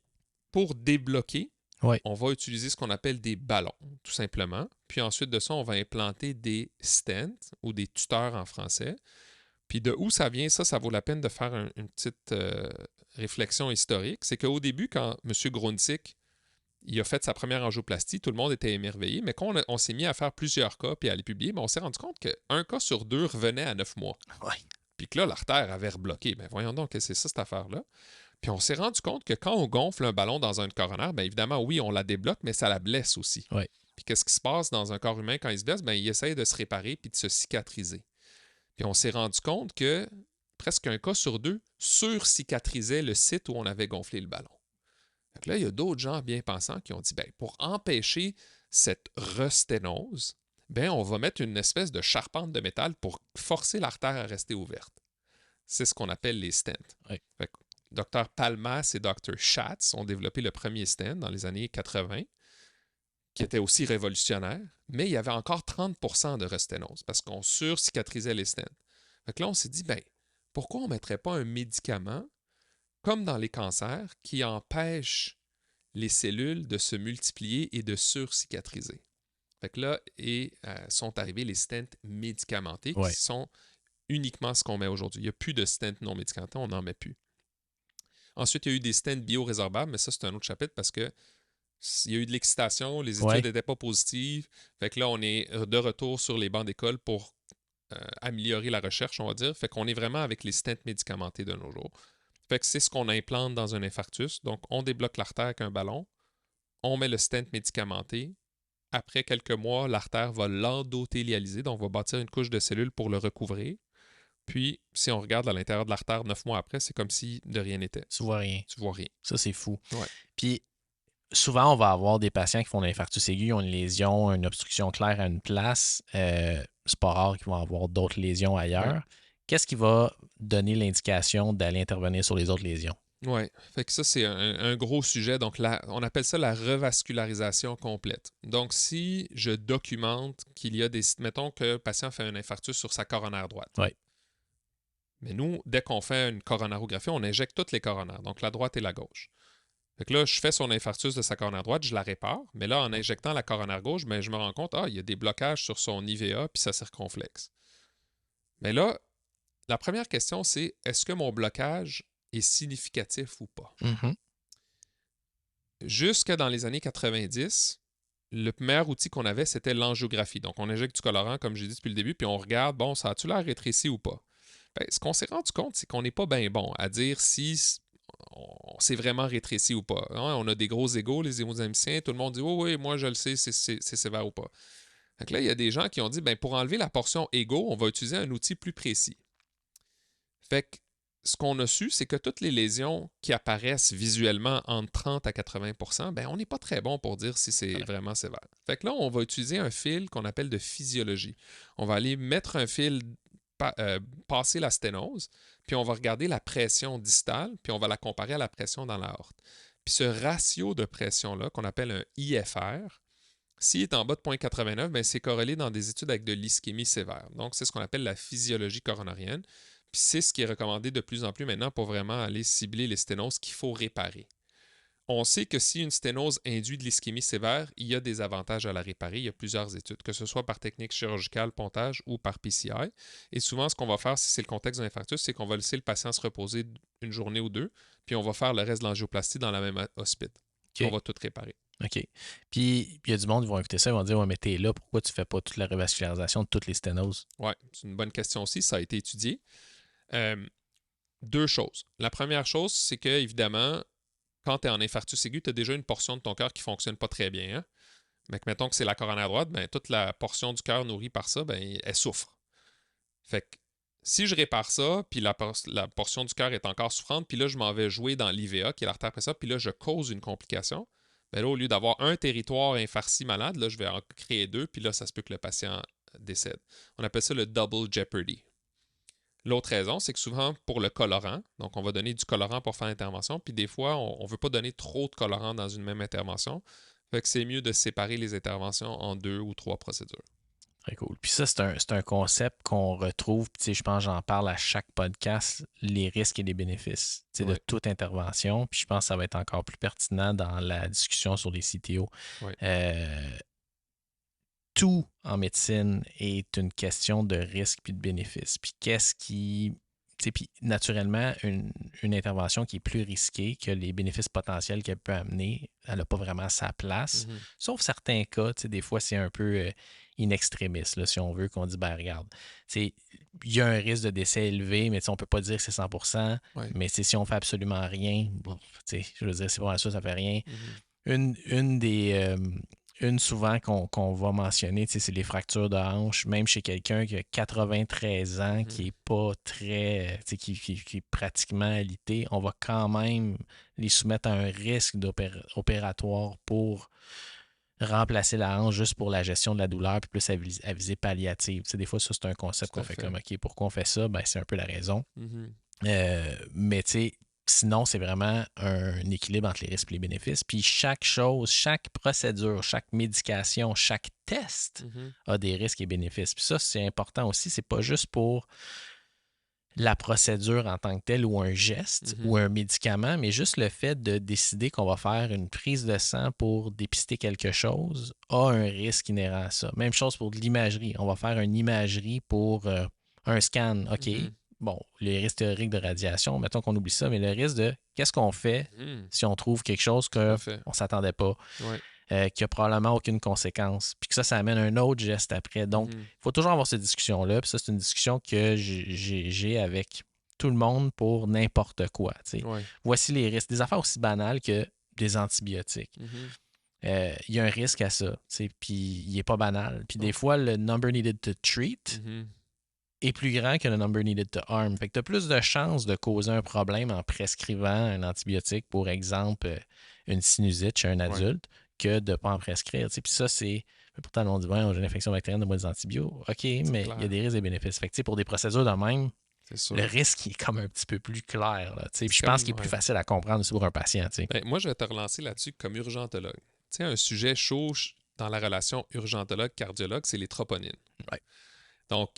pour débloquer, on va utiliser ce qu'on appelle des ballons, tout simplement. Puis ensuite de ça, on va implanter des stents ou des tuteurs en français. Puis de où ça vient, ça vaut la peine de faire une petite réflexion historique. C'est qu'au début, quand M. Grundzig il a fait sa première angioplastie, tout le monde était émerveillé, mais quand on s'est mis à faire plusieurs cas puis à les publier, on s'est rendu compte qu'un cas sur 2 revenait à 9 mois. Ouais. Puis que là, l'artère avait rebloqué. Ben voyons donc, c'est ça cette affaire-là. Puis on s'est rendu compte que quand on gonfle un ballon dans un coroner, bien évidemment, oui, on la débloque, mais ça la blesse aussi. Ouais. Puis qu'est-ce qui se passe dans un corps humain quand il se blesse? Bien, il essaye de se réparer puis de se cicatriser. Puis on s'est rendu compte que presque un cas sur 2 sur-cicatrisait le site où on avait gonflé le ballon. Donc là, il y a d'autres gens bien pensants qui ont dit, bien, pour empêcher cette resténose, bien, on va mettre une espèce de charpente de métal pour forcer l'artère à rester ouverte. C'est ce qu'on appelle les stents. Oui. Dr Palmas et Dr Schatz ont développé le premier stent dans les années 80, qui était aussi révolutionnaire, mais il y avait encore 30% de resténose parce qu'on sur-cicatrisait les stents. Donc là, on s'est dit, bien, pourquoi on ne mettrait pas un médicament comme dans les cancers, qui empêche les cellules de se multiplier et de sur-cicatriser. Fait que là, sont arrivés les stents médicamentés, qui sont uniquement ce qu'on met aujourd'hui. Il n'y a plus de stents non médicamentés, on n'en met plus. Ensuite, il y a eu des stents biorésorbables, mais ça, c'est un autre chapitre parce que il y a eu de l'excitation, les études n'étaient pas positives. Fait que là, on est de retour sur les bancs d'école pour améliorer la recherche, on va dire. Fait qu'on est vraiment avec les stents médicamentés de nos jours. Fait que c'est ce qu'on implante dans un infarctus. Donc, on débloque l'artère avec un ballon, on met le stent médicamenté. Après quelques mois, l'artère va l'endothélialiser, donc on va bâtir une couche de cellules pour le recouvrir. Puis, si on regarde à l'intérieur de l'artère 9 mois après, c'est comme si de rien n'était. Tu vois rien. Tu vois rien. Ça, c'est fou. Ouais. Puis, souvent, on va avoir des patients qui font de l'infarctus aigu, ils ont une lésion, une obstruction claire à une place. C'est pas rare qu'ils vont avoir d'autres lésions ailleurs. Ouais. Qu'est-ce qui va donner l'indication d'aller intervenir sur les autres lésions? Oui, fait que ça, c'est un gros sujet. Donc, on appelle ça la revascularisation complète. Donc, si je documente qu'il y a des... Mettons que le patient fait un infarctus sur sa coronaire droite. Oui. Mais nous, dès qu'on fait une coronarographie, on injecte toutes les coronaires, donc la droite et la gauche. Fait que là, je fais son infarctus de sa coronaire droite, je la répare, mais là, en injectant la coronaire gauche, ben, je me rends compte, il y a des blocages sur son IVA puis sa circonflexe. Mais là, la première question, c'est est-ce que mon blocage est significatif ou pas? Mm-hmm. Jusque dans les années 90, le meilleur outil qu'on avait, c'était l'angiographie. Donc, on injecte du colorant, comme j'ai dit depuis le début, puis on regarde, bon, ça a-tu l'air rétréci ou pas? Ben, ce qu'on s'est rendu compte, c'est qu'on n'est pas bien bon à dire si on s'est vraiment rétréci ou pas. Hein? On a des gros égos, les hémodynamiciens, tout le monde dit « Oui, moi je le sais, c'est sévère ou pas. » Donc là, il y a des gens qui ont dit « Pour enlever la portion égo, on va utiliser un outil plus précis. » Fait que ce qu'on a su, c'est que toutes les lésions qui apparaissent visuellement entre 30 à 80 on n'est pas très bon pour dire si c'est vraiment sévère. Fait que là, on va utiliser un fil qu'on appelle de physiologie. On va aller mettre un fil, passer la sténose, puis on va regarder la pression distale, puis on va la comparer à la pression dans l'aorte. Puis ce ratio de pression-là, qu'on appelle un IFR, s'il est en bas de 0,89, c'est corrélé dans des études avec de l'ischémie sévère. Donc, c'est ce qu'on appelle la physiologie coronarienne. Puis c'est ce qui est recommandé de plus en plus maintenant pour vraiment aller cibler les sténoses qu'il faut réparer. On sait que si une sténose induit de l'ischémie sévère, il y a des avantages à la réparer. Il y a plusieurs études, que ce soit par technique chirurgicale, pontage ou par PCI. Et souvent, ce qu'on va faire, si c'est le contexte d'un infarctus, c'est qu'on va laisser le patient se reposer une journée ou deux, puis on va faire le reste de l'angioplastie dans la même hospice. Okay. On va tout réparer. OK. Puis, il y a du monde qui vont écouter ça, ils vont dire « Ouais, mais t'es là, pourquoi tu fais pas toute la revascularisation de toutes les sténoses? » Oui, c'est une bonne question aussi. Ça a été étudié. Deux choses. La première chose, c'est que, évidemment, quand tu es en infarctus aigu, tu as déjà une portion de ton cœur qui ne fonctionne pas très bien. Hein? Mais que, mettons que c'est la coronaire droite, toute la portion du cœur nourrie par ça, elle souffre. Fait que Si je répare ça, puis la portion du cœur est encore souffrante, puis là, je m'en vais jouer dans l'IVA, qui est l'artère presseur, puis là, je cause une complication, ben là, au lieu d'avoir un territoire infarci malade, là, je vais en créer 2, puis là, ça se peut que le patient décède. On appelle ça le double jeopardy. L'autre raison, c'est que souvent, pour le colorant, donc on va donner du colorant pour faire l'intervention, puis des fois, on ne veut pas donner trop de colorant dans une même intervention. Fait que c'est mieux de séparer les interventions en 2 ou 3 procédures. Très cool. Puis ça, c'est un concept qu'on retrouve, tu sais, je pense que j'en parle à chaque podcast, les risques et les bénéfices, tu sais, de Ouais. toute intervention. Puis je pense que ça va être encore plus pertinent dans la discussion sur les CTO. Ouais. Tout en médecine est une question de risque puis de bénéfice. Puis qu'est-ce qui... tu sais, puis naturellement, une intervention qui est plus risquée que les bénéfices potentiels qu'elle peut amener, elle n'a pas vraiment sa place. Mhm. Sauf certains cas, tu sais, des fois, c'est un peu in extremis, là, si on veut, qu'on dit, ben regarde, il y a un risque de décès élevé, mais on ne peut pas dire que c'est 100%, Ouais. mais si on fait absolument rien, bon, je veux dire, c'est pas ça fait rien. Mhm. Une souvent qu'on va mentionner, c'est les fractures de hanche, même chez quelqu'un qui a 93 ans, qui n'est pas très, qui est pratiquement alité, on va quand même les soumettre à un risque opératoire pour remplacer la hanche juste pour la gestion de la douleur, puis plus à visée palliative. Des fois, ça, c'est un concept Tout à qu'on fait fait. comme, OK, pourquoi on fait ça? Ben, c'est un peu la raison. Mhm. Mais tu sais, sinon, c'est vraiment un équilibre entre les risques et les bénéfices. Puis chaque chose, chaque procédure, chaque médication, chaque test Mhm. a des risques et bénéfices. Puis ça, c'est important aussi. C'est pas juste pour la procédure en tant que telle ou un geste Mhm. ou un médicament, mais juste le fait de décider qu'on va faire une prise de sang pour dépister quelque chose a un risque inhérent à ça. Même chose pour de l'imagerie. On va faire une imagerie pour un scan. OK, Mhm. bon, les risques théoriques de radiation, mettons qu'on oublie ça, mais le risque de qu'est-ce qu'on fait Mhm. si on trouve quelque chose Tout à qu'on fait. ne s'attendait pas, Ouais. qui n'a probablement aucune conséquence, puis que ça amène un autre geste après. Donc, Mhm. il faut toujours avoir cette discussion-là, puis ça, c'est une discussion que j'ai avec tout le monde pour n'importe quoi. Ouais. Voici les risques. Des affaires aussi banales que des antibiotiques. Mhm. Il y a un risque à ça, puis il n'est pas banal. Puis Non. des fois, le number needed to treat Mhm. est plus grand que le number needed to harm. Fait que tu as plus de chances de causer un problème en prescrivant un antibiotique, pour exemple, une sinusite chez un adulte, que de ne pas en prescrire. Puis ça, c'est... Pourtant, on dit, ouais, j'ai une infection bactérienne, de moi des antibiotiques. OK, mais il y a des risques et des bénéfices. Fait que pour des procédures de même, C'est sûr. le risque est comme un petit peu plus clair. Là, puis je comme, pense qu'il est plus facile à comprendre aussi pour un patient. Ben, moi, je vais te relancer là-dessus comme urgentologue. Tu sais, un sujet chaud dans la relation urgentologue-cardiologue, c'est les troponines. Ouais. Donc,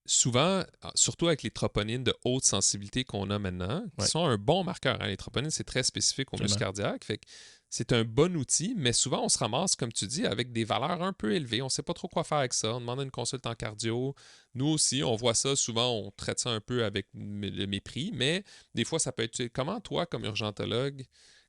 souvent, surtout avec les troponines de haute sensibilité qu'on a maintenant, qui sont un bon marqueur. Hein. Les troponines, c'est très spécifique au muscle cardiaque. Fait que c'est un bon outil, mais souvent, on se ramasse, comme tu dis, avec des valeurs un peu élevées. On ne sait pas trop quoi faire avec ça. On demande une consulte en cardio. Nous aussi, on voit ça. Souvent, on traite ça un peu avec le mépris, mais des fois, ça peut être... Comment, toi, comme urgentologue,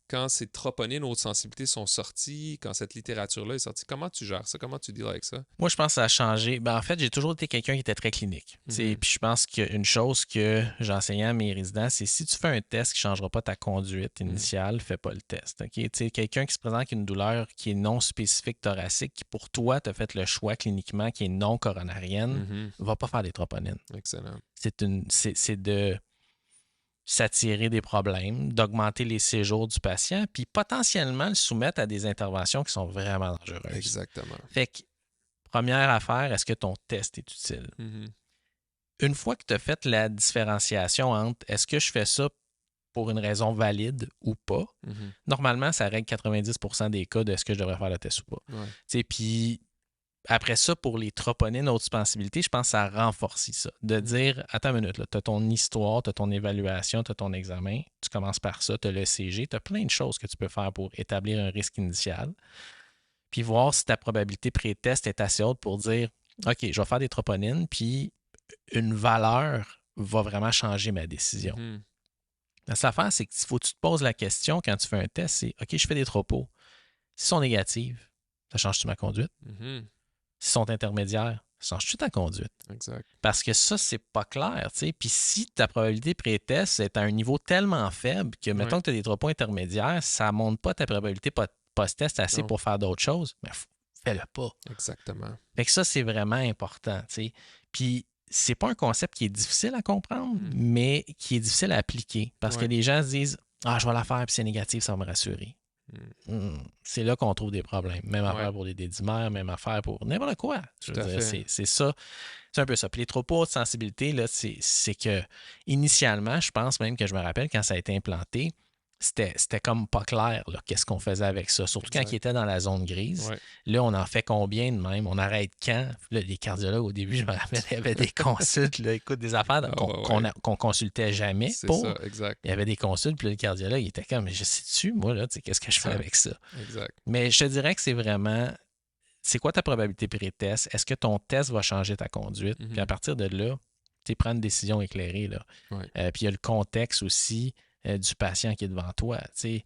quand ces troponines haute sensibilité sont sorties, quand cette littérature-là est sortie, comment tu gères ça? Comment tu deals avec ça? Moi, je pense que ça a changé. Ben, en fait, j'ai toujours été quelqu'un qui était très clinique. Puis je pense qu'une chose que j'enseignais à mes résidents, c'est si tu fais un test qui ne changera pas ta conduite initiale, fais pas le test. Okay? Quelqu'un qui se présente avec une douleur qui est non spécifique thoracique, qui pour toi, tu as fait le choix cliniquement qui est non coronarienne, va pas faire des troponines. Excellent. C'est de s'attirer des problèmes, d'augmenter les séjours du patient, puis potentiellement le soumettre à des interventions qui sont vraiment dangereuses. Exactement. Fait que, première affaire, est-ce que ton test est utile? Une fois que tu as fait la différenciation entre est-ce que je fais ça pour une raison valide ou pas, normalement, ça règle 90% des cas de est-ce que je devrais faire le test ou pas. Puis après ça, pour les troponines haute sensibilité, je pense que ça renforce ça. De dire, attends une minute, tu as ton histoire, tu as ton évaluation, tu as ton examen, tu commences par ça, tu as l'ECG, tu as plein de choses que tu peux faire pour établir un risque initial. Puis voir si ta probabilité pré-test est assez haute pour dire, OK, je vais faire des troponines, puis une valeur va vraiment changer ma décision. La seule affaire, c'est qu'il faut que tu te poses la question quand tu fais un test, c'est OK, je fais des tropos. S'ils sont négatifs, ça change-tu ma conduite? S'ils sont intermédiaires, ça change-tu ta conduite? Exact. Parce que ça, c'est pas clair. Puis si ta probabilité pré-test est à un niveau tellement faible que, mettons que tu as des tropos intermédiaires, ça ne monte pas ta probabilité post-test assez pour faire d'autres choses, mais fais-le pas. Exactement. Fait que ça, c'est vraiment important. Puis c'est pas un concept qui est difficile à comprendre, Mm. mais qui est difficile à appliquer. Parce que Ouais. les gens se disent ah, je vais la faire, puis c'est négatif, ça va me rassurer. Mm. C'est là qu'on trouve des problèmes. Même Ouais, affaire pour les dédimères, même affaire pour n'importe quoi. Je tout veux à dire, fait. c'est ça. C'est un peu ça. Puis les trop hautes sensibilités, là, c'est que initialement, je pense même que je me rappelle quand ça a été implanté, c'était comme pas clair, là, qu'est-ce qu'on faisait avec ça. Surtout quand il Exact. était dans la zone grise. Ouais. Là, on en fait combien de même? On arrête quand? Là, les cardiologues, au début, je me rappelle, il y avait des consultes, là, écoute, des affaires Ah ouais, ouais. qu'on consultait jamais C'est pour. ça, exact. Il y avait des consultes, puis là, le cardiologue, il était comme, je sais-tu, moi, là, tu sais, qu'est-ce que je fais Ça, avec ça? exact. Mais je te dirais que c'est vraiment, c'est quoi ta probabilité pré-test? Est-ce que ton test va changer ta conduite? Puis à Mhm. partir de là, tu prends une décision éclairée, là. Ouais. Puis il y a le contexte aussi du patient qui est devant toi. Tu sais,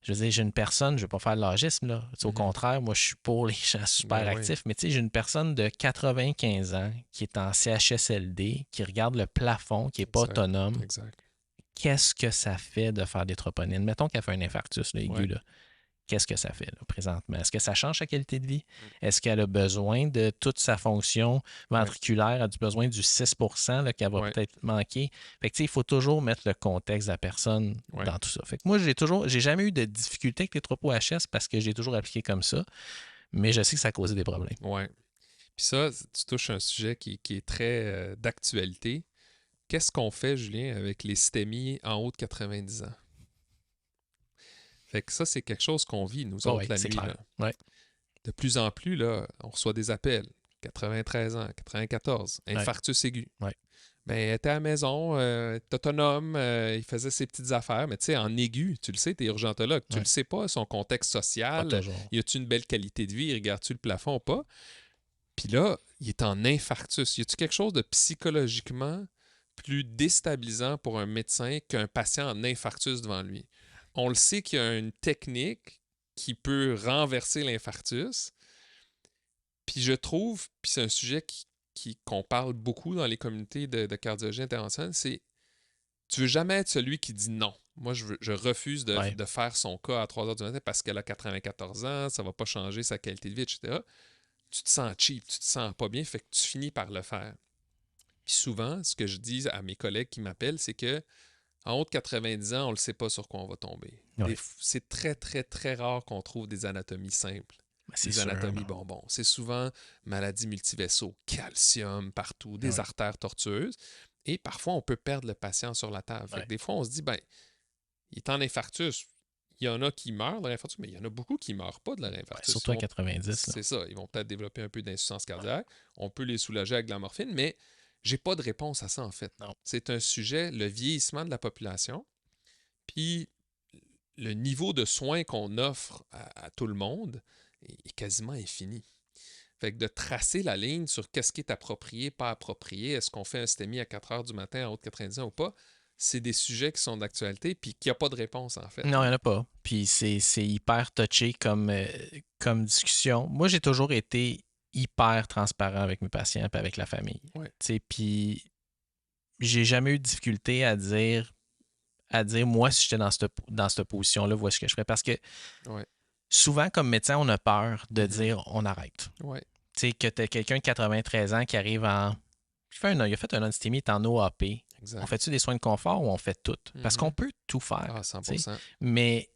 je veux dire, j'ai une personne, je ne vais pas faire de l'âgisme, là. Tu sais, au Mhm. contraire, moi, je suis pour les gens super Ben oui, actifs. Mais tu sais, j'ai une personne de 95 ans qui est en CHSLD, qui regarde le plafond, qui n'est pas exact. autonome. Exact. Qu'est-ce que ça fait de faire des troponines? Mettons qu'elle fait un infarctus là, aigu, Ouais. là. Qu'est-ce que ça fait là, présentement? Est-ce que ça change sa qualité de vie? Mm. Est-ce qu'elle a besoin de toute sa fonction Ouais. ventriculaire? Elle a besoin du 6% là, qu'elle va Ouais. peut-être manquer? Fait que, tu sais, il faut toujours mettre le contexte de la personne Ouais. dans tout ça. Fait que moi, j'ai jamais eu de difficulté avec les troupeaux HS parce que j'ai toujours appliqué comme ça, mais je sais que ça a causé des problèmes. Ouais. Puis ça, tu touches un sujet qui est très d'actualité. Qu'est-ce qu'on fait, Julien, avec les STEMI en haut de 90 ans? Fait que ça, c'est quelque chose qu'on vit, nous Oh, autres, oui, la c'est nuit, clair. là. Ouais, De plus en plus, là, on reçoit des appels. 93 ans, 94, ouais, infarctus aigu. ouais, Ben, elle était à la maison, est autonome, il faisait ses petites affaires, mais tu sais, en aigu, tu le sais, t'es urgentologue, tu le ouais. sais pas, son contexte Pas social, toujours. y a-tu une belle qualité de vie, regarde-tu le plafond ou pas? Puis là, il est en infarctus. Y a-tu quelque chose de psychologiquement plus déstabilisant pour un médecin qu'un patient en infarctus devant lui? On le sait qu'il y a une technique qui peut renverser l'infarctus. Puis je trouve, puis c'est un sujet qu'on parle beaucoup dans les communautés de cardiologie interventionnelle, c'est tu veux jamais être celui qui dit non. Moi, je refuse Ouais, de faire son cas à 3 heures du matin parce qu'elle a 94 ans, ça va pas changer sa qualité de vie, etc. Tu te sens cheap, tu te sens pas bien, fait que tu finis par le faire. Puis souvent, ce que je dis à mes collègues qui m'appellent, c'est que en haut de 90 ans, on ne sait pas sur quoi on va tomber. ouais. C'est très, très, très rare qu'on trouve des anatomies simples, Ben, c'est des sûr. anatomies bonbons. C'est souvent maladies multivaisseaux, calcium partout, des Ouais, artères tortueuses. Et parfois, on peut perdre le patient sur la table. Fait ouais. que des fois, on se dit, ben, il est en infarctus. Il y en a qui meurent de l'infarctus, mais il y en a beaucoup qui ne meurent pas de leur Ben, infarctus. surtout à 90, là. C'est ça, ils vont peut-être développer un peu d'insuffisance cardiaque. On peut les soulager avec de la morphine, mais j'ai pas de réponse à ça, en fait. Non. C'est un sujet, le vieillissement de la population, puis le niveau de soins qu'on offre à tout le monde est quasiment infini. Fait que de tracer la ligne sur qu'est-ce qui est approprié, pas approprié, est-ce qu'on fait un STEMI à 4 heures du matin en haut de 90 ans ou pas, c'est des sujets qui sont d'actualité puis qu'il n'y a pas de réponse, en fait. Non, il n'y en a pas. Puis c'est hyper touché comme discussion. Moi, j'ai toujours été hyper transparent avec mes patients et avec la famille. Ouais. Tu sais, puis j'ai jamais eu de difficulté à dire moi, si j'étais dans cette position-là, voici ce que je ferais. Parce que Ouais. souvent, comme médecin, on a peur de Mhm. dire on arrête. Ouais. Tu sais, que tu as quelqu'un de 93 ans qui arrive en. Il a fait un anestémie, il est en OAP. On Exact. fait-tu des soins de confort ou on fait tout? Parce qu'on Mhm. peut tout faire. Ah, Tu sais. 100%. Mais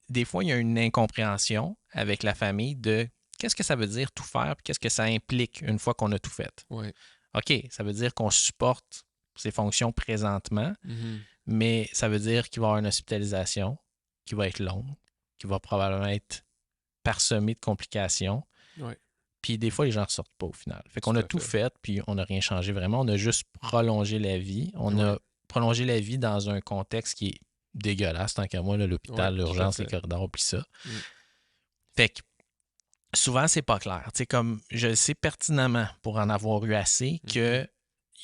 des fois, il y a une incompréhension avec la famille de qu'est-ce que ça veut dire tout faire, puis qu'est-ce que ça implique une fois qu'on a tout fait. Ouais. OK, ça veut dire qu'on supporte ses fonctions présentement, Mhm. mais ça veut dire qu'il va y avoir une hospitalisation qui va être longue, qui va probablement être parsemée de complications. Ouais. Puis des fois, les gens ne ressortent pas au final. Fait qu'on Tout a à tout fait. fait, puis on n'a rien changé vraiment. On a juste prolongé la vie. On a Ouais. prolongé la vie dans un contexte qui est dégueulasse, tant qu'à moi, là, Ouais, l'hôpital, tout à l'urgence, les fait. corridors, puis ça. Mm. Fait que souvent, c'est pas clair. Tu sais, comme je le sais pertinemment pour en avoir eu assez, que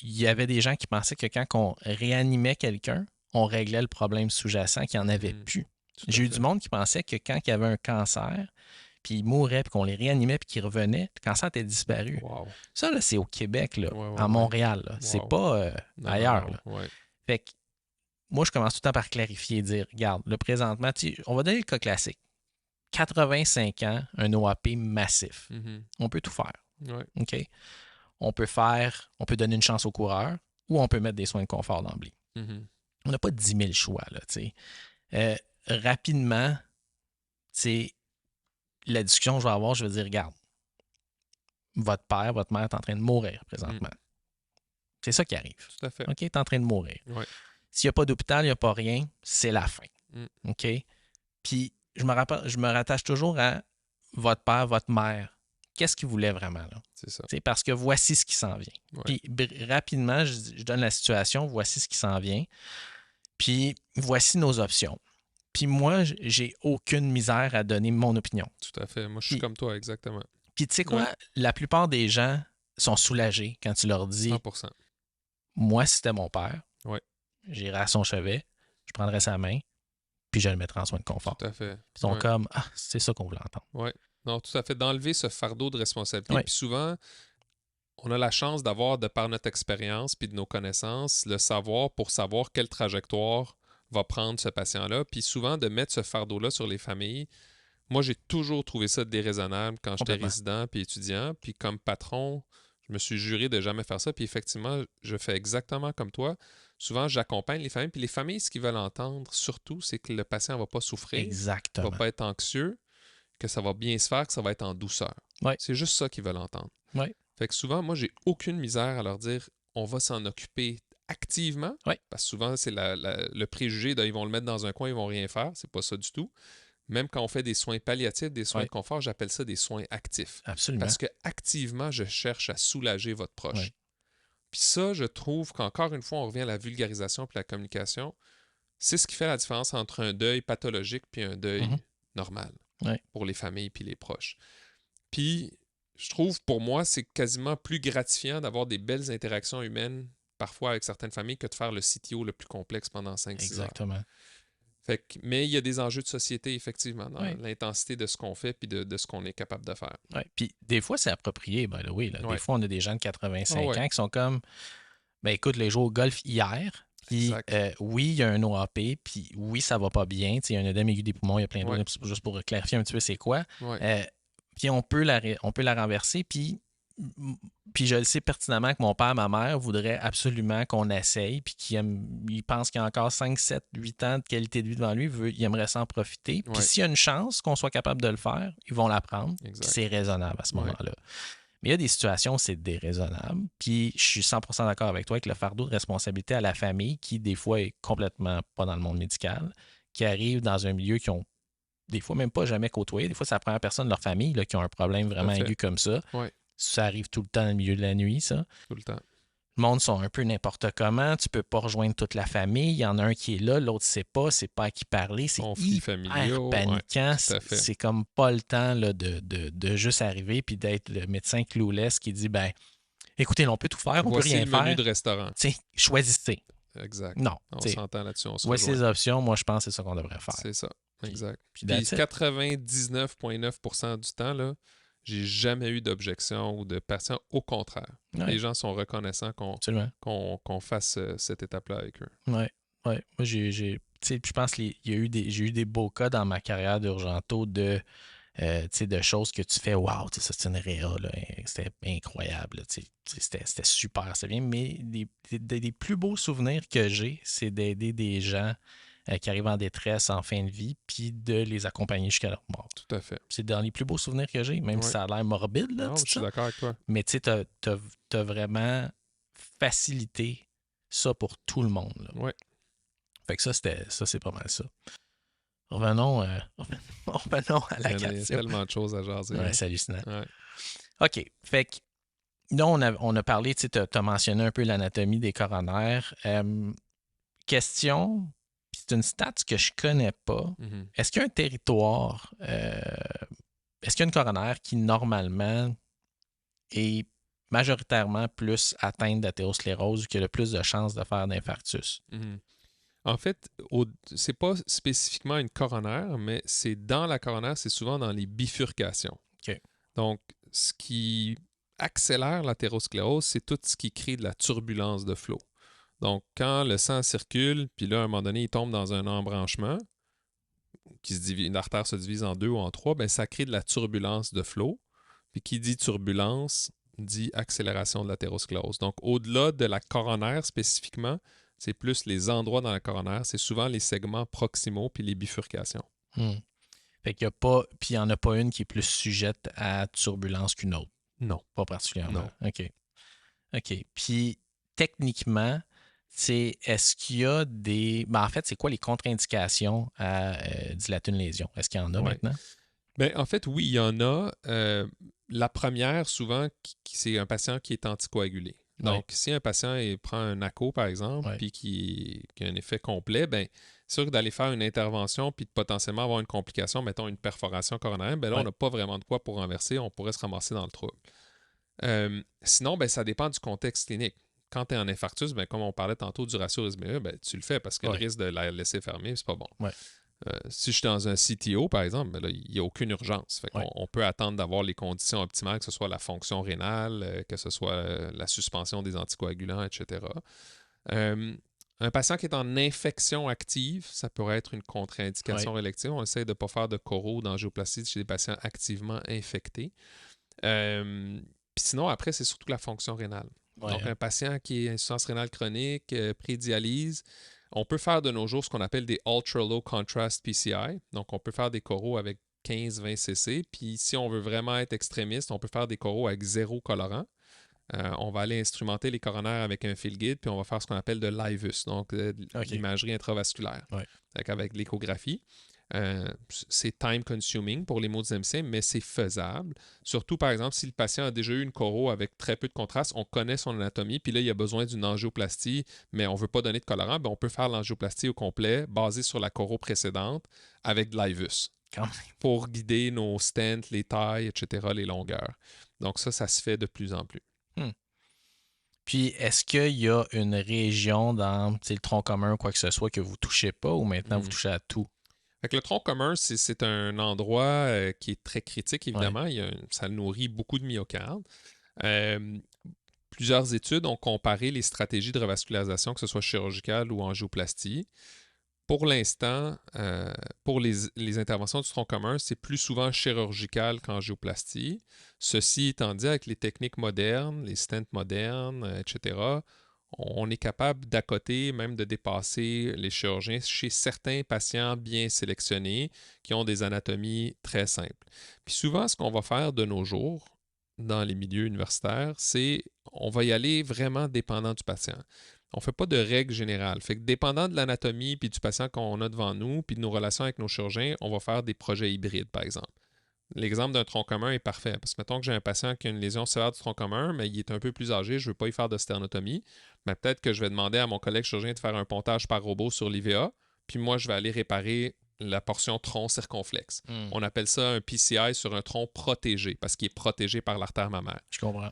il y avait des gens qui pensaient que quand on réanimait quelqu'un, on réglait le problème sous-jacent, qu'il n'y en avait Mhm. plus. Tout à J'ai eu fait. du monde qui pensait que quand il y avait un cancer, puis il mourait, puis qu'on les réanimait, puis qu'ils revenaient, le cancer était disparu. Wow. Ça, là, c'est au Québec, là, Ouais, ouais, à ouais. Montréal. Là. C'est Wow. pas Non, ailleurs. non, Là. non. Ouais. Fait que moi, je commence tout le temps par clarifier et dire, regarde, le présentement, on va donner le cas classique. 85 ans, un OAP massif. Mhm. On peut tout faire. Ouais. OK? on peut donner une chance au coureur ou on peut mettre des soins de confort d'emblée. Mhm. On n'a pas 10 000 choix, là, tu sais. Rapidement, c'est la discussion que je vais avoir, je vais dire, regarde, votre père, votre mère est en train de mourir présentement. C'est ça qui arrive. Tout à fait. OK? Il est en train de mourir. Ouais. S'il n'y a pas d'hôpital, il n'y a pas rien, c'est la fin. OK? Puis, je me rattache toujours à votre père, votre mère. Qu'est-ce qu'il voulait vraiment, là? C'est ça. T'sais, parce que voici ce qui s'en vient. Ouais. Puis, rapidement, je donne la situation, voici ce qui s'en vient. Puis, voici nos options. Puis moi, j'ai aucune misère à donner mon opinion. Tout à fait. Moi, je suis comme toi, exactement. Puis tu sais quoi? Ouais. La plupart des gens sont soulagés quand tu leur dis 100%. moi, si c'était mon père, Ouais. j'irais à son chevet, je prendrais sa main, puis je le mettrais en soin de confort. Tout à fait. Ils sont comme c'est ça qu'on voulait entendre. Oui. Non, tout à fait. D'enlever ce fardeau de responsabilité. Ouais. Puis souvent, on a la chance d'avoir, de par notre expérience puis de nos connaissances, le savoir pour savoir quelle trajectoire va prendre ce patient-là. Puis souvent, de mettre ce fardeau-là sur les familles, moi, j'ai toujours trouvé ça déraisonnable quand j'étais résident puis étudiant. Puis comme patron, je me suis juré de jamais faire ça. Puis effectivement, je fais exactement comme toi. Souvent, j'accompagne les familles. Puis les familles, ce qu'ils veulent entendre, surtout, c'est que le patient ne va pas souffrir. Exactement. Ne va pas être anxieux, que ça va bien se faire, que ça va être en douceur. Ouais. C'est juste ça qu'ils veulent entendre. Ouais. Fait que souvent, moi, j'ai aucune misère à leur dire on va s'en occuper activement. Ouais. Parce que souvent, c'est le préjugé de ils vont le mettre dans un coin, ils vont rien faire. C'est pas ça du tout. Même quand on fait des soins palliatifs, des soins de confort, j'appelle ça des soins actifs. Absolument. Parce que activement, je cherche à soulager votre proche. Ouais. Puis ça, je trouve qu'encore une fois, on revient à la vulgarisation puis la communication. C'est ce qui fait la différence entre un deuil pathologique puis un deuil normal pour les familles puis les proches. Puis, je trouve, pour moi, c'est quasiment plus gratifiant d'avoir des belles interactions humaines, parfois avec certaines familles, que de faire le CTO le plus complexe pendant 5-6 heures. Exactement. Mais il y a des enjeux de société, effectivement, dans l'intensité de ce qu'on fait puis de ce qu'on est capable de faire. Ouais. Puis des fois, c'est approprié, by the way. Des fois, on a des gens de 85 ans qui sont comme ben écoute, les joué au golf hier. Puis oui, il y a un OAP, puis oui, ça va pas bien. Il y a un œdème aigu des poumons, il y a plein d'autres, juste pour clarifier un petit peu c'est quoi. Puis on peut la renverser, puis je le sais pertinemment que mon père, ma mère voudraient absolument qu'on essaye, puis il pense qu'il y a encore 5, 7, 8 ans de qualité de vie devant lui, il aimerait s'en profiter. Puis s'il y a une chance qu'on soit capable de le faire, ils vont l'apprendre. C'est raisonnable à ce moment-là. Mais il y a des situations où c'est déraisonnable. Puis je suis 100% d'accord avec toi avec le fardeau de responsabilité à la famille qui, des fois, est complètement pas dans le monde médical, qui arrive dans un milieu qui ont des fois même pas jamais côtoyé. Des fois, c'est la première personne de leur famille là, qui ont un problème vraiment aigu comme ça. Ça arrive tout le temps au milieu de la nuit, ça. Tout le temps. Le monde sont un peu n'importe comment. Tu peux pas rejoindre toute la famille. Il y en a un qui est là, l'autre sait pas, c'est pas à qui parler. C'est hyper paniquant. C'est comme pas le temps là, de juste arriver puis d'être le médecin clouless qui dit ben écoutez, on peut tout faire, on peut rien faire. Voici le menu de restaurant. Choisissez. Exact. Non. On s'entend là-dessus. Voici les options. Moi, je pense que c'est ça qu'on devrait faire. C'est ça. Exact. Puis 99,9% du temps, là, j'ai jamais eu d'objection ou de patient. Au contraire. Les gens sont reconnaissants qu'on fasse cette étape-là avec eux. Oui. Moi, je pense qu'il y a eu j'ai eu des beaux cas dans ma carrière d'urgento de choses que tu fais, wow, ça c'est une réa, c'était incroyable, c'était super, c'est bien, mais des plus beaux souvenirs que j'ai, c'est d'aider des gens qui arrivent en détresse en fin de vie, puis de les accompagner jusqu'à leur mort. Tout à fait. C'est dans les plus beaux souvenirs que j'ai, même si ça a l'air morbide. Là, non, je suis d'accord avec toi. Mais tu sais, t'as vraiment facilité ça pour tout le monde. Oui. Fait que ça, c'est pas mal ça. Revenons à la question. Il y a tellement de choses à jaser. Ouais, c'est hallucinant. Ouais. OK. Fait que là, on a parlé, tu as mentionné un peu l'anatomie des coronaires. Question, puis c'est une stat que je connais pas. Est-ce qu'il y a un territoire, est-ce qu'il y a une coronaire qui, normalement, est majoritairement plus atteinte d'athérosclérose ou qui a le plus de chances de faire d'infarctus? En fait, c'est pas spécifiquement une coronaire, mais c'est dans la coronaire, c'est souvent dans les bifurcations. Okay. Donc, ce qui accélère l'athérosclérose, c'est tout ce qui crée de la turbulence de flot. Donc, quand le sang circule, puis là, à un moment donné, il tombe dans un embranchement, l'artère se divise en 2 ou en 3, ben, ça crée de la turbulence de flot. Puis qui dit turbulence dit accélération de l'athérosclérose. Donc, au-delà de la coronaire spécifiquement, c'est plus les endroits dans la coronaire, c'est souvent les segments proximaux puis les bifurcations. Fait qu'il y a pas, puis il n'y en a pas une qui est plus sujette à turbulence qu'une autre. Non. Pas particulièrement. Non. OK. Puis, techniquement, est-ce qu'il y a des... Ben, en fait, c'est quoi les contre-indications à dilater une lésion? Est-ce qu'il y en a maintenant? Ben, en fait, oui, il y en a. La première, souvent, c'est un patient qui est anticoagulé. Donc, si un patient prend un ACO, par exemple, puis qui a un effet complet, ben, c'est sûr que d'aller faire une intervention puis de potentiellement avoir une complication, mettons une perforation coronaire, ben là, on n'a pas vraiment de quoi pour renverser, on pourrait se ramasser dans le trouble. Sinon, ben, ça dépend du contexte clinique. Quand tu es en infarctus, ben, comme on parlait tantôt du ratio rythme, ben, tu le fais parce que le risque de la laisser fermer, c'est pas bon. Si je suis dans un CTO, par exemple, ben là, il n'y a aucune urgence. Fait on peut attendre d'avoir les conditions optimales, que ce soit la fonction rénale, que ce soit la suspension des anticoagulants, etc. Un patient qui est en infection active, ça pourrait être une contre-indication élective. On essaie de ne pas faire de choro d'angioplastie chez des patients activement infectés. Puis sinon, après, c'est surtout la fonction rénale. Donc, un patient qui est insuffisance rénale chronique, pré-dialyse, on peut faire de nos jours ce qu'on appelle des Ultra Low Contrast PCI. Donc, on peut faire des coros avec 15-20 cc. Puis, si on veut vraiment être extrémiste, on peut faire des coros avec 0 colorant. On va aller instrumenter les coronaires avec un fil guide, puis on va faire ce qu'on appelle de l'IVUS, donc l'imagerie intravasculaire, avec l'échographie. C'est time-consuming pour les maux de MCM, mais c'est faisable. Surtout, par exemple, si le patient a déjà eu une choro avec très peu de contraste, on connaît son anatomie, puis là, il a besoin d'une angioplastie, mais on ne veut pas donner de colorant, ben on peut faire l'angioplastie au complet, basée sur la choro précédente, avec de l'IVUS, pour guider nos stents, les tailles, etc., les longueurs. Donc ça se fait de plus en plus. Puis, est-ce qu'il y a une région dans le tronc commun ou quoi que ce soit que vous ne touchez pas ou maintenant vous touchez à tout? Fait que le tronc commun, c'est un endroit qui est très critique, évidemment. Ça nourrit beaucoup de myocarde. Plusieurs études ont comparé les stratégies de revascularisation, que ce soit chirurgicale ou angioplastie. Pour l'instant, pour les interventions du tronc commun, c'est plus souvent chirurgical qu'angioplastie. Ceci étant dit, avec les techniques modernes, les stents modernes, etc., on est capable d'accoter, même de dépasser les chirurgiens chez certains patients bien sélectionnés qui ont des anatomies très simples. Puis souvent, ce qu'on va faire de nos jours dans les milieux universitaires, c'est on va y aller vraiment dépendant du patient. On ne fait pas de règle générale. Fait que dépendant de l'anatomie puis du patient qu'on a devant nous puis de nos relations avec nos chirurgiens, on va faire des projets hybrides, par exemple. L'exemple d'un tronc commun est parfait parce que mettons que j'ai un patient qui a une lésion sévère du tronc commun, mais il est un peu plus âgé, je ne veux pas y faire de sternotomie, mais peut-être que je vais demander à mon collègue chirurgien de faire un pontage par robot sur l'IVA, puis moi je vais aller réparer la portion tronc circonflexe. On appelle ça un PCI sur un tronc protégé parce qu'il est protégé par l'artère mammaire. Je comprends.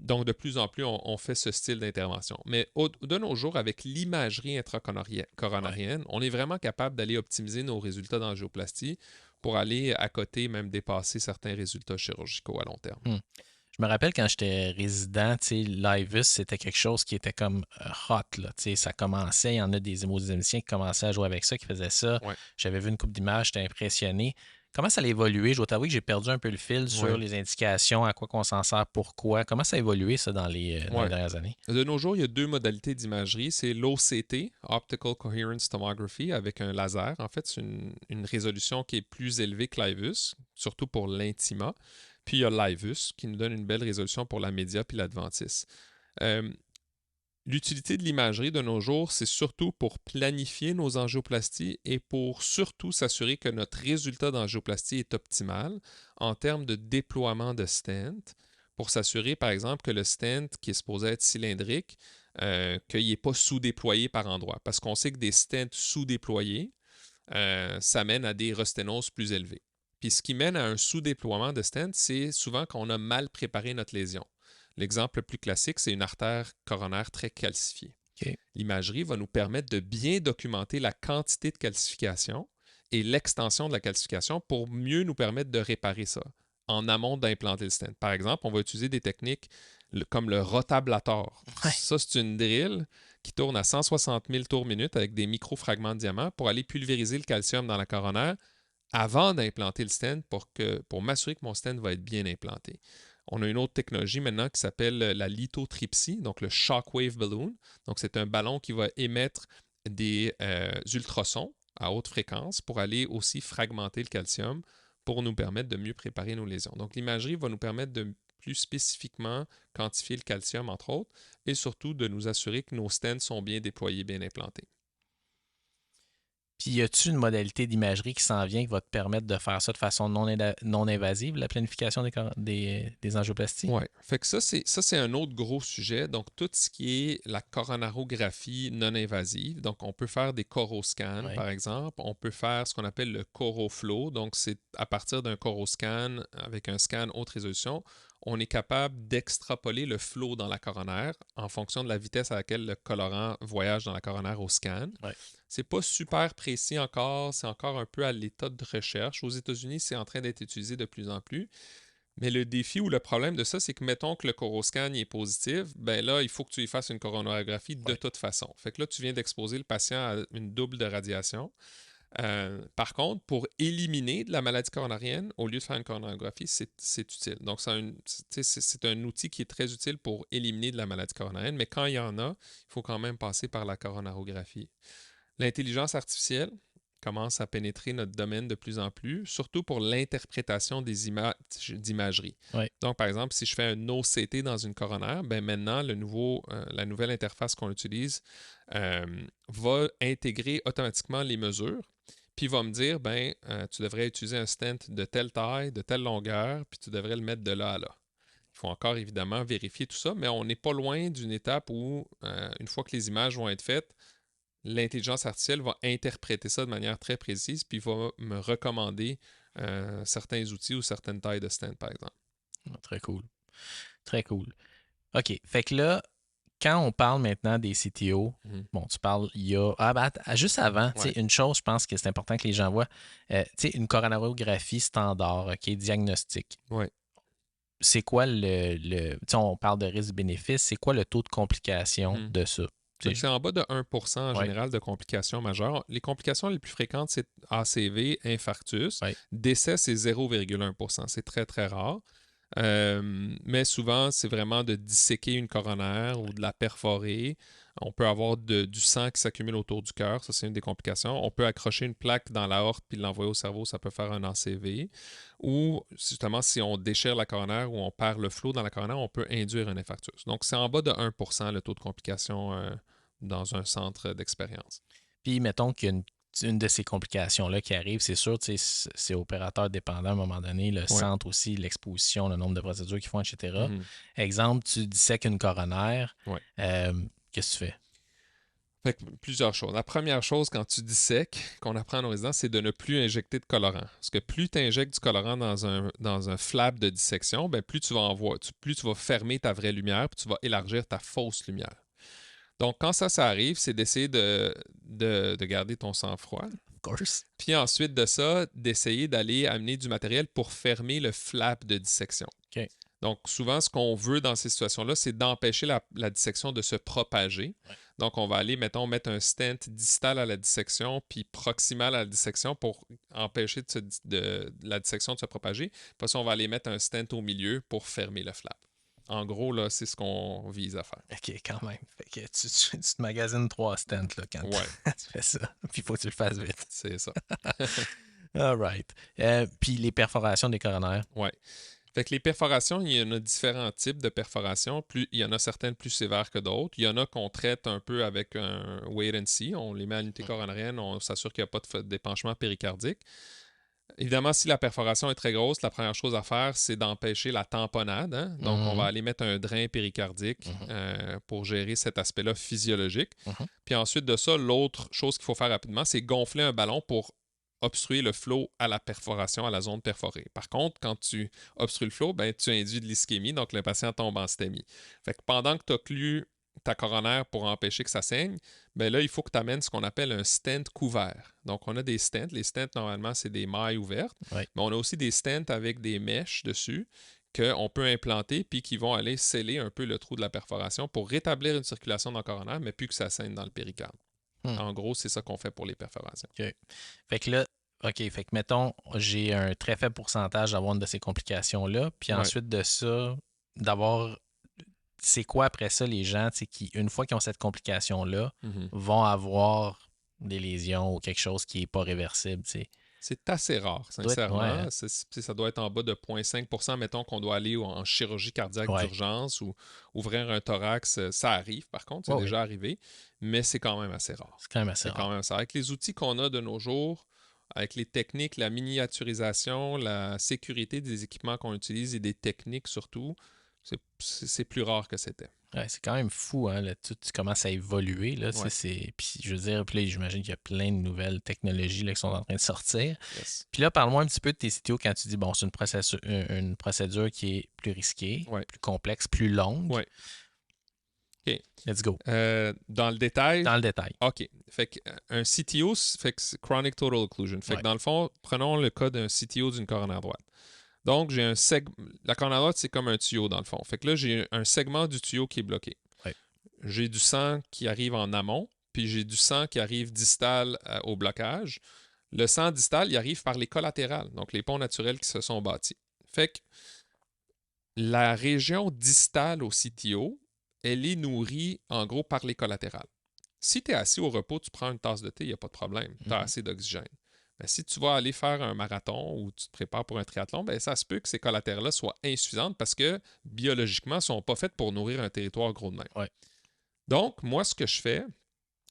Donc, de plus en plus, on fait ce style d'intervention. Mais de nos jours, avec l'imagerie intracoronarienne, on est vraiment capable d'aller optimiser nos résultats d'angioplastie pour aller à côté, même dépasser certains résultats chirurgicaux à long terme. Je me rappelle quand j'étais résident, l'IVUS, c'était quelque chose qui était comme hot. Là, ça commençait, il y en a des hémodynamiciens qui commençaient à jouer avec ça, qui faisaient ça. J'avais vu une couple d'images, j'étais impressionné. Comment ça a évolué? Je dois t'avouer que j'ai perdu un peu le fil sur les indications, à quoi qu'on s'en sert, pourquoi. Comment ça a évolué, ça, dans les dernières années? De nos jours, il y a deux modalités d'imagerie. C'est l'OCT, Optical Coherence Tomography, avec un laser. En fait, c'est une résolution qui est plus élevée que l'IVUS, surtout pour l'intima. Puis il y a l'IVUS, qui nous donne une belle résolution pour la média puis l'adventice. L'utilité de l'imagerie de nos jours, c'est surtout pour planifier nos angioplasties et pour surtout s'assurer que notre résultat d'angioplastie est optimal en termes de déploiement de stent, pour s'assurer, par exemple, que le stent qui est supposé être cylindrique, qu'il n'est pas sous-déployé par endroit. Parce qu'on sait que des stents sous-déployés, ça mène à des resténoses plus élevées. Puis ce qui mène à un sous-déploiement de stent, c'est souvent qu'on a mal préparé notre lésion. L'exemple le plus classique, c'est une artère coronaire très calcifiée. L'imagerie va nous permettre de bien documenter la quantité de calcification et l'extension de la calcification pour mieux nous permettre de réparer ça en amont d'implanter le stent. Par exemple, on va utiliser des techniques comme le rotablator. Ça, c'est une drill qui tourne à 160 000 tours minute avec des microfragments de diamant pour aller pulvériser le calcium dans la coronaire avant d'implanter le stent pour m'assurer que mon stent va être bien implanté. On a une autre technologie maintenant qui s'appelle la lithotripsie, donc le shockwave balloon. Donc, c'est un ballon qui va émettre des ultrasons à haute fréquence pour aller aussi fragmenter le calcium pour nous permettre de mieux préparer nos lésions. Donc, l'imagerie va nous permettre de plus spécifiquement quantifier le calcium, entre autres, et surtout de nous assurer que nos stents sont bien déployés, bien implantés. Puis, y a-tu une modalité d'imagerie qui s'en vient qui va te permettre de faire ça de façon non invasive, la planification des angioplasties? Oui. Fait que ça, c'est un autre gros sujet. Donc, tout ce qui est la coronarographie non invasive. Donc, on peut faire des coroscans, Ouais. par exemple. On peut faire ce qu'on appelle le coroflow. Donc, c'est à partir d'un coroscan avec un scan haute résolution, on est capable d'extrapoler le flow dans la coronaire en fonction de la vitesse à laquelle le colorant voyage dans la coronaire au scan. Ouais. C'est pas super précis encore, c'est encore un peu à l'état de recherche. Aux États-Unis, c'est en train d'être utilisé de plus en plus. Mais le défi ou le problème de ça, c'est que mettons que le coroscan est positif, ben là, il faut que tu y fasses une coronarographie de toute façon. Fait que là, tu viens d'exposer le patient à une double de radiation. Par contre, pour éliminer de la maladie coronarienne, au lieu de faire une coronarographie, c'est utile. Donc, c'est un outil qui est très utile pour éliminer de la maladie coronarienne, mais quand il y en a, il faut quand même passer par la coronarographie. L'intelligence artificielle commence à pénétrer notre domaine de plus en plus, surtout pour l'interprétation des images d'imagerie. Ouais. Donc, par exemple, si je fais un OCT dans une coronaire, ben maintenant, la nouvelle interface qu'on utilise va intégrer automatiquement les mesures, puis va me dire, tu devrais utiliser un stent de telle taille, de telle longueur, puis tu devrais le mettre de là à là. Il faut encore évidemment vérifier tout ça, mais on n'est pas loin d'une étape où, une fois que les images vont être faites, l'intelligence artificielle va interpréter ça de manière très précise, puis va me recommander certains outils ou certaines tailles de stent, par exemple. Très cool. Très cool. OK. Fait que là, quand on parle maintenant des CTO, bon, tu parles, il y a. Juste avant, tu sais, une chose, je pense que c'est important que les gens voient. Tu sais, une coronarographie standard, OK, diagnostic. Oui. C'est quoi tu sais, on parle de risque-bénéfice, c'est quoi le taux de complication de ça? C'est en bas de 1% en général de complications majeures. Les complications les plus fréquentes, c'est ACV, infarctus. Décès, c'est 0,1%. C'est très, très rare. Mais souvent, c'est vraiment de disséquer une coronaire ou de la perforer. On peut avoir du sang qui s'accumule autour du cœur. Ça, c'est une des complications. On peut accrocher une plaque dans l'aorte puis l'envoyer au cerveau. Ça peut faire un ACV. Ou, justement, si on déchire la coronaire ou on perd le flot dans la coronaire, on peut induire un infarctus. Donc, c'est en bas de 1% le taux de complication dans un centre d'expérience. Puis, mettons qu'il y a une de ces complications-là qui arrive, c'est sûr, c'est opérateur dépendant à un moment donné, le centre aussi, l'exposition, le nombre de procédures qu'ils font, etc. Exemple, tu dissèques une coronaire, qu'est-ce que tu fais? Fait que plusieurs choses. La première chose, quand tu dissèques, qu'on apprend à nos résidents, c'est de ne plus injecter de colorant. Parce que plus tu injectes du colorant dans un flap de dissection, plus tu vas fermer ta vraie lumière, puis tu vas élargir ta fausse lumière. Donc, quand ça arrive, c'est d'essayer de garder ton sang-froid. Of course. Puis ensuite de ça, d'essayer d'aller amener du matériel pour fermer le flap de dissection. OK. Donc, souvent, ce qu'on veut dans ces situations-là, c'est d'empêcher la dissection de se propager. Ouais. Donc, on va aller, mettons, mettre un stent distal à la dissection puis proximal à la dissection pour empêcher la dissection de se propager. Puis ça, on va aller mettre un stent au milieu pour fermer le flap. En gros, là, c'est ce qu'on vise à faire. OK, quand même. Fait que tu te magasines 3 stents là, quand tu fais ça. Puis il faut que tu le fasses vite. C'est ça. All right. Puis les perforations des coronaires. Oui. Fait que les perforations, il y en a différents types de perforations. Il y en a certaines plus sévères que d'autres. Il y en a qu'on traite un peu avec un wait and see. On les met à l'unité coronarienne, on s'assure qu'il n'y a pas d'épanchement péricardique. Évidemment, si la perforation est très grosse, la première chose à faire, c'est d'empêcher la tamponnade. Hein? Donc, on va aller mettre un drain péricardique pour gérer cet aspect-là physiologique. Puis ensuite de ça, l'autre chose qu'il faut faire rapidement, c'est gonfler un ballon pour obstruer le flot à la perforation, à la zone perforée. Par contre, quand tu obstrues le flot, tu induis de l'ischémie, donc le patient tombe en stémie. Fait que pendant que tu occlues ta coronaire pour empêcher que ça saigne, là, il faut que tu amènes ce qu'on appelle un stent couvert. Donc, on a des stents. Les stents, normalement, c'est des mailles ouvertes. Mais on a aussi des stents avec des mèches dessus qu'on peut implanter puis qui vont aller sceller un peu le trou de la perforation pour rétablir une circulation dans le coronaire, mais plus que ça saigne dans le péricarde. En gros, c'est ça qu'on fait pour les perforations. OK. Fait que là, OK, fait que mettons, j'ai un très faible pourcentage d'avoir une de ces complications-là. Puis Ouais. ensuite de ça, d'avoir. C'est quoi après ça les gens qui, une fois qu'ils ont cette complication-là, Mhm. vont avoir des lésions ou quelque chose qui n'est pas réversible, tu sais. C'est assez rare, Ça doit être. Ouais, sincèrement. hein? Ça doit être en bas de 0,5%, mettons qu'on doit aller en chirurgie cardiaque Ouais. d'urgence ou ouvrir un thorax. Ça arrive, par contre, c'est Ouais, oui. déjà arrivé, mais c'est quand même assez rare. C'est quand même assez C'est quand rare. même assez rare. Avec les outils qu'on a de nos jours, avec les techniques, la miniaturisation, la sécurité des équipements qu'on utilise et des techniques surtout, c'est plus rare que c'était. Ouais, c'est quand même fou, hein, tout comment ça a évolué, là, tu sais, Ouais, puis je veux dire, puis là, j'imagine qu'il y a plein de nouvelles technologies là, qui sont en train de sortir. yes. Puis là, parle-moi un petit peu de tes CTO quand tu dis, bon, c'est une procédure qui est plus risquée, Ouais, plus complexe, plus longue. ouais. OK. Let's go. Dans le détail, Dans le détail. OK. Fait que, un CTO, fait que c'est Chronic Total Occlusion. Fait que Ouais. dans le fond, prenons le cas d'un CTO d'une coronaire droite. Donc, j'ai un segment. La coronaire droite, c'est comme un tuyau dans le fond. Fait que là, j'ai un segment du tuyau qui est bloqué. Ouais. J'ai du sang qui arrive en amont, puis j'ai du sang qui arrive distal au blocage. Le sang distal, il arrive par les collatérales, donc les ponts naturels qui se sont bâtis. Fait que la région distale au CTO, elle est nourrie en gros par les collatérales. Si tu es assis au repos, tu prends une tasse de thé, il n'y a pas de problème. Tu as assez d'oxygène. Mais si tu vas aller faire un marathon ou tu te prépares pour un triathlon, ben ça se peut que ces collatérales-là soient insuffisantes parce que biologiquement, elles ne sont pas faites pour nourrir un territoire gros de même. Ouais. Donc, moi, ce que je fais,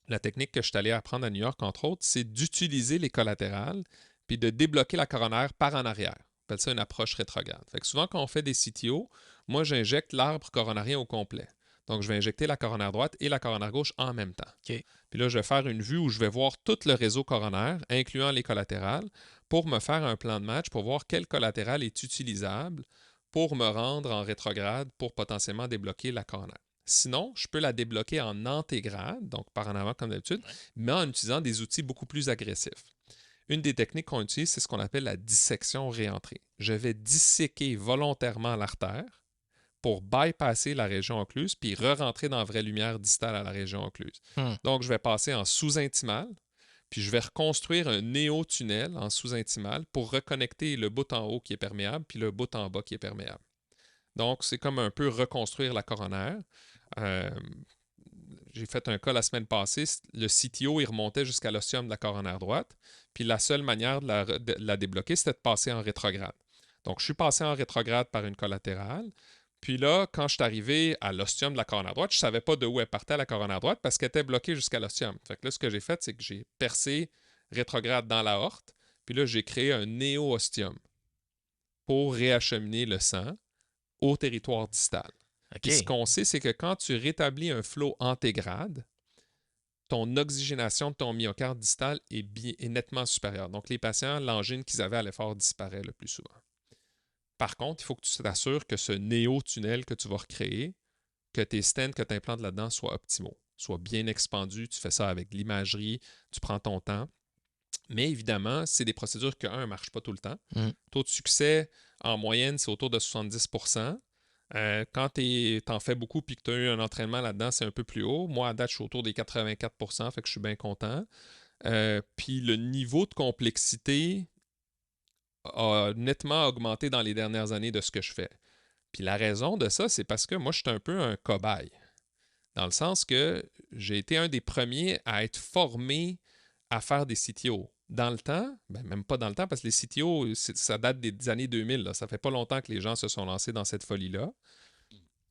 la technique que je suis allé apprendre à New York, entre autres, c'est d'utiliser les collatérales puis de débloquer la coronaire par en arrière. On appelle ça une approche rétrograde. Fait que souvent, quand on fait des CTO, moi, j'injecte l'arbre coronarien au complet. Donc, je vais injecter la coronaire droite et la coronaire gauche en même temps. OK. Puis là, je vais faire une vue où je vais voir tout le réseau coronaire, incluant les collatérales, pour me faire un plan de match pour voir quel collatéral est utilisable pour me rendre en rétrograde pour potentiellement débloquer la coronaire. Sinon, je peux la débloquer en antégrade, donc par en avant comme d'habitude, Ouais. mais en utilisant des outils beaucoup plus agressifs. Une des techniques qu'on utilise, c'est ce qu'on appelle la dissection réentrée. Je vais disséquer volontairement l'artère pour bypasser la région occluse puis re-rentrer dans la vraie lumière distale à la région occluse. Donc, je vais passer en sous-intimal, puis je vais reconstruire un néo-tunnel en sous-intimal pour reconnecter le bout en haut qui est perméable puis le bout en bas qui est perméable. Donc, c'est comme un peu reconstruire la coronaire. Euh, j'ai fait un cas la semaine passée. Le CTO, il remontait jusqu'à l'ostium de la coronaire droite. Puis la seule manière de la débloquer, c'était de passer en rétrograde. Donc, je suis passé en rétrograde par une collatérale. Puis là, quand je suis arrivé à l'ostium de la coronaire droite, je ne savais pas de où elle partait la coronaire droite parce qu'elle était bloquée jusqu'à l'ostium. Fait que là, ce que j'ai fait, c'est que j'ai percé rétrograde dans l'aorte. Puis là, j'ai créé un néo-ostium pour réacheminer le sang au territoire distal. Puis ce OK. qu'on sait, c'est que quand tu rétablis un flot antégrade, ton oxygénation de ton myocarde distal est nettement supérieure. Donc, les patients, l'angine qu'ils avaient à l'effort disparaît le plus souvent. Par contre, il faut que tu t'assures que ce néo-tunnel que tu vas recréer, que tes stents que tu implantes là-dedans soient optimaux, soient bien expandus. Tu fais ça avec l'imagerie, tu prends ton temps. Mais évidemment, c'est des procédures que, ne marchent pas tout le temps. Taux de succès, en moyenne, c'est autour de 70%. Quand tu en fais beaucoup et que tu as eu un entraînement là-dedans, c'est un peu plus haut. Moi, à date, je suis autour des 84%, fait que je suis bien content. Puis le niveau de complexité a nettement augmenté dans les dernières années de ce que je fais. Puis la raison de ça, c'est parce que moi, je suis un peu un cobaye. Dans le sens que j'ai été un des premiers à être formé à faire des CTO. Dans le temps, ben même pas dans le temps, parce que les CTO, ça date des années 2000. Là. Ça fait pas longtemps que les gens se sont lancés dans cette folie-là.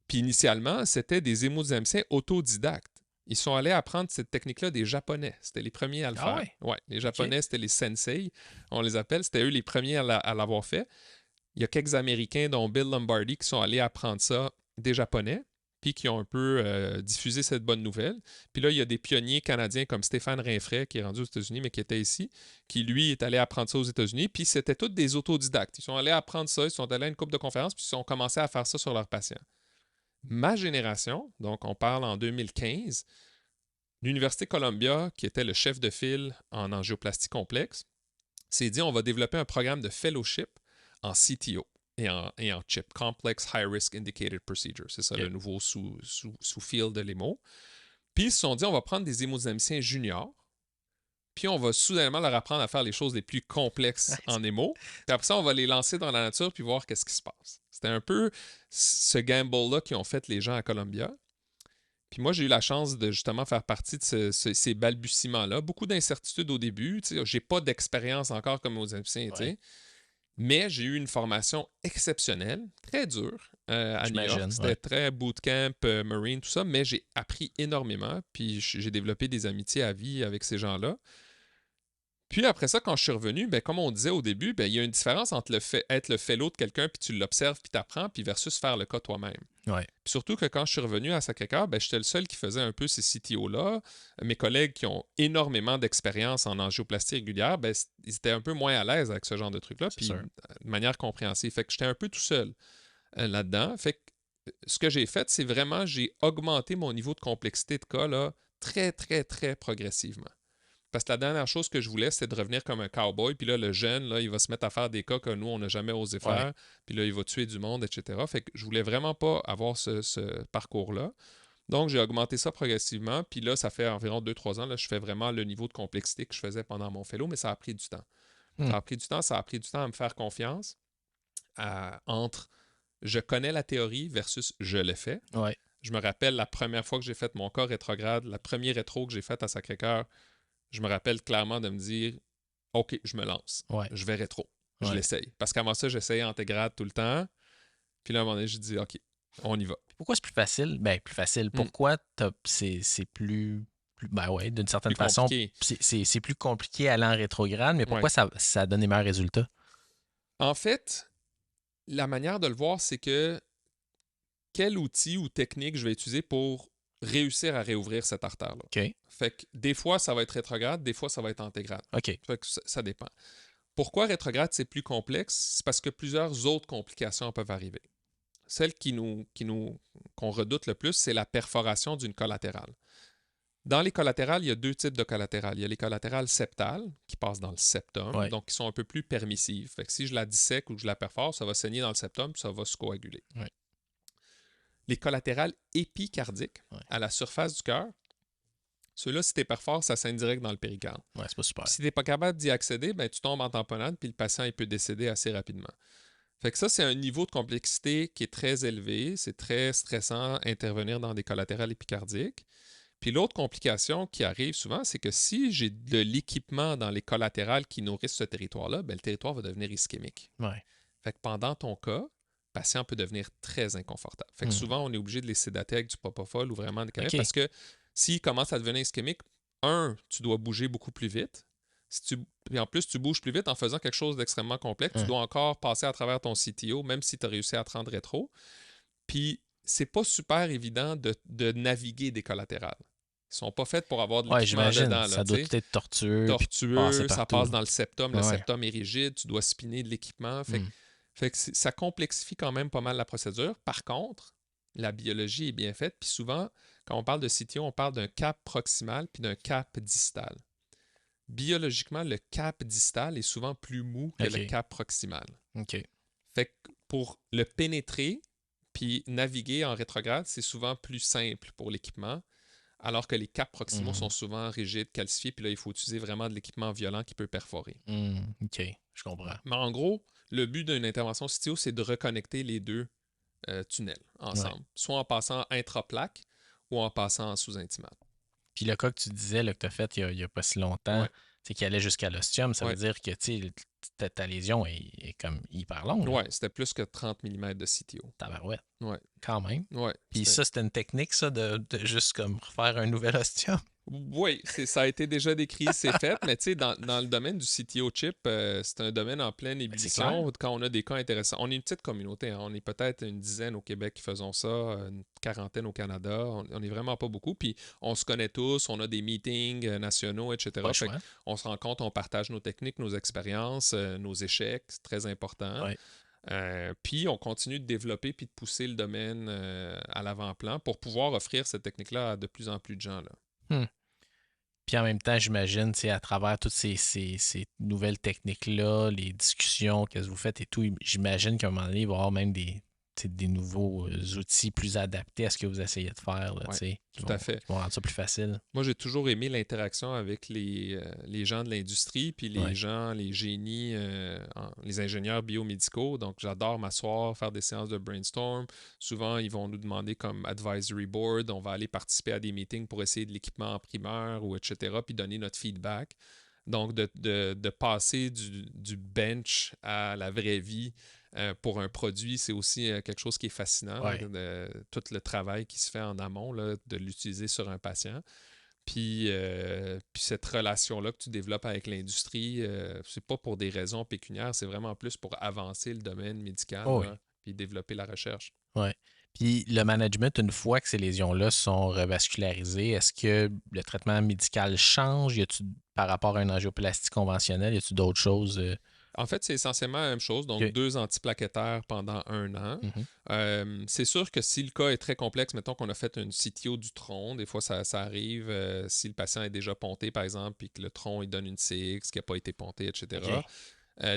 Puis initialement, c'était des hémodynamiciens autodidactes. Ils sont allés apprendre cette technique-là des Japonais. C'était les premiers à le faire. Ouais? Ouais, les Japonais, c'était les sensei, on les appelle. C'était eux les premiers à l'avoir fait. Il y a quelques Américains, dont Bill Lombardi, qui sont allés apprendre ça des Japonais, puis qui ont un peu diffusé cette bonne nouvelle. Puis là, il y a des pionniers canadiens comme Stéphane Rinfret, qui est rendu aux États-Unis, mais qui était ici, qui, lui, est allé apprendre ça aux États-Unis. Puis c'était tous des autodidactes. Ils sont allés apprendre ça, ils sont allés à une couple de conférences, puis ils ont commencé à faire ça sur leurs patients. Ma génération, donc on parle en 2015, l'Université Columbia, qui était le chef de file en angioplastie complexe, s'est dit on va développer un programme de fellowship en CTO et en CHIP, Complex High Risk Indicated Procedure. C'est ça le nouveau sous-field de l'hémo. Puis ils se sont dit on va prendre des hémodynamiciens juniors, puis on va soudainement leur apprendre à faire les choses les plus complexes en émo. Puis après ça, on va les lancer dans la nature puis voir qu'est-ce qui se passe. C'était un peu ce gamble-là qu'ils ont fait les gens à Columbia. Puis moi, j'ai eu la chance de justement faire partie de ces balbutiements-là. Beaucoup d'incertitudes au début. J'ai pas d'expérience encore comme aux Égyptiens, Ouais. mais j'ai eu une formation exceptionnelle, très dure à New York. J'imagine, C'était ouais. très bootcamp, Marine, tout ça, mais j'ai appris énormément. Puis j'ai développé des amitiés à vie avec ces gens-là. Puis après ça, quand je suis revenu, ben, comme on disait au début, ben, il y a une différence entre être le fellow de quelqu'un, puis tu l'observes, puis tu apprends, puis versus faire le cas toi-même. Ouais. Puis surtout que quand je suis revenu à Sacré-Cœur, ben, j'étais le seul qui faisait un peu ces CTO-là. Mes collègues qui ont énormément d'expérience en angioplastie régulière, ben, ils étaient un peu moins à l'aise avec ce genre de truc-là, C'est puis sûr. de manière compréhensive. Fait que j'étais un peu tout seul là-dedans. Fait que ce que j'ai fait, c'est vraiment, j'ai augmenté mon niveau de complexité de cas là, très, très, très progressivement. Parce que la dernière chose que je voulais, c'était de revenir comme un cowboy. Puis là, le jeune, là, il va se mettre à faire des cas que nous, on n'a jamais osé Ouais. faire. Puis là, il va tuer du monde, etc. Fait que je voulais vraiment pas avoir ce parcours-là. Donc, j'ai augmenté ça progressivement. Puis là, ça fait environ 2-3 ans, là, je fais vraiment le niveau de complexité que je faisais pendant mon fellow, mais ça a pris du temps. Hmm. Ça a pris du temps, ça a pris du temps à me faire confiance entre je connais la théorie versus je l'ai fait. Ouais. Je me rappelle la première fois que j'ai fait mon cas rétrograde, la première rétro que j'ai faite à Sacré-Cœur, je me rappelle clairement de me dire OK, je me lance. Ouais. Je vais rétro. Je Ouais. l'essaye. Parce qu'avant ça, j'essayais intégrade tout le temps. Puis là, à un moment donné, je dis OK, on y va. Pourquoi c'est plus facile? Ben, plus facile. Pourquoi c'est plus. Ben ouais, d'une certaine Plus façon, compliqué. c'est plus compliqué à aller en rétrograde, mais pourquoi Ouais. ça donne les meilleurs résultats? En fait, la manière de le voir, c'est que quel outil ou technique je vais utiliser pour réussir à réouvrir cette artère-là. OK. Fait que des fois, ça va être rétrograde, des fois, ça va être intégrade. OK. Fait que ça dépend. Pourquoi rétrograde, c'est plus complexe? C'est parce que plusieurs autres complications peuvent arriver. Celle qu'on redoute le plus, c'est la perforation d'une collatérale. Dans les collatérales, il y a deux types de collatérales. Il y a les collatérales septales, qui passent dans le septum, Ouais. donc qui sont un peu plus permissives. Fait que si je la dissèque ou que je la perfore, ça va saigner dans le septum, puis ça va se coaguler. Ouais. Les collatérales épicardiques, Ouais. à la surface du cœur, ceux-là, si tu es perfores, ça saigne direct dans le péricarde. Ouais, c'est pas super. Si tu n'es pas capable d'y accéder, ben, tu tombes en tamponnade, puis le patient il peut décéder assez rapidement. Fait que ça, c'est un niveau de complexité qui est très élevé. C'est très stressant intervenir dans des collatérales épicardiques. Puis l'autre complication qui arrive souvent, c'est que si j'ai de l'équipement dans les collatérales qui nourrissent ce territoire-là, ben, le territoire va devenir ischémique. Ouais. Fait que pendant ton cas, le patient peut devenir très inconfortable. Fait que souvent, on est obligé de les sédater avec du propofol ou vraiment des canapes parce que s'il commence à devenir ischémique, tu dois bouger beaucoup plus vite. Puis en plus, tu bouges plus vite en faisant quelque chose d'extrêmement complexe. Tu dois encore passer à travers ton CTO, même si tu as réussi à te rendre rétro. Puis c'est pas super évident de naviguer des collatérales. Ils sont pas faits pour avoir de Ouais, l'équipement j'imagine. dedans. Là, Ça doit être tortueux. Puis passer tortueux, ça partout. passe dans le septum. Le Ouais. septum est rigide, tu dois spinner de l'équipement. Fait que ça complexifie quand même pas mal la procédure. Par contre, la biologie est bien faite. Puis souvent, quand on parle de CTO, on parle d'un cap proximal puis d'un cap distal. Biologiquement, le cap distal est souvent plus mou que le cap proximal. OK. Fait que pour le pénétrer puis naviguer en rétrograde, c'est souvent plus simple pour l'équipement, alors que les caps proximaux sont souvent rigides, calcifiés, puis là, il faut utiliser vraiment de l'équipement violent qui peut perforer. OK, je comprends. Mais en gros, le but d'une intervention CTO, c'est de reconnecter les deux tunnels ensemble, soit en passant intraplaque ou en passant en sous-intimal. Puis le cas que tu disais, là, que tu as fait il y a pas si longtemps, c'est qu'il allait jusqu'à l'ostium. Ça veut dire que ta lésion est comme hyper longue. Oui, c'était plus que 30 mm de CTO. Tabarouette. Ouais. Quand même. Ouais, puis ça, c'était une technique, ça, de juste comme refaire un nouvel ostium. Oui, ça a été déjà décrit, c'est fait, mais tu sais, dans le domaine du CTO chip, c'est un domaine en pleine ébullition. Quand on a des cas intéressants, on est une petite communauté, hein, on est peut-être une dizaine au Québec qui faisons ça, une quarantaine au Canada, on n'est vraiment pas beaucoup, puis on se connaît tous, on a des meetings nationaux, etc. Fait on se rencontre, on partage nos techniques, nos expériences, nos échecs, c'est très important. Ouais. Puis on continue de développer puis de pousser le domaine à l'avant-plan pour pouvoir offrir cette technique-là à de plus en plus de gens, là. Puis en même temps, j'imagine, à travers toutes ces nouvelles techniques-là, les discussions que vous faites et tout, j'imagine qu'à un moment donné, il va y avoir même des des nouveaux outils plus adaptés à ce que vous essayez de faire, là, Ouais, qui tout à fait. vont rendre ça plus facile. Moi, j'ai toujours aimé l'interaction avec les gens de l'industrie, puis les Ouais. gens, les génies, les ingénieurs biomédicaux. Donc, j'adore m'asseoir, faire des séances de brainstorm. Souvent, ils vont nous demander comme advisory board, on va aller participer à des meetings pour essayer de l'équipement en primeur ou etc., puis donner notre feedback. Donc, de passer du bench à la vraie vie pour un produit, c'est aussi quelque chose qui est fascinant, là, Ouais. tout le travail qui se fait en amont, là, de l'utiliser sur un patient. Puis cette relation-là que tu développes avec l'industrie, c'est pas pour des raisons pécuniaires, c'est vraiment plus pour avancer le domaine médical, Oh oui. là, puis développer la recherche. Ouais. Puis le management, une fois que ces lésions-là sont revascularisées, est-ce que le traitement médical change? Y a-tu, par rapport à une angioplastie conventionnelle, y a-tu d'autres choses? En fait, c'est essentiellement la même chose, donc Que... 2 antiplaquettaires pendant 1 an. Mhm. C'est sûr que si le cas est très complexe, mettons qu'on a fait une CTO du tronc, des fois ça arrive, si le patient est déjà ponté, par exemple, puis que le tronc il donne une CX qui n'a pas été ponté, etc. OK.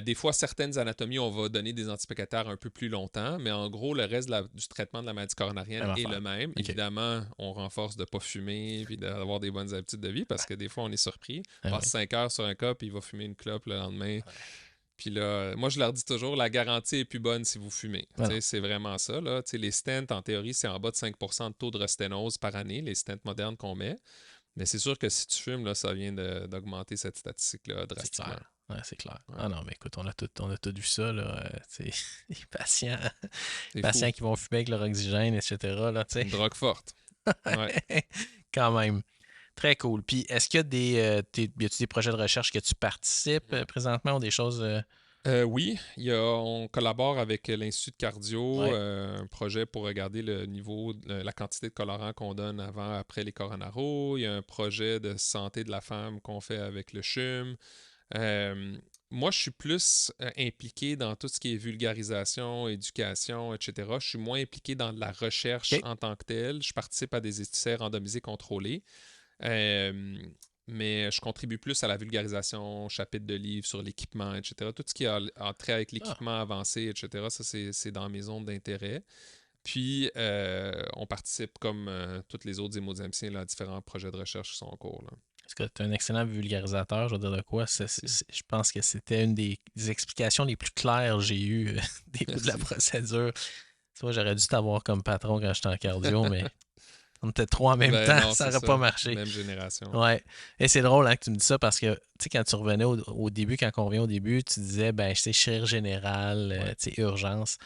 Des fois, certaines anatomies, on va donner des antiplaquettaires un peu plus longtemps, mais en gros, le reste du traitement de la maladie coronarienne Même est affaire. le même. OK. Évidemment, on renforce de ne pas fumer puis d'avoir des bonnes habitudes de vie parce que des fois, on est surpris. On Ah passe oui. 5 heures sur un cas puis il va fumer une clope le lendemain. Ouais. Puis là, moi, je leur dis toujours, la garantie est plus bonne si vous fumez. Ah non. C'est vraiment ça. Là. Les stents, en théorie, c'est en bas de 5% de taux de resténose par année, les stents modernes qu'on met. Mais c'est sûr que si tu fumes, là, ça vient d'augmenter cette statistique-là C'est drastiquement. clair. Ouais, c'est clair. Ouais. Ah non, mais écoute, on a tout vu ça, là. Les patients, C'est fou. patients qui vont fumer avec leur oxygène, etc., là, tu sais. Une drogue forte. Ouais. Quand même. Très cool. Puis, est-ce qu'il y a y a-tu des projets de recherche que tu participes présentement ou des choses. Oui, on collabore avec l'Institut de cardio, Ouais. un projet pour regarder le niveau, la quantité de colorants qu'on donne avant, après les coronaros. Il y a un projet de santé de la femme qu'on fait avec le CHUM. Euh, Moi, je suis plus impliqué dans tout ce qui est vulgarisation, éducation, etc. Je suis moins impliqué dans la recherche OK. en tant que telle. Je participe à des essais randomisés contrôlés. Euh, mais je contribue plus à la vulgarisation, chapitre de livres sur l'équipement, etc. Tout ce qui a trait avec Ah, l'équipement avancé, etc., ça, c'est dans mes zones d'intérêt. Puis, on participe, comme tous les autres hémodynamiciens, à différents projets de recherche qui sont en cours. Là. parce que tu es un excellent vulgarisateur, je veux dire de quoi. Merci. Je pense que c'était une des explications les plus claires que j'ai eues des bouts de la Merci. procédure. Tu vois, j'aurais dû t'avoir comme patron quand j'étais en cardio, mais on était trois en même Ben temps, non, ça c'est n'aurait pas ça. marché. Même génération. Ouais. Et c'est drôle hein, que tu me dis ça parce que, tu sais, quand tu revenais au début, quand on revient au début, tu disais, ben, c'est chirurgie générale, Ouais. tu sais, urgence.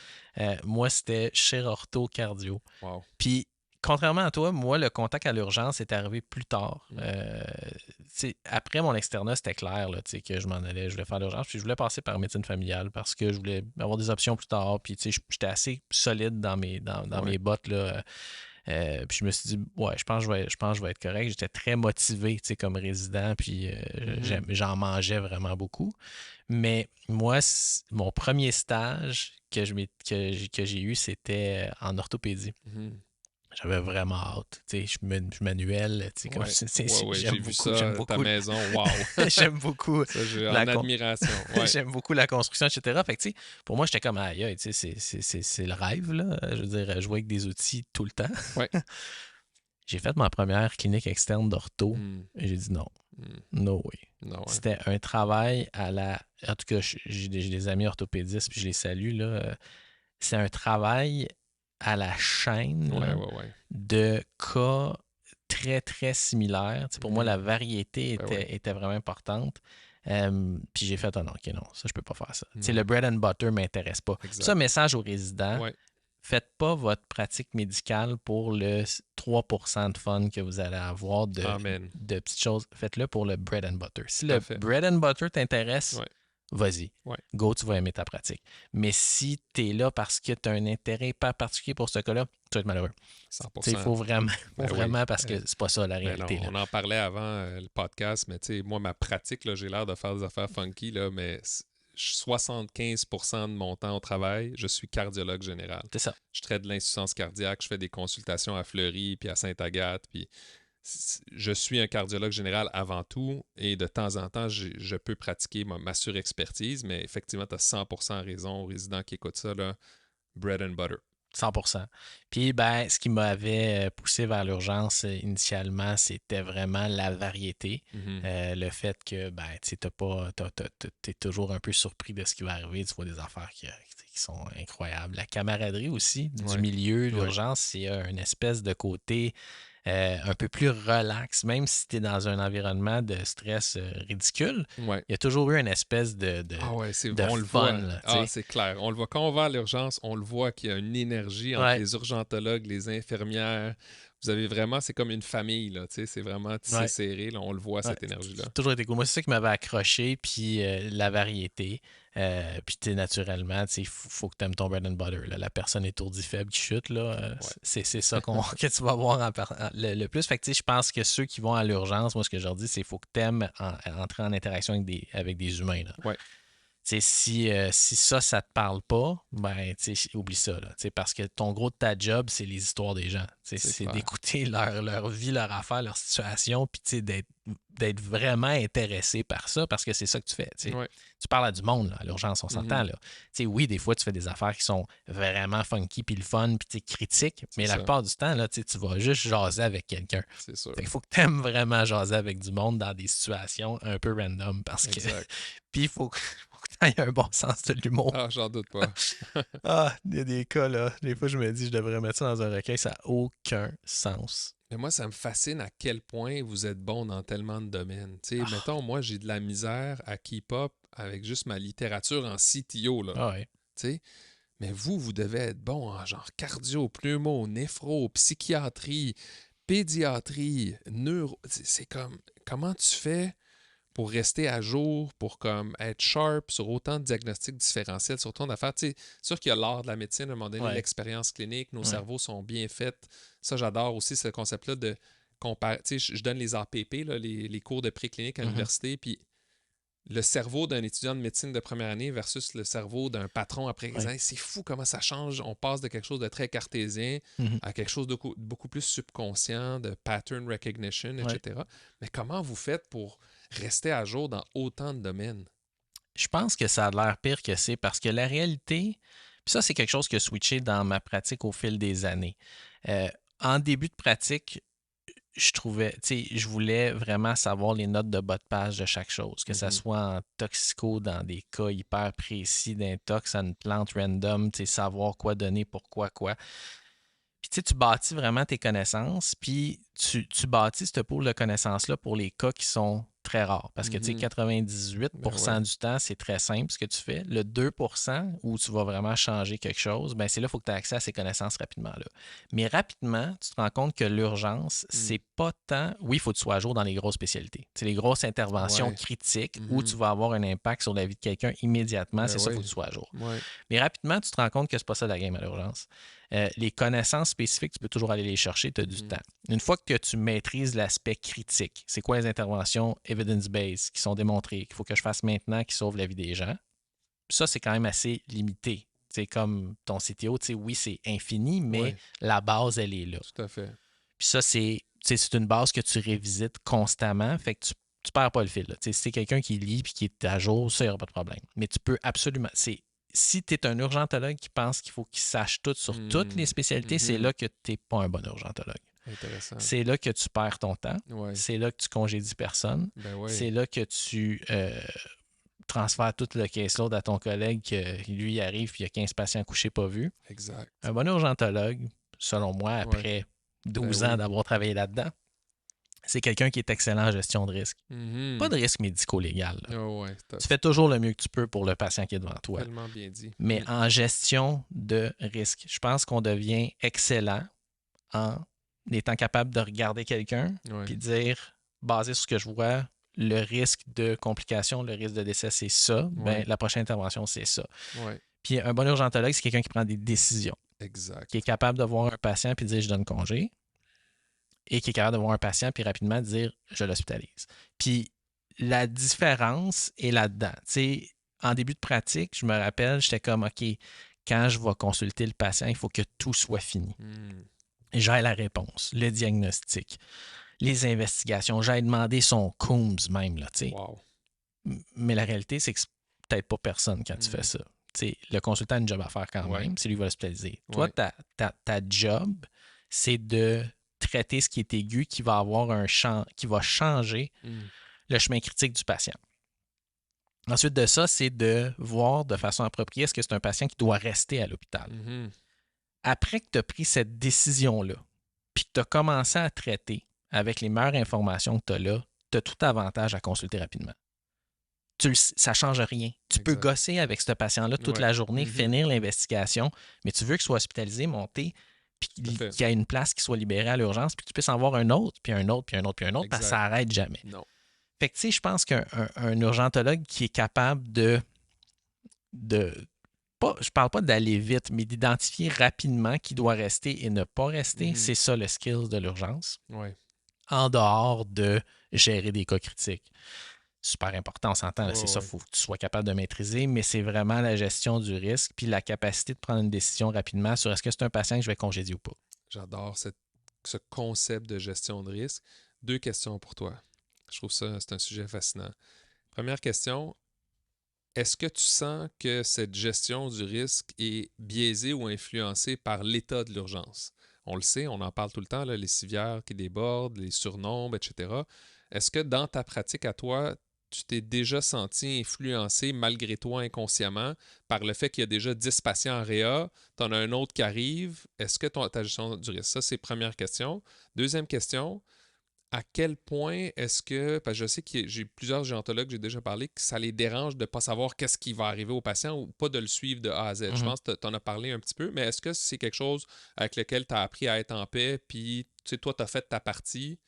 Moi, c'était chirurgie-cardio. Wow. Puis, contrairement à toi, moi, le contact à l'urgence est arrivé plus tard. Mm. Tu sais, après mon externat, c'était clair, là, tu sais, que je m'en allais, je voulais faire l'urgence, puis je voulais passer par médecine familiale parce que je voulais avoir des options plus tard. Puis, tu sais, j'étais assez solide dans Ouais. mes bottes, là. Puis je me suis dit, ouais, je pense que je vais être correct. J'étais très motivé, tu sais, comme résident, puis Mhm. j'en mangeais vraiment beaucoup. Mais moi, mon premier stage que j'ai eu, c'était en orthopédie. Mhm. J'avais vraiment hâte. Tu sais, je manuel, tu sais, comme Ouais. Ouais, ouais, j'ai vu j'aime ça, ta beaucoup, maison. Wow. j'aime beaucoup Ça, j'ai la, en admiration. Ouais. j'aime beaucoup la construction, etc. Fait que, tu sais, pour moi, j'étais comme, aïe, aïe, tu sais, c'est le rêve, là. Je veux dire, jouer avec des outils tout le temps. Ouais. J'ai fait ma première clinique externe d'ortho Mm. et j'ai dit non, Mm. no way. Non, ouais. C'était un travail à la. En tout cas, j'ai des amis orthopédistes puis je les salue, là. C'est un travail à la chaîne Ouais, là, ouais, ouais. de cas très, très similaires. Tu sais, pour moi, Mhm. la variété Ben oui. était vraiment importante. Puis j'ai fait, ah non, ok, non, ça, je peux pas faire ça. Tu sais, le Non. bread and butter m'intéresse pas. Ça, Exact. message aux résidents, Ouais. faites pas votre pratique médicale pour le 3% de fun que vous allez avoir Amen. de petites choses. Faites-le pour le bread and butter. Si Tout à le fait. bread and butter t'intéresse, Ouais. vas-y. Ouais. Go, tu vas aimer ta pratique. Mais si tu es là parce que tu as un intérêt pas particulier pour ce cas-là, tu vas être malheureux. Il 100%. faut vraiment, Ben oui. parce que c'est pas ça la Ben non, réalité. Là. on en parlait avant le podcast, mais tu sais, moi, ma pratique, là, j'ai l'air de faire des affaires funky, là, mais 75% de mon temps au travail, je suis cardiologue général. C'est ça. Je traite de l'insuffisance cardiaque, je fais des consultations à Fleury, puis à Sainte-Agathe, puis je suis un cardiologue général avant tout, et de temps en temps, je peux pratiquer ma surexpertise, mais effectivement, tu as 100% raison aux résidents qui écoutent ça, là, bread and butter. 100%. Puis, ben, ce qui m'avait poussé vers l'urgence initialement, c'était vraiment la variété. Mhm. Le fait que, ben, tu sais, t'es toujours un peu surpris de ce qui va arriver. Tu vois des affaires qui sont incroyables. La camaraderie aussi du Ouais. milieu, Ouais. l'urgence, c'est une espèce de côté un peu plus relax. Même si tu es dans un environnement de stress ridicule, Ouais. il y a toujours eu une espèce de, de, Ah ouais, de on le fun, voit. là, tu Ah, sais. c'est clair. On le voit. Quand on va à l'urgence, on le voit qu'il y a une énergie entre Ouais, les urgentologues, les infirmières. Vous avez vraiment, c'est comme une famille, là. Tu sais, c'est vraiment tissé ouais. serré, là. On le voit, Ouais, cette énergie-là. ça a toujours été cool. Moi, c'est ça qui m'avait accroché, puis la variété. Puis, tu sais, naturellement, tu sais, faut que tu aimes ton bread and butter. Là. La personne étourdie, faible, qui chute, là, Ouais. c'est ça que tu vas voir le plus. Fait que, tu sais, je pense que ceux qui vont à l'urgence, moi, ce que je leur dis, c'est qu'il faut que tu aimes entrer en interaction avec des humains. Là. Ouais, Tu sais, si ça te parle pas, ben, tu sais, oublie ça, là. Tu sais, parce que ton gros de ta job, c'est les histoires des gens. Tu sais, c'est c'est clair. d'écouter leur vie, leur affaire, leur situation, puis tu sais, d'être vraiment intéressé par ça, parce que c'est ça que tu fais. Tu sais. Ouais. Tu parles à du monde, là, à l'urgence, on s'entend. Mhm. Là. Tu sais, oui, des fois, tu fais des affaires qui sont vraiment funky, puis le fun, puis tu sais, critiques, C'est mais la ça. plupart du temps, là, tu vas juste jaser avec quelqu'un. C'est sûr. Fait qu'il faut que tu aimes vraiment jaser avec du monde dans des situations un peu random, parce que Exact. puis il faut que tu aies un bon sens de l'humour. Ah, j'en doute pas. Ah, il y a des cas, là. Des fois, je me dis, je devrais mettre ça dans un recueil. Ça n'a aucun sens. Mais moi, ça me fascine à quel point vous êtes bon dans tellement de domaines. Tu sais, Ah, mettons, moi, j'ai de la misère à keep up avec juste ma littérature en CTO, là. ah ouais. Tu sais, mais vous devez être bon en genre cardio, pneumo, néphro, psychiatrie, pédiatrie, neuro. C'est comme, comment tu fais pour rester à jour, pour comme être sharp sur autant de diagnostics différentiels, sur autant d'affaires. Tu sais, c'est sûr qu'il y a l'art de la médecine, à un moment donné, Ouais. l'expérience clinique, nos Ouais. cerveaux sont bien faits. Ça, j'adore aussi ce concept-là de comparer. Tu sais, je donne les APP, là, les cours de préclinique à Mhm. l'université, puis le cerveau d'un étudiant de médecine de première année versus le cerveau d'un patron après Ouais. examen, c'est fou comment ça change. On passe de quelque chose de très cartésien Mhm. à quelque chose de beaucoup plus subconscient, de pattern recognition, Ouais. etc. Mais comment vous faites pour rester à jour dans autant de domaines? Je pense que ça a l'air pire que c'est parce que la réalité, puis ça, c'est quelque chose qui a switché dans ma pratique au fil des années. Euh, En début de pratique, je trouvais, tu sais, je voulais vraiment savoir les notes de bas de page de chaque chose, que ça Mhm. soit en toxico dans des cas hyper précis d'intox à une plante random, tu sais, savoir quoi donner, pourquoi, quoi. Puis tu sais, tu bâtis vraiment tes connaissances, puis tu bâtis ce pool de connaissances-là pour les cas qui sont très rares. Parce que tu sais, Mhm. Ben 98% ouais. du temps, c'est très simple ce que tu fais. Le 2% où tu vas vraiment changer quelque chose, ben c'est là qu'il faut que tu aies accès à ces connaissances rapidement. Là. Mais rapidement, tu te rends compte que l'urgence, Mm. c'est pas tant. Oui, il faut que tu sois à jour dans les grosses spécialités. C'est les grosses interventions Ouais. critiques où Mhm. tu vas avoir un impact sur la vie de quelqu'un immédiatement. Ben C'est ça, il faut ouais. que tu sois à jour. Ouais. Mais rapidement, tu te rends compte que c'est pas ça la game à l'urgence. Les connaissances spécifiques, tu peux toujours aller les chercher, tu as du Mhm. temps. Une fois que tu maîtrises l'aspect critique, c'est quoi les interventions evidence-based qui sont démontrées, qu'il faut que je fasse maintenant qui sauvent la vie des gens, ça, c'est quand même assez limité. C'est comme ton CTO, oui, c'est infini, mais Ouais. la base, elle est là. Tout à fait. Puis ça, c'est une base que tu révisites constamment, fait que tu perds pas le fil. Là. Si c'est quelqu'un qui lit et qui est à jour, ça, il n'y aura pas de problème. Mais tu peux absolument. Si tu es un urgentologue qui pense qu'il faut qu'il sache tout sur toutes les Mm. spécialités, c'est Mhm. là que tu n'es pas un bon urgentologue. Intéressant. C'est là que tu perds ton temps. Ouais. C'est là que tu congédies personne. Ben ouais. C'est là que tu transfères tout le caseload à ton collègue que lui il arrive et il y a 15 patients couchés pas vus. Exact. Un bon urgentologue, selon moi, Ouais. après Ben 12 ans oui. d'avoir travaillé là-dedans, c'est quelqu'un qui est excellent en gestion de risque. Pas Mhm. de risque médico-légal. Là. Oh ouais. Tu fais toujours le mieux que tu peux pour le patient qui est devant toi. Tellement bien dit. Mais en gestion de risque, je pense qu'on devient excellent en étant capable de regarder quelqu'un Ouais. puis dire, basé sur ce que je vois, le risque de complication, le risque de décès, c'est ça. Ben, Ouais. la prochaine intervention, c'est ça. Ouais. Puis un bon urgentologue, c'est quelqu'un qui prend des décisions, qui est Exact. capable de voir un patient puis dire, je donne congé, et qui est capable de voir un patient puis rapidement dire je l'hospitalise. Puis la différence est là-dedans. Tu sais, en début de pratique, je me rappelle, j'étais comme OK, quand je vais consulter le patient, il faut que tout soit fini. Mm. J'ai la réponse, le diagnostic, les investigations. J'ai demandé son Coombs même, là, tu sais. Wow. Mais la réalité, c'est que c'est peut-être pas personne quand tu fais Mm. ça. le consultant a une job à faire quand Ouais. même, c'est lui qui va l'hospitaliser. Toi, Ouais. ta job, c'est de traiter ce qui est aigu, qui va avoir qui va changer le chemin critique du patient. Ensuite de ça, c'est de voir de façon appropriée est-ce que c'est un patient qui doit rester à l'hôpital. Mhm. Après que tu as pris cette décision-là, puis que tu as commencé à traiter avec les meilleures informations que tu as là, tu as tout avantage à consulter rapidement. Ça ne change rien. Tu peux Exact. gosser avec ce patient-là toute Ouais. la journée, Mhm. finir l'investigation, mais tu veux qu'il soit hospitalisé, monté, puis Tout à fait. qu'il y ait une place qui soit libérée à l'urgence, puis que tu puisses en voir un autre, puis un autre, puis un autre, puis un autre, parce que Exact. ça n'arrête jamais. Non. Fait que, tu sais, je pense qu'un urgentologue qui est capable pas, je parle pas d'aller vite, mais d'identifier rapidement qui doit rester et ne pas rester, Mhm. c'est ça le skill de l'urgence, Ouais. en dehors de gérer des cas critiques. Super important, on s'entend, là, Ouais, c'est ça, il ouais. faut que tu sois capable de maîtriser, mais c'est vraiment la gestion du risque puis la capacité de prendre une décision rapidement sur est-ce que c'est un patient que je vais congédier ou pas. J'adore ce concept de gestion de risque. 2 questions pour toi. Je trouve ça, c'est un sujet fascinant. Première question, est-ce que tu sens que cette gestion du risque est biaisée ou influencée par l'état de l'urgence? On le sait, on en parle tout le temps, là, les civières qui débordent, les surnombres, etc. Est-ce que dans ta pratique à toi, tu t'es déjà senti influencé malgré toi inconsciemment par le fait qu'il y a déjà 10 patients en réa, tu en as un autre qui arrive? Est-ce que ta gestion du risque? Ça, c'est première question. Deuxième question, à quel point est-ce que, parce que je sais que j'ai plusieurs gérontologues que j'ai déjà parlé, que ça les dérange de ne pas savoir qu'est-ce qui va arriver au patient ou pas de le suivre de A à Z. Je pense que tu en as parlé un petit peu, mais est-ce que c'est quelque chose avec lequel tu as appris à être en paix, puis tu sais, toi, tu as fait ta partie,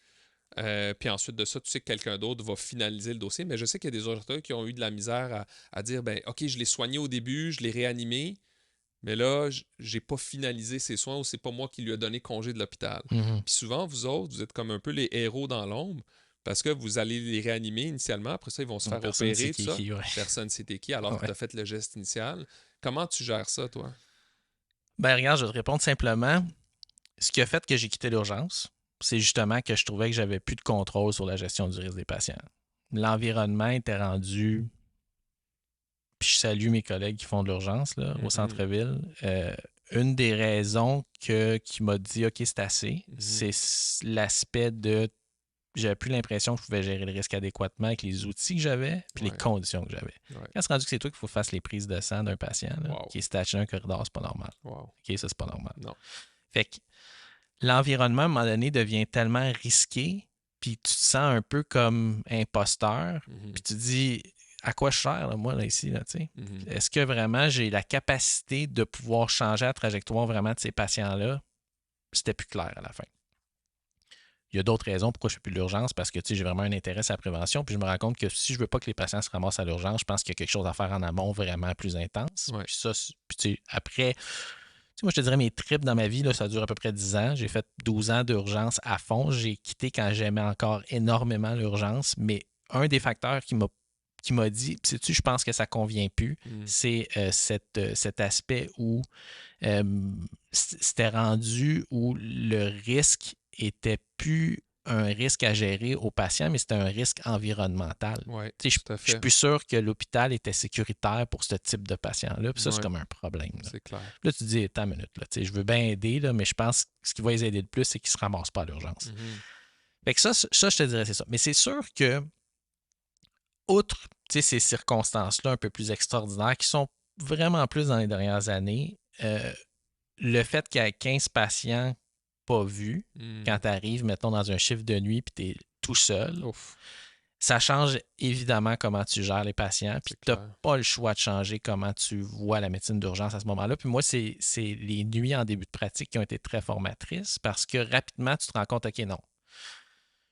puis ensuite de ça, tu sais que quelqu'un d'autre va finaliser le dossier, mais je sais qu'il y a des gérontologues qui ont eu de la misère à dire, ben OK, je l'ai soigné au début, je l'ai réanimé, mais là, j'ai pas finalisé ses soins ou c'est pas moi qui lui a donné congé de l'hôpital. Mhm. Puis souvent, vous autres, vous êtes comme un peu les héros dans l'ombre parce que vous allez les réanimer initialement. Après ça, ils vont se faire Personne ne sait opérer, tout qui est ça. qui, ouais. Personne ne sait t'es qui alors que Ouais. tu as fait le geste initial. Comment tu gères ça, toi? Ben regarde, je vais te répondre simplement. Ce qui a fait que j'ai quitté l'urgence, c'est justement que je trouvais que j'avais plus de contrôle sur la gestion du risque des patients. L'environnement était rendu, puis je salue mes collègues qui font de l'urgence là, au Mhm, centre-ville. Une des raisons qui m'a dit OK, c'est assez, mhm. c'est l'aspect de j'avais plus l'impression que je pouvais gérer le risque adéquatement avec les outils que j'avais puis les Ouais, conditions que j'avais. ouais. Quand c'est rendu que c'est toi qu'il faut faire les prises de sang d'un patient là, Wow, qui est stationné dans un corridor, c'est pas normal. wow. OK, ça, c'est pas normal. Non. Fait que l'environnement, à un moment donné, devient tellement risqué, puis tu te sens un peu comme imposteur, Mhm, puis tu te dis à quoi je sers, là, moi, là, ici, là, tu sais? mhm. Est-ce que vraiment j'ai la capacité de pouvoir changer la trajectoire vraiment de ces patients-là? C'était plus clair à la fin. Il y a d'autres raisons pourquoi je ne fais plus de l'urgence, parce que tu sais, j'ai vraiment un intérêt à la prévention, puis je me rends compte que si je ne veux pas que les patients se ramassent à l'urgence, je pense qu'il y a quelque chose à faire en amont vraiment plus intense. Ouais. Puis ça, puis tu sais, après, moi, je te dirais, mes trips dans ma vie, là, ça dure à peu près 10 ans. J'ai fait 12 ans d'urgence à fond. J'ai quitté quand j'aimais encore énormément l'urgence. Mais un des facteurs qui m'a dit, puis sais-tu, je pense que ça ne convient plus, Mhm. c'est cet aspect où euh, c'était rendu où le risque était plus un risque à gérer aux patients, mais c'était un risque environnemental. Ouais, Tu sais, tout à je suis fait. plus sûr que l'hôpital était sécuritaire pour ce type de patient-là. Puis ça, c'est Ouais, comme un problème. Là, c'est clair. là tu te dis, attends une minute, là, tu sais, je veux bien aider, là, mais je pense que ce qui va les aider le plus, c'est qu'ils ne se ramassent pas à l'urgence. Mhm, Fait que ça, je te dirais, c'est ça. Mais c'est sûr que, outre ces circonstances-là un peu plus extraordinaires, qui sont vraiment plus dans les dernières années, le fait qu'il y ait 15 patients pas vus, quand mhm. tu arrives, mettons, dans un chiffre de nuit puis tu es tout seul, Ouf, ça change évidemment comment tu gères les patients. Puis c'est tu n'as clair. pas le choix de changer comment tu vois la médecine d'urgence à ce moment-là. Puis moi, c'est les nuits en début de pratique qui ont été très formatrices parce que rapidement, tu te rends compte, OK, non.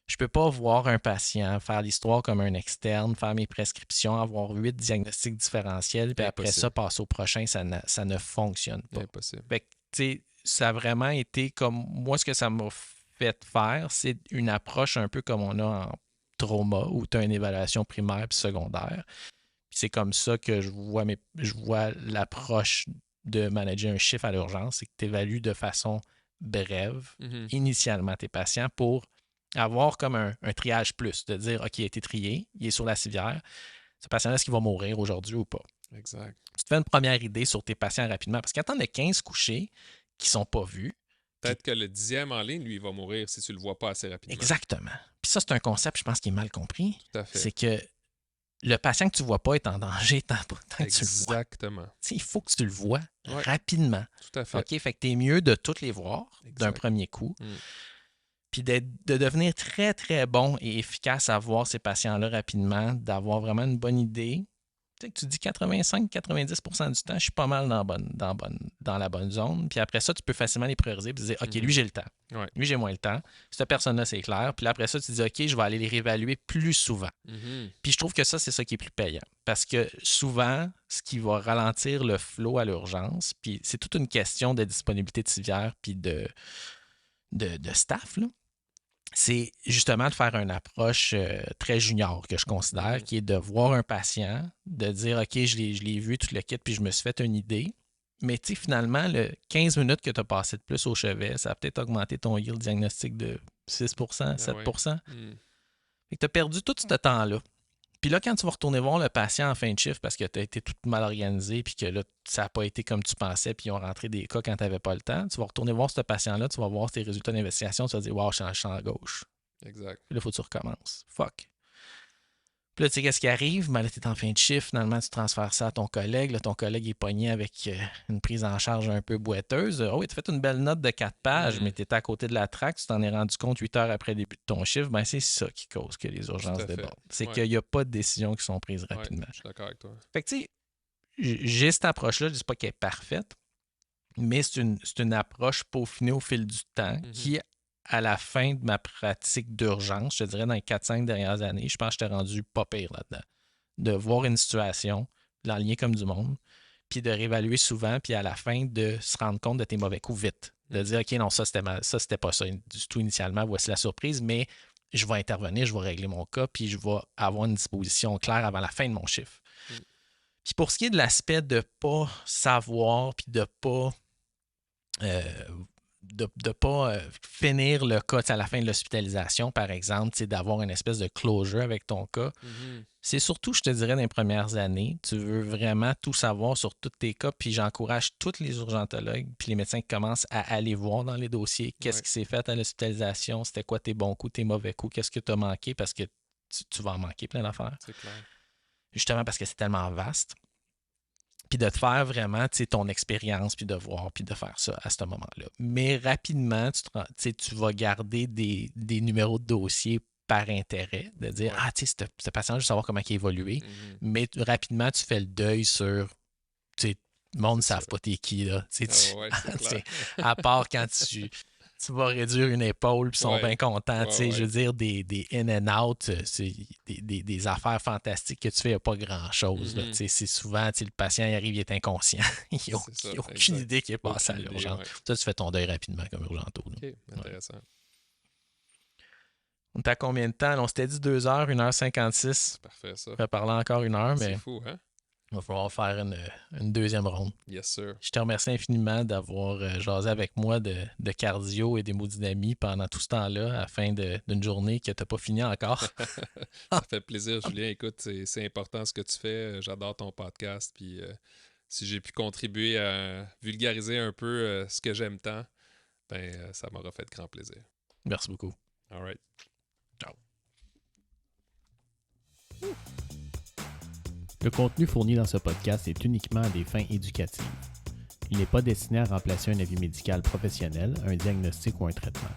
Je ne peux pas voir un patient, faire l'histoire comme un externe, faire mes prescriptions, avoir 8 diagnostics différentiels, puis après ça, Impossible. passer au prochain, ça ne fonctionne pas. Impossible. Fait que, tu sais, ça a vraiment été comme moi, ce que ça m'a fait faire, c'est une approche un peu comme on a en trauma, où tu as une évaluation primaire puis secondaire. Puis c'est comme ça que je vois l'approche de manager un chiffre à l'urgence, c'est que tu évalues de façon brève, Mhm. initialement tes patients pour avoir comme un triage plus, de dire, OK, il a été trié, il est sur la civière, ce patient-là, est-ce qu'il va mourir aujourd'hui ou pas? Exact. fais une première idée sur tes patients rapidement. Parce qu'il y en a 15 couchés qui ne sont pas vus. Peut-être que le 10e en ligne, lui, il va mourir si tu le vois pas assez rapidement. Exactement. Puis ça, c'est un concept, je pense, qui est mal compris. Tout à fait. C'est que le patient que tu ne vois pas est en danger tant que tu le vois. Exactement. Il faut que tu le vois rapidement. Tout à fait. OK? Fait que tu es mieux de toutes les voir d'un premier coup. Puis de devenir très, très bon et efficace à voir ces patients-là rapidement, d'avoir vraiment une bonne idée. Tu sais que tu dis 85-90% du temps, je suis pas mal dans la bonne zone. Puis après ça, tu peux facilement les prioriser et dire, OK, lui, j'ai le temps. Lui, j'ai moins le temps. Cette personne-là, c'est clair. Puis là, après ça, tu dis, OK, je vais aller les réévaluer plus souvent. Puis je trouve que ça, c'est ça qui est plus payant. Parce que souvent, ce qui va ralentir le flow à l'urgence, puis c'est toute une question de disponibilité de civière puis de staff, là. C'est justement de faire une approche très junior que je considère, qui est de voir un patient, de dire, OK, je l'ai vu, tout le kit, puis je me suis fait une idée. Mais tu sais, finalement, le 15 minutes que tu as passé de plus au chevet, ça a peut-être augmenté ton yield diagnostic de 6 7 Fait que tu as perdu tout ce temps-là. Puis là, quand tu vas retourner voir le patient en fin de chiffre parce que tu as été tout mal organisé puis que là, ça n'a pas été comme tu pensais puis ils ont rentré des cas quand tu n'avais pas le temps, tu vas retourner voir ce patient-là, tu vas voir tes résultats d'investigation, tu vas dire « Wow, je suis en gauche. » Exact. Puis là, il faut que tu recommences. Fuck. Puis là, tu sais, qu'est-ce qui arrive? Ben là, tu es en fin de chiffre. Finalement, tu transfères ça à ton collègue. Là, ton collègue est pogné avec une prise en charge un peu boiteuse. Oh oui, tu as fait une belle note de 4 pages, mais tu étais à côté de la traque. Tu t'en es rendu compte 8 heures après le début de ton chiffre. Ben, c'est ça qui cause que les urgences débordent. C'est qu'il n'y a pas de décisions qui sont prises rapidement. Je suis d'accord avec toi. Fait que, tu sais, j'ai cette approche-là. Je ne dis pas qu'elle est parfaite, mais c'est une approche peaufinée au fil du temps qui, à la fin de ma pratique d'urgence, je te dirais dans les 4-5 dernières années, je pense que j'étais rendu pas pire là-dedans. De voir une situation, l'enligner comme du monde, puis de réévaluer souvent, puis à la fin, de se rendre compte de tes mauvais coups vite. De dire, OK, non, ça, c'était pas ça du tout initialement, voici la surprise, mais je vais intervenir, je vais régler mon cas, puis je vais avoir une disposition claire avant la fin de mon chiffre. Puis pour ce qui est de l'aspect de pas savoir, puis de pas... de pas finir le cas à la fin de l'hospitalisation, par exemple, d'avoir une espèce de closure avec ton cas. C'est surtout, je te dirais, dans les premières années, tu veux vraiment tout savoir sur tous tes cas, puis j'encourage tous les urgentologues puis les médecins qui commencent à aller voir dans les dossiers qu'est-ce qui s'est fait à l'hospitalisation, c'était quoi tes bons coups, tes mauvais coups, qu'est-ce que tu as manqué, parce que tu vas en manquer plein d'affaires. C'est clair. Justement parce que c'est tellement vaste. Puis de te faire vraiment ton expérience, puis de voir, puis de faire ça à ce moment-là. Mais rapidement, tu vas garder des numéros de dossier par intérêt, de dire, ce patient, je veux savoir comment il a évolué. Mais rapidement, tu fais le deuil sur, le monde ne savent pas t'es qui, là. À part quand tu vas réduire une épaule, puis ils sont bien contents. Je veux dire, des in and out, c'est des affaires fantastiques que tu fais, il n'y a pas grand-chose. C'est souvent, le patient il arrive, il est inconscient. il n'a aucune idée qu'il est passé à l'urgence. Ça, tu fais ton deuil rapidement comme urgento. OK, intéressant. On était à combien de temps? On s'était dit 2 heures, 1h56. C'est parfait, ça. On va parler encore 1 heure, mais... C'est fou, hein? Il va falloir faire une deuxième ronde. Yes, sir. Je te remercie infiniment d'avoir jasé avec moi de cardio et d'hémodynamie pendant tout ce temps-là, à la fin d'une journée que tu n'as pas fini encore. Ça fait plaisir, Julien. Écoute, c'est important ce que tu fais. J'adore ton podcast. Puis si j'ai pu contribuer à vulgariser un peu ce que j'aime tant, ça m'aura fait grand plaisir. Merci beaucoup. All right. Ciao. Le contenu fourni dans ce podcast est uniquement à des fins éducatives. Il n'est pas destiné à remplacer un avis médical professionnel, un diagnostic ou un traitement.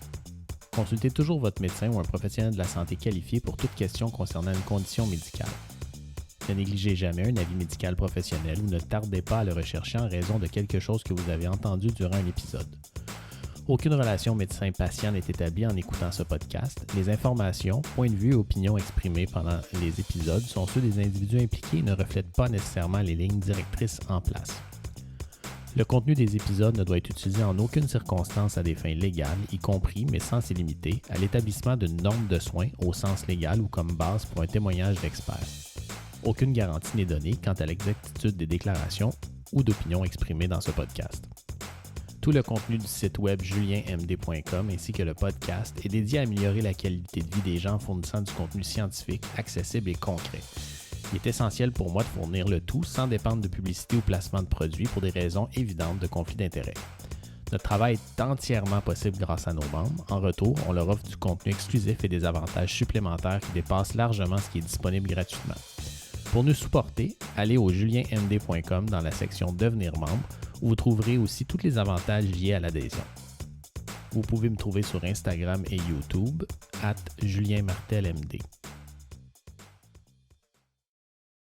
Consultez toujours votre médecin ou un professionnel de la santé qualifié pour toute question concernant une condition médicale. Ne négligez jamais un avis médical professionnel ou ne tardez pas à le rechercher en raison de quelque chose que vous avez entendu durant un épisode. Aucune relation médecin-patient n'est établie en écoutant ce podcast. Les informations, points de vue et opinions exprimés pendant les épisodes sont ceux des individus impliqués et ne reflètent pas nécessairement les lignes directrices en place. Le contenu des épisodes ne doit être utilisé en aucune circonstance à des fins légales, y compris, mais sans s'y limiter, à l'établissement d'une norme de soins au sens légal ou comme base pour un témoignage d'expert. Aucune garantie n'est donnée quant à l'exactitude des déclarations ou d'opinions exprimées dans ce podcast. Tout le contenu du site web julienmd.com ainsi que le podcast est dédié à améliorer la qualité de vie des gens en fournissant du contenu scientifique, accessible et concret. Il est essentiel pour moi de fournir le tout sans dépendre de publicité ou placement de produits pour des raisons évidentes de conflit d'intérêts. Notre travail est entièrement possible grâce à nos membres. En retour, on leur offre du contenu exclusif et des avantages supplémentaires qui dépassent largement ce qui est disponible gratuitement. Pour nous supporter, allez au julienmd.com dans la section « Devenir membre » où vous trouverez aussi tous les avantages liés à l'adhésion. Vous pouvez me trouver sur Instagram et YouTube @JulienMartelMD.